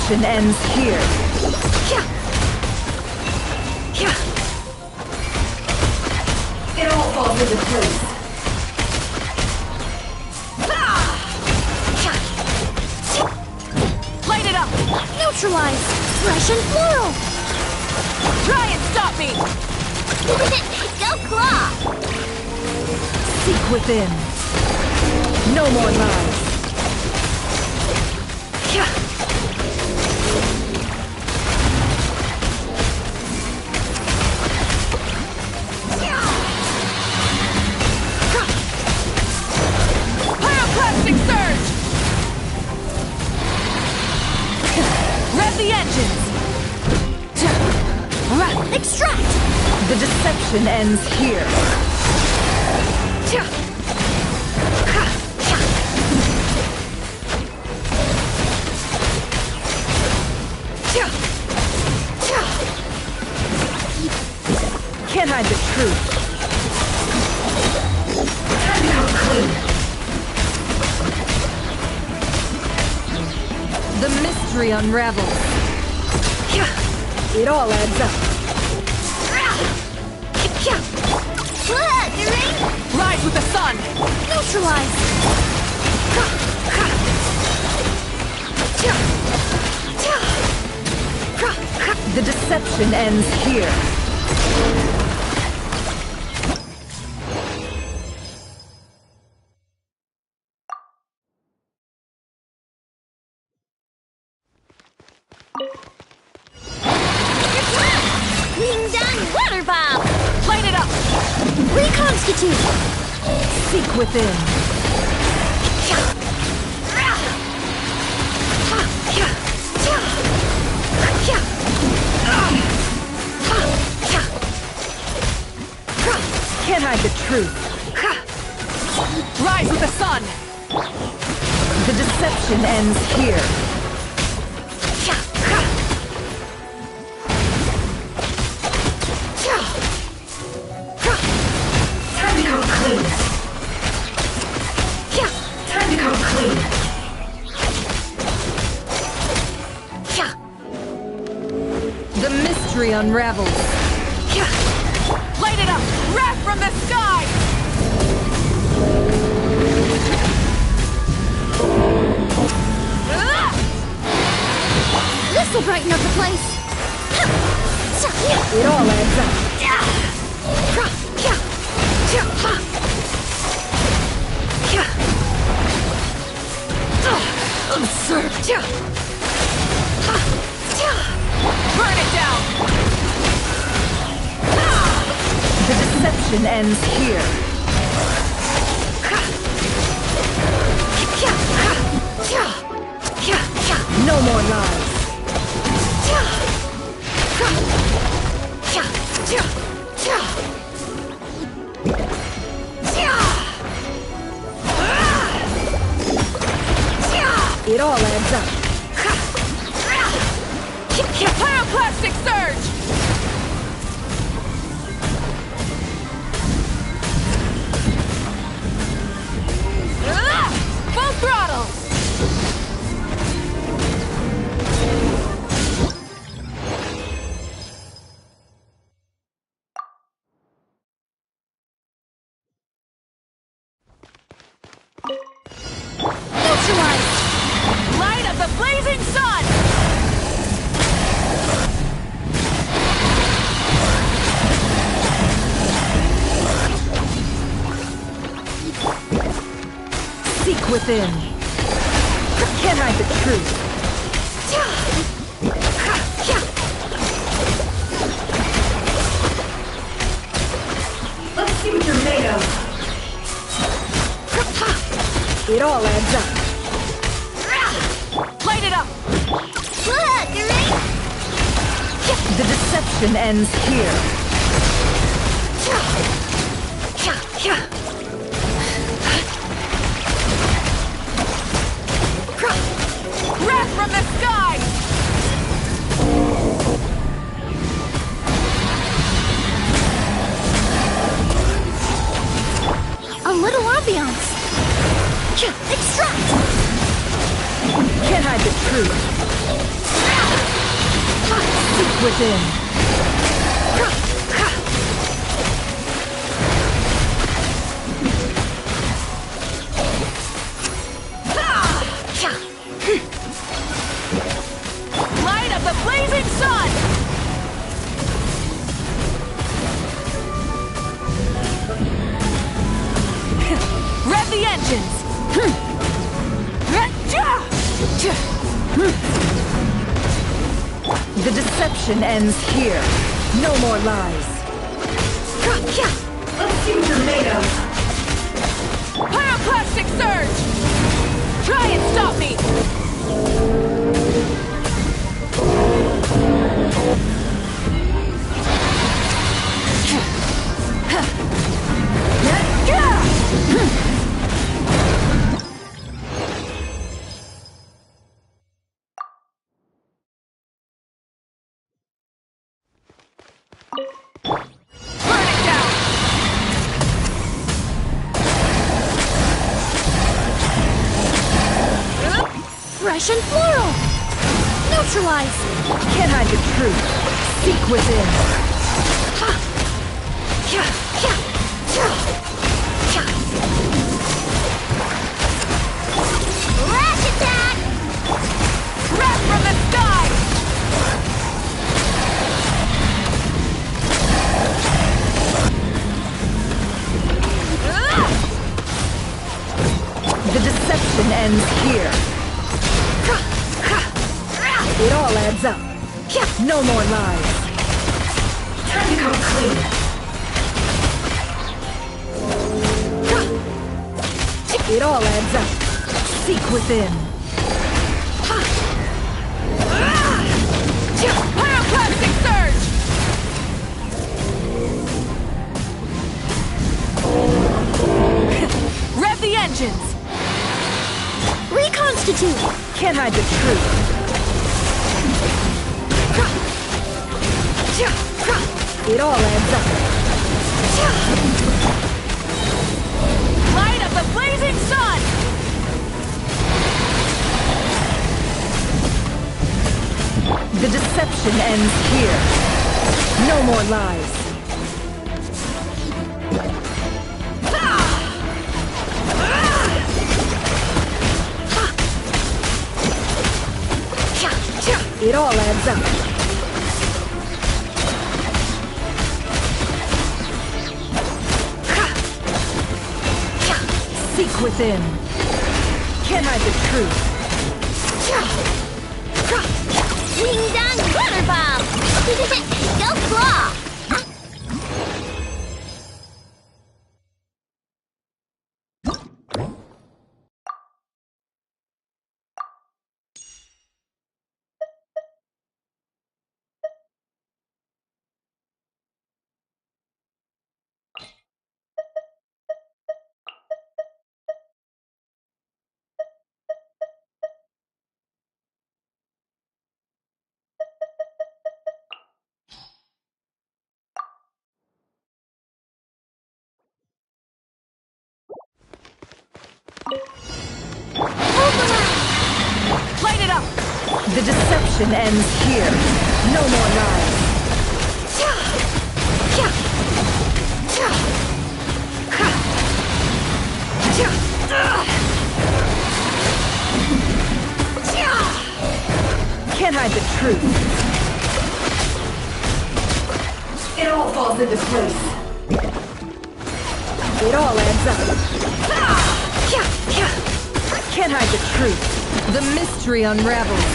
deception ends here. It all falls into place. Light it up! Neutralize! Fresh and floral! Try and stop me! Go claw! Seek within. No more lies. Pyroclastic surge! Rev the engines! Extract! The deception ends here. Can't hide the truth. Time to come clean. The mystery unravels. It all adds up. Rise with the sun! Neutralize! The deception ends here. Being done! Water bomb! Light it up! Reconstitute! Seek within. Can't hide the truth. Rise with the sun! The deception ends here. Time to come clean. Time to come clean. The mystery unravels. Light it up! Wrath from the sky! This'll brighten up the place! It all adds up. Absurd! Burn it down! The deception ends here. No more lies. It all adds up. Pyroclastic surge! Full throttle! Neutralize! Light of the blazing sun! Seek within. Can't hide the truth. Let's see what you're made of. It all adds up. Light it up! The deception ends here. Wrath from the sky! A little ambiance! Extract! Can't hide the truth. Seek within. Light up the blazing sun! Rev the engines! The deception ends here. No more lies. Let's see what you're made of. Pyroclastic surge! Try and stop me! Fresh and floral! Neutralize! Can't hide the truth. Seek within. Rash attack! Wrath from the sky! The deception ends here. It all adds up. No more lies. Time to come clean. It all adds up. Seek within. Pyroclastic surge! Rev the engines! Reconstitute! Can't hide the truth. It all adds up. Light up the blazing sun! The deception ends here. No more lies. It all adds up. Seek within. Can't hide the truth. Ding dong glitter bomb! Go claw! Light it up! The deception ends here. No more lies. Can't hide the truth. It all falls into place. It all adds up. Can't hide the truth. The mystery unravels.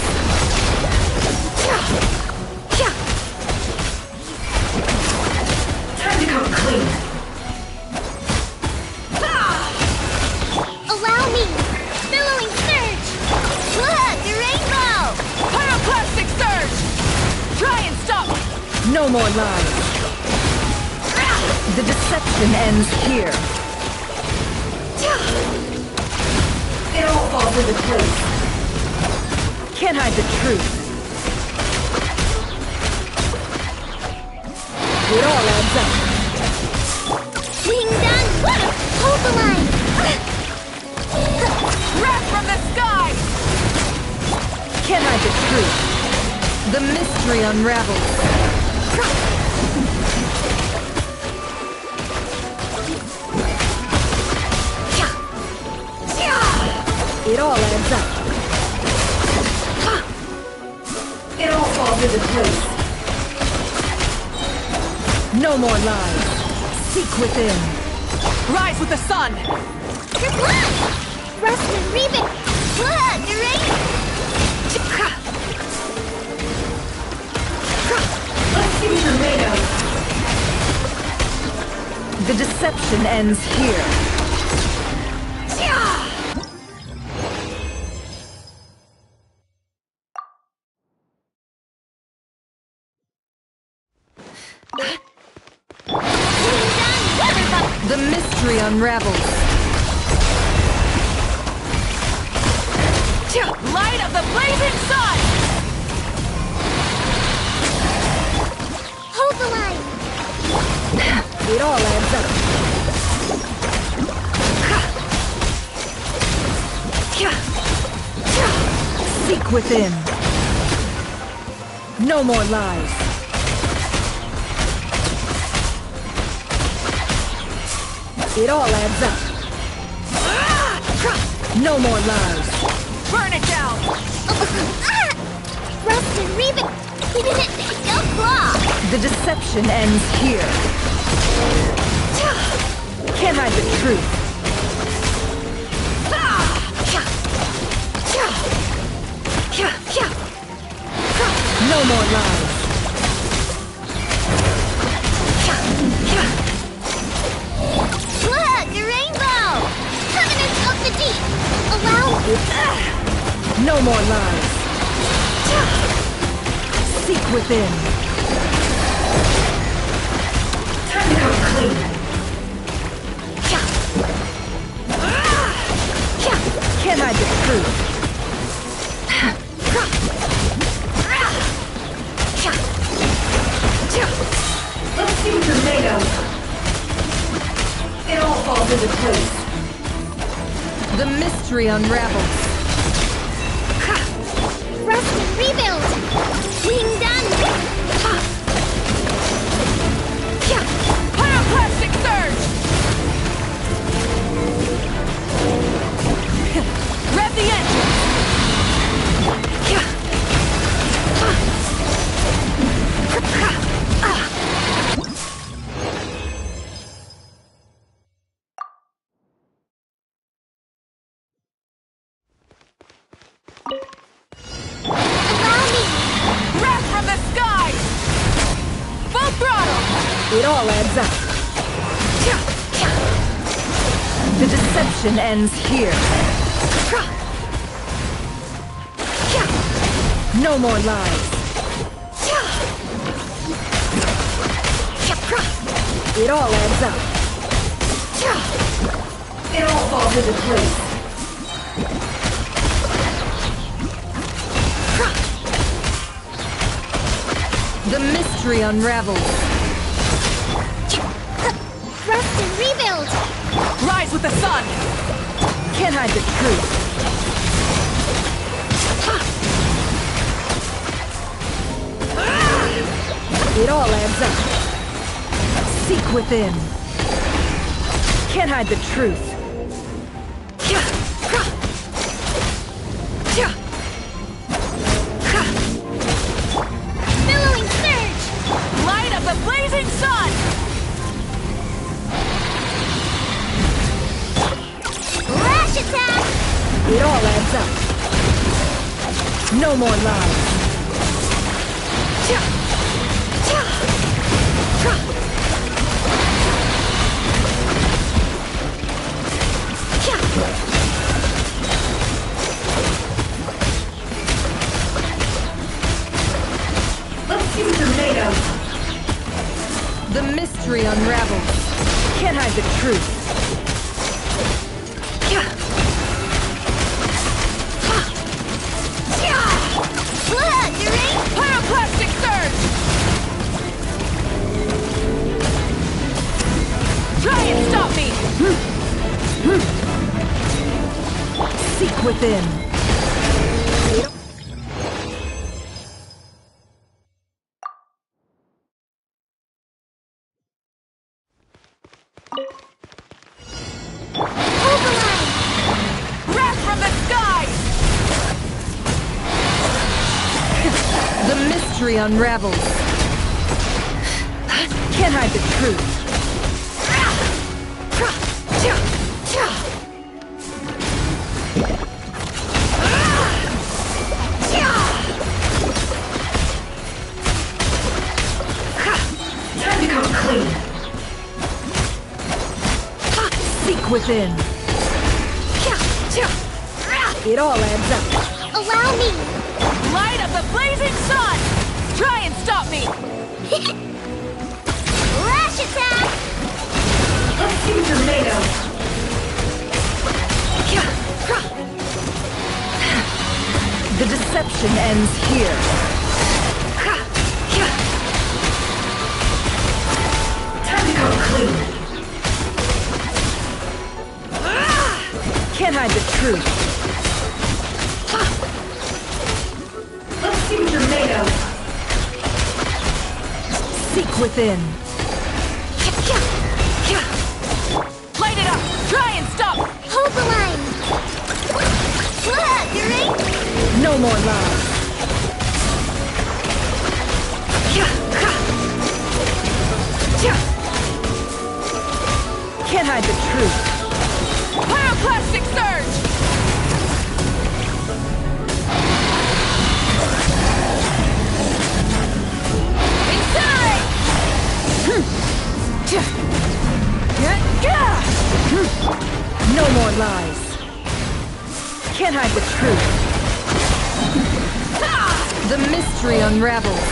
Time to come clean. Allow me! Billowing surge! Look, the rainbow! Pyroclastic surge! Try and stop me! No more lies. The deception ends here. It all falls into place. Can't hide the truth. It all adds up. Ding dong glitter! Hold the line! Wrath from the sky! Can't hide the truth. The mystery unravels. It all adds up. It all falls into place. No more lies. Seek within. Rise with the sun. Your blood! Rust and Reven! Blood, the rain! Let's see what you're made of. The deception ends here. The mystery unravels. Light of the blazing sun! Hold the line! It all adds up. Seek within. No more lies. It all adds up. No more lies. Burn it down! Rust and Reven! We didn't go claw! The deception ends here. Can't hide the truth. No more lies. Look, the rainbow! Covenants of the deep! Allow... No more lies. Seek within. Time to come clean. Can't hide the truth. Let's see what you're made of. It all falls into place. The mystery unravels. Rust and rebuild! Being done! Pyroclastic surge! Rev the engine! It all adds up. The deception ends here. No more lies. It all adds up. It all falls into place. The mystery unravels. Rust and rebuild! Rise with the sun! Can't hide the truth. It all adds up. Seek within. Can't hide the truth. Billowing surge! Light of the blazing sun! Lash attack! It all adds up. No more lies. Let's see what you're made of. The mystery unravels. Can't hide the truth. Look, the rain! Pyroclastic surge! Try and stop me! Seek within. mystery unravels. Can't hide the truth. Time to come clean. Seek within. It all adds up. Allow me! Light of the blazing sun! Try and stop me! Lash attack! Let's see what you're made of. The deception ends here. Time to come clean. Can't hide the truth. Let's see what you're made of. Seek within. Light it up! Try and stop! Hold the line! Look, you ready? No more lies. Can't hide the truth. Pyroclastic surge! Incinerate! No more lies. Can't hide the truth. The mystery unravels.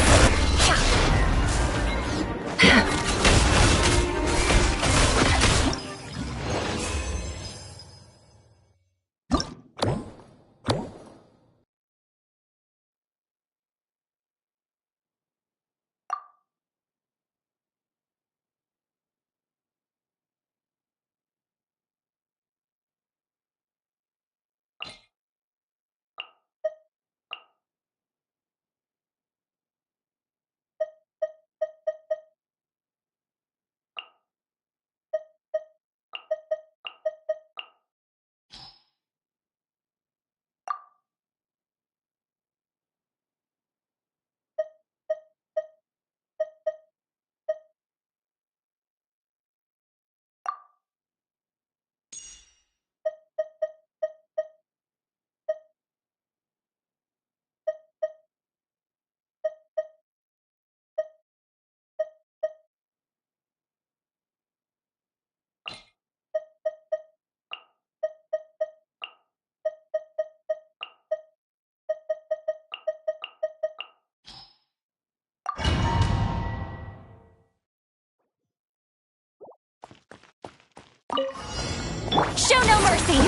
Show no mercy!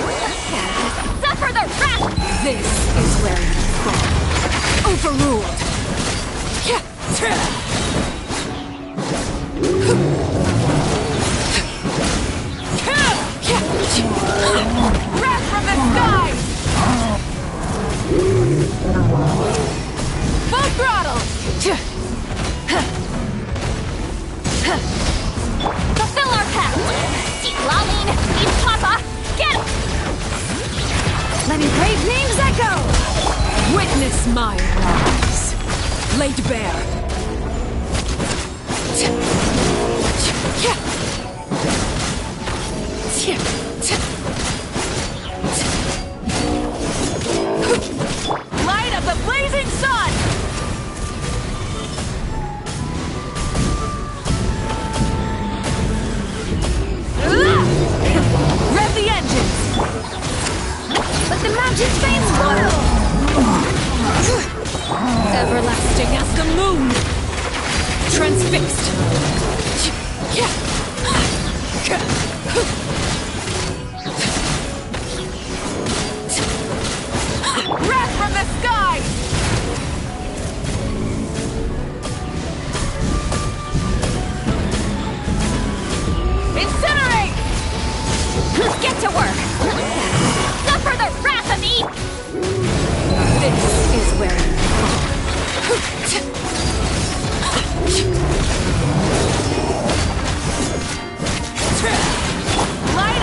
Suffer the wrath! This is where you fall. Overruled. Wrath from the skies! Full throttle! Fulfill our path! Lalin, eat Papa! Get him! Letting brave names echo! Witness my rise. Laid bare. Light of the blazing sun! Rev the engines! Let the mountain's veins boil! Everlasting as the moon! Transfixed! Wrath from the sky! Incinerate! Get to work! Suffer the wrath of Eve! This is where you fall. Light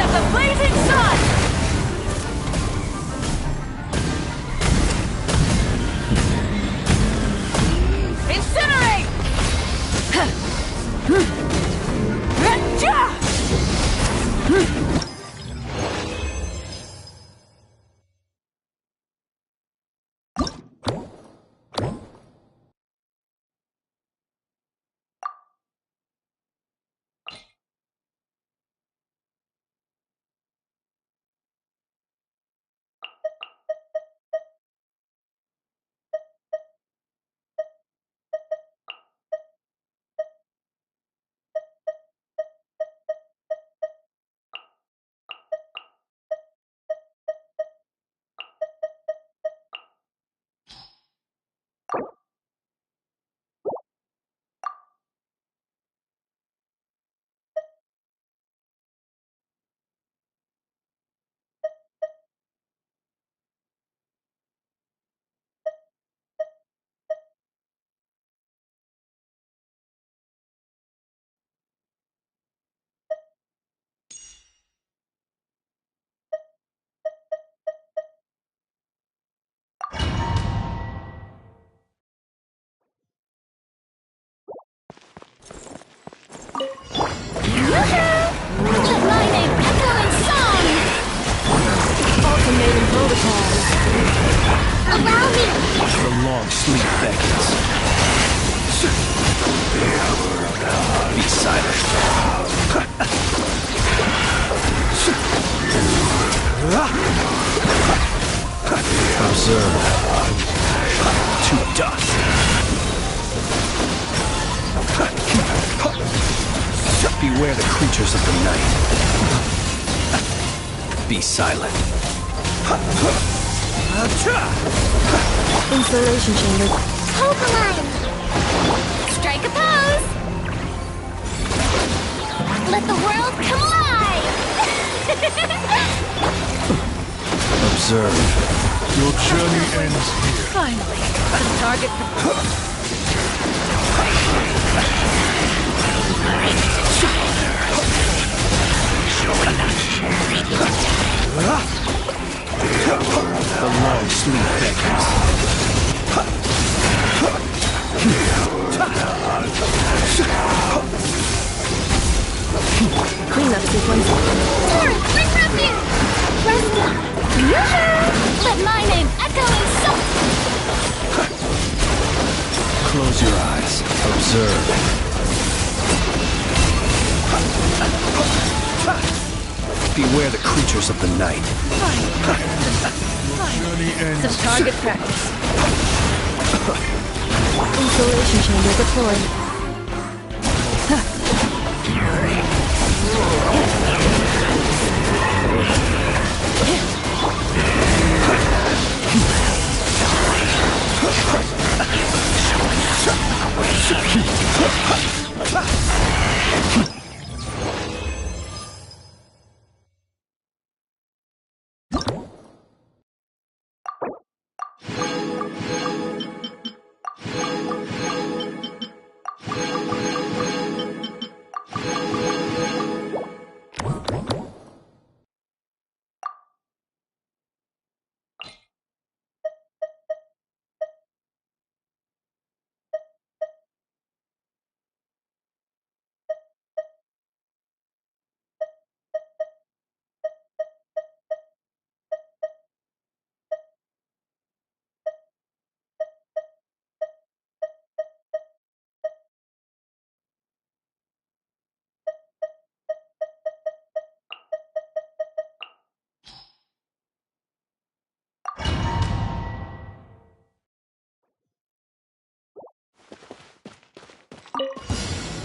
Allow me! The long sleep beckons. Be silent. Observe. To dust. Beware the creatures of the night. Be silent. Insulation chamber. Hold the line! Strike a pose! Let the world come alive! Observe. Your journey ends here. Finally, the target. The long sleep beckons. Cleanup sequence. Sorry, bring refuge! Let my name echo in soul! Close your eyes. Observe. Beware the creatures of the night. Some target practice. Insulation chamber deployed.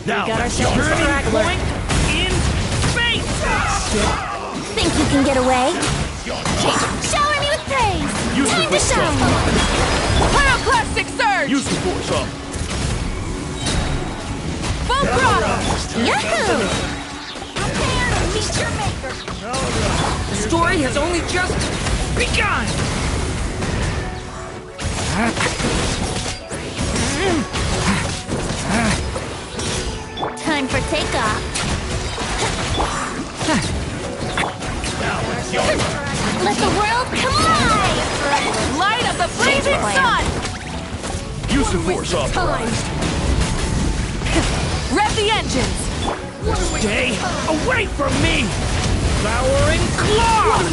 Now, We got ourselves a turning straggler. point in space! Think you can get away? Shower me with praise! Time to shine! Pyroclastic surge! Use the force up. Full throttle! Yahoo! Prepare to meet your maker! The story has only just begun! Time for takeoff. Let the world come alive! Light of the blazing sun! Use the force up. Rev the engines! Stay away from me! Devouring claws!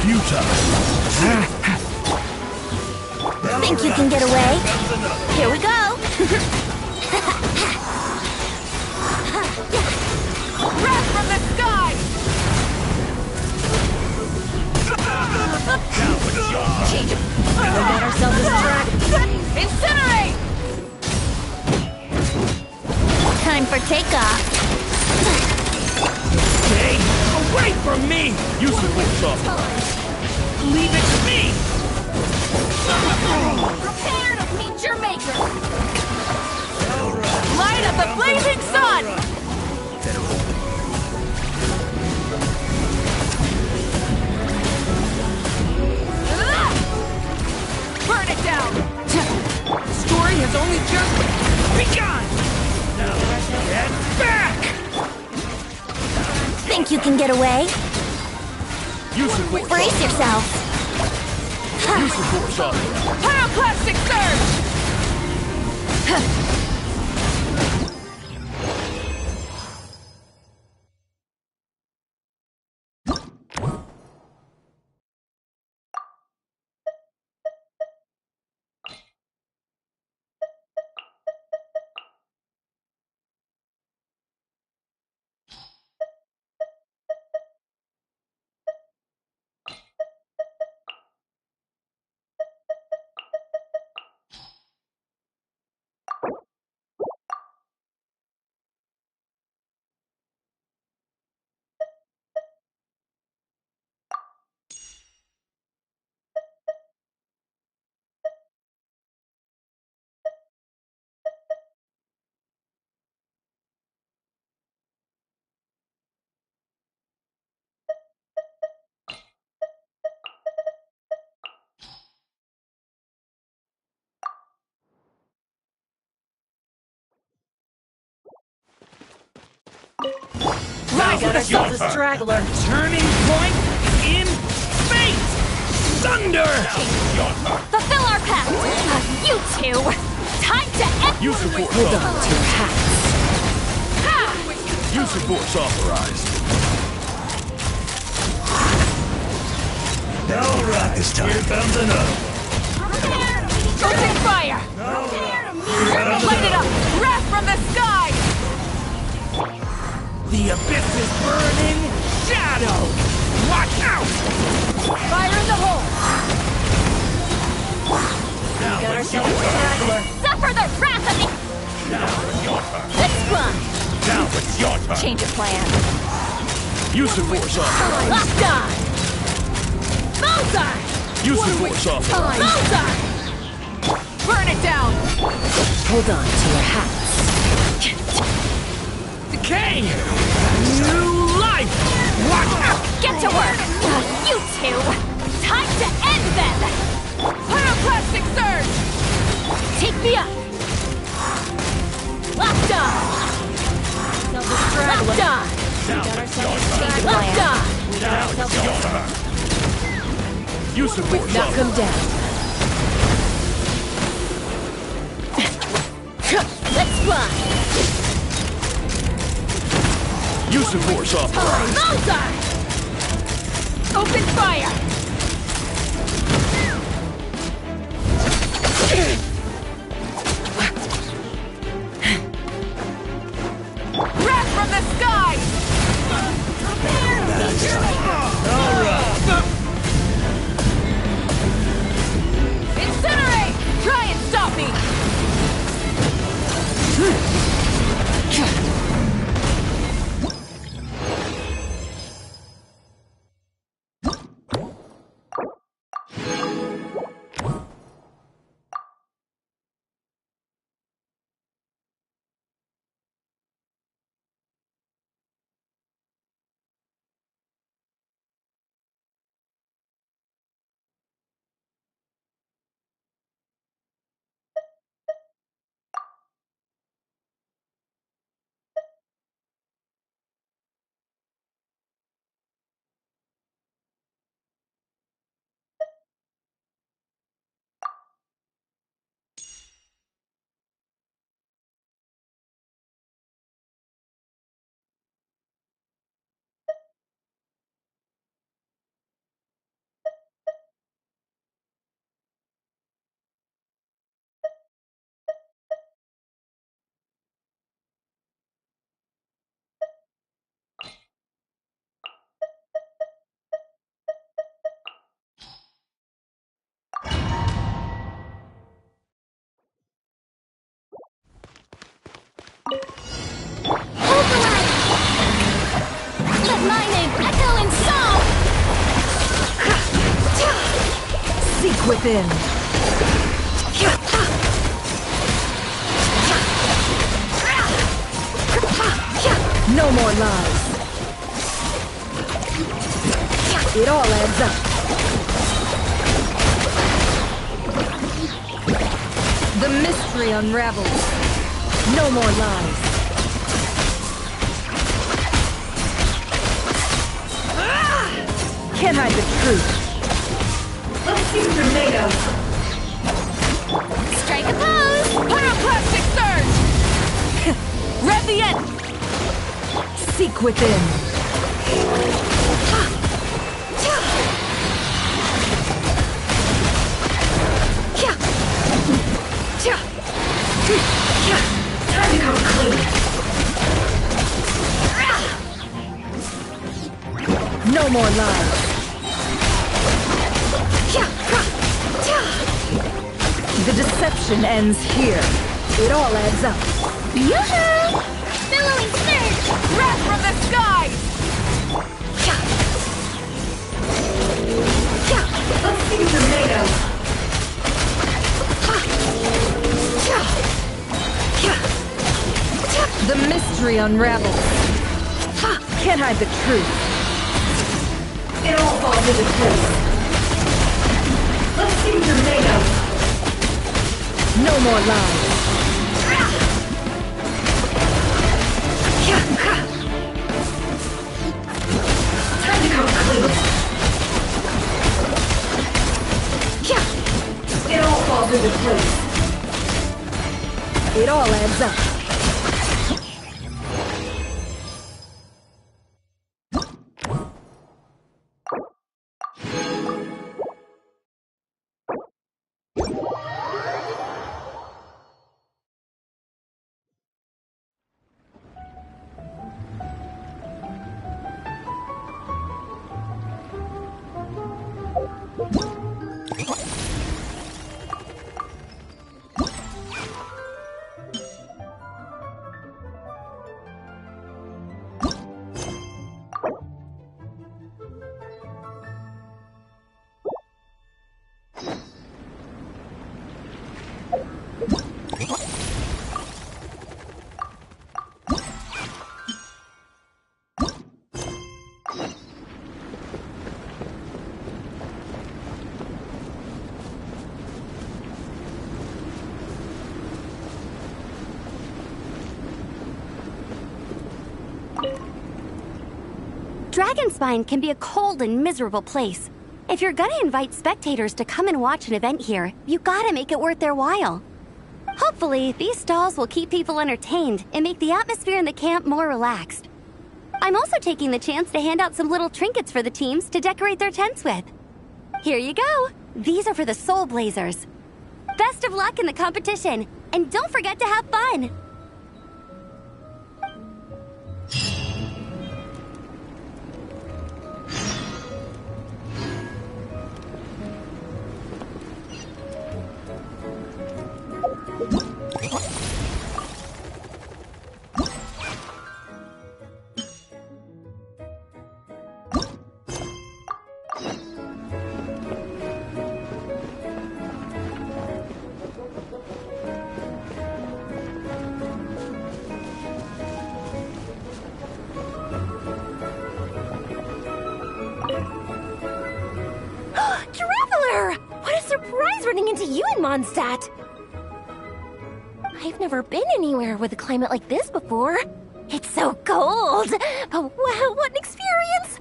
Futile. Think you can get away? Here we go! Breath from the sky! We got ourselves a straggler. Incinerate! Time for takeoff. Stay away from me! Use the force up. Leave it to me! Prepare to meet your maker! Light of the blazing sun! Burn it down! The story has only just begun! Now, get back! Think you can get away? Use the force Brace up. yourself. Use the force up. Pyroclastic surge! got ourselves a straggler. Turning point in fate! Thunder! Fulfill our pact! You two! Time to end! Use of force Hold on authorized. to your hats. Use of force authorized. Alright this time. Here comes another. Open fire! Light it up! Wrath from the sky! The abyss is burning! Shadow! Watch out! Fire in the hole! Now got it's ourselves a straggler. Suffer the wrath of the... Now it's your turn. Let's run! Now it's your turn. Change of plan. Use of force authorized. Locked on! Bullseye! Use of force authorized. Bullseye! Burn it down! Hold on to your hats. Decay! New life! Watch out! Get to work! You two! Time to end them! Pyroclastic surge! Take me up! Locked on! Locked on! Now it's your turn. Locked on! Now it's your turn. Use of force Knock him authorized. down. Let's fly! Use of force authorized. Bullseye! Open fire! Wrath from the sky! Incinerate! Try and stop me! Let my name echo in song! Seek within. No more lies. It all adds up. The mystery unravels. No more lies. Can't hide the truth. Let's see what you're made of. Strike a pose! Pyroclastic surge! Rev the end! Seek within. Time to come clean. No more lies. The deception ends here. It all adds up. Yoo-hoo! Billowing surge! Wrath from the skies! Let's see what you're made of. The mystery unravels. Can't hide the truth. It all falls into place. Let's see what you're made of. No more lies. falls into place. It all adds up. Dragonspine can be a cold and miserable place. If you're gonna invite spectators to come and watch an event here, you gotta make it worth their while. Hopefully, these stalls will keep people entertained and make the atmosphere in the camp more relaxed. I'm also taking the chance to hand out some little trinkets for the teams to decorate their tents with. Here you go! These are for the Soul Blazers. Best of luck in the competition, and don't forget to have fun! Running into you in Mondstadt. I've never been anywhere with a climate like this before. It's so cold, but wow, what an experience!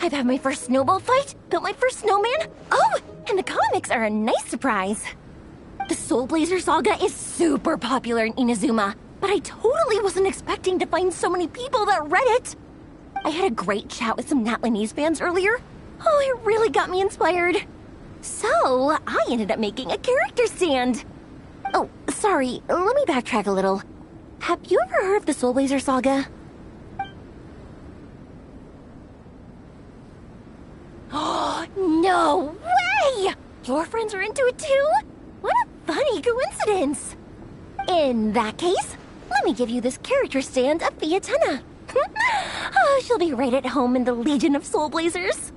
I've had my first snowball fight, built my first snowman. Oh, and the comics are a nice surprise. The Soul Blazer saga is super popular in Inazuma, but I totally wasn't expecting to find so many people that read it. I had a great chat with some Natlanese fans earlier. Oh, it really got me inspired. So, I ended up making a character stand. Oh, sorry, let me backtrack a little. Have you ever heard of the Soul Blazer saga? Oh, no way! Your friends are into it too? What a funny coincidence. In that case, let me give you this character stand of Fiatena. Oh, she'll be right at home in the Legion of Soul Blazers.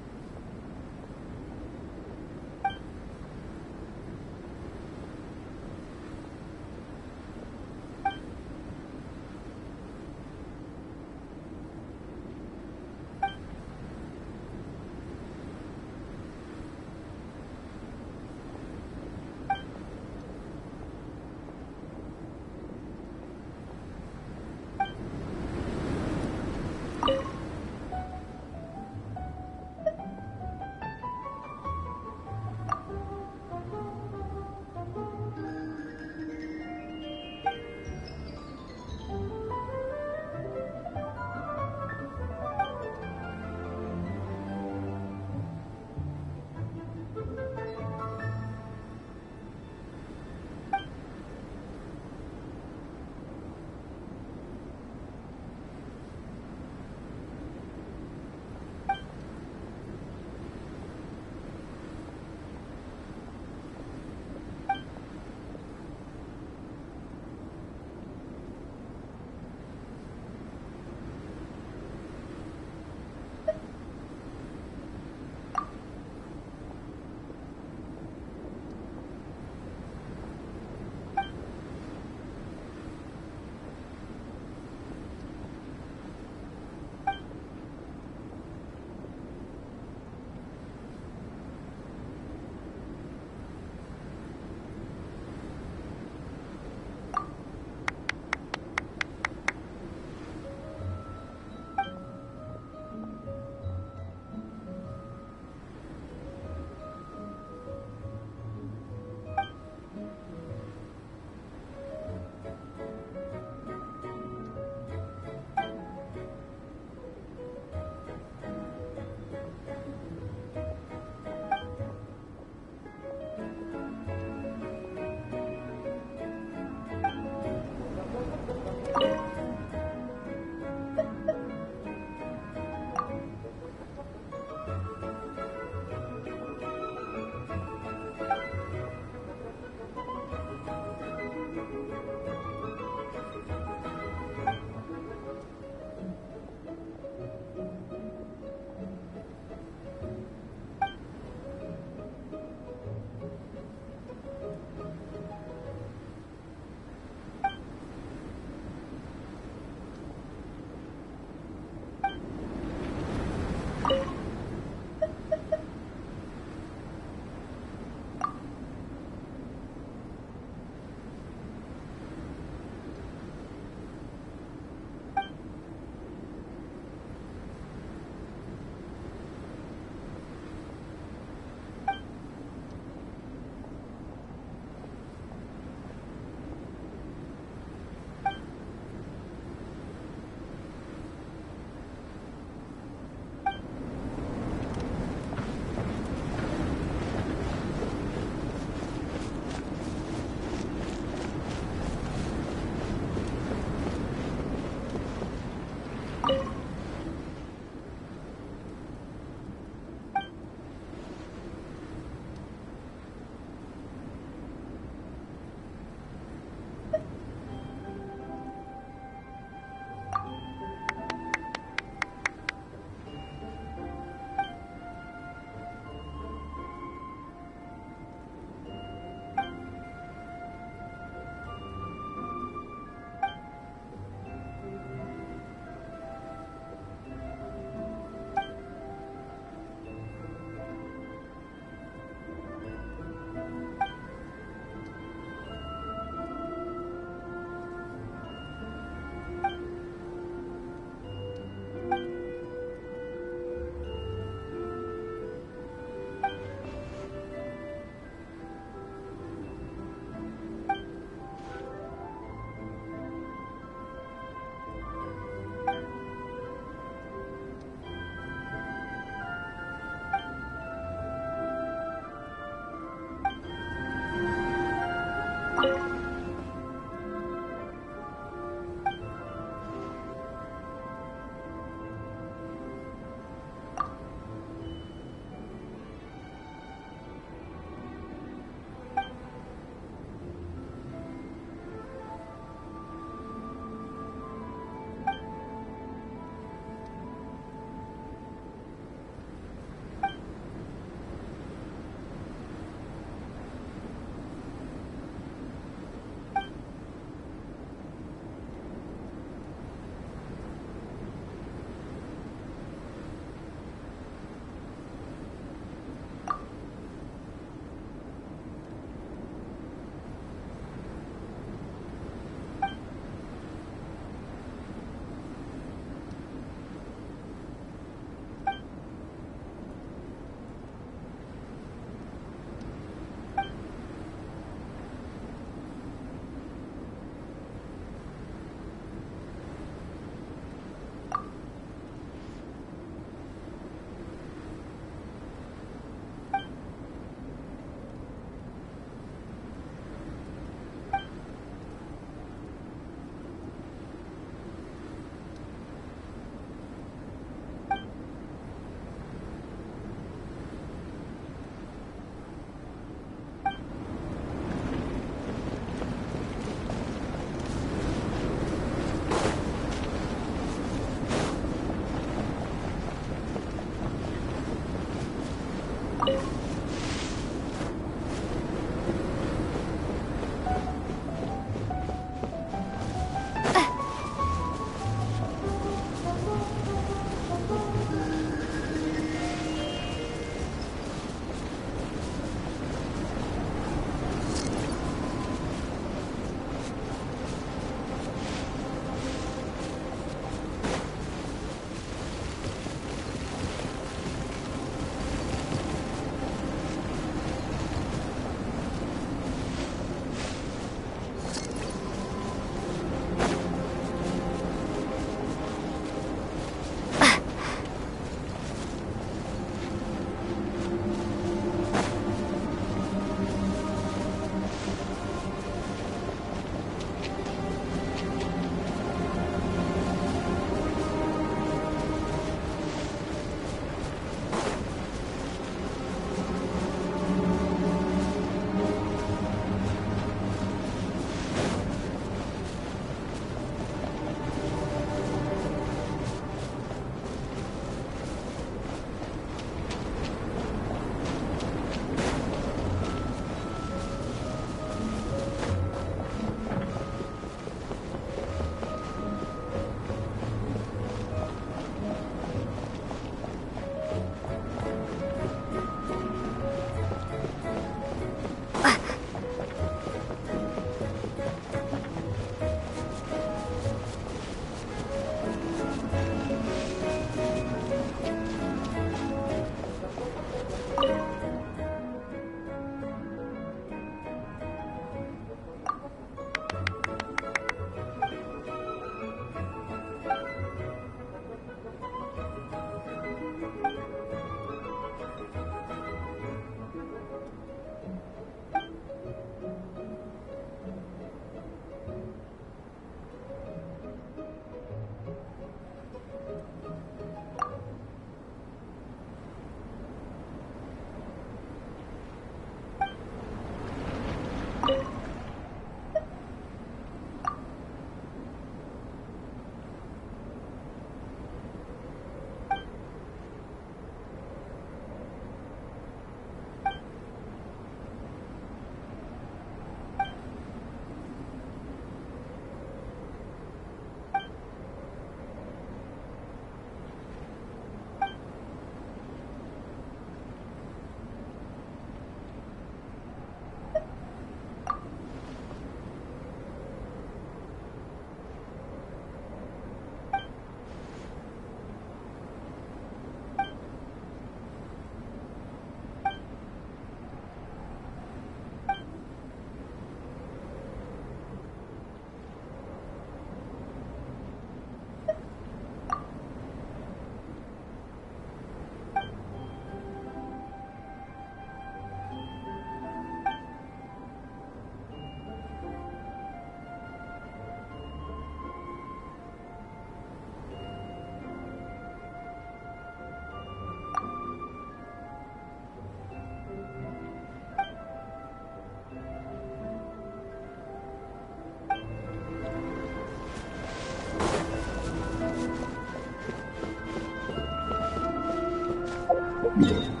You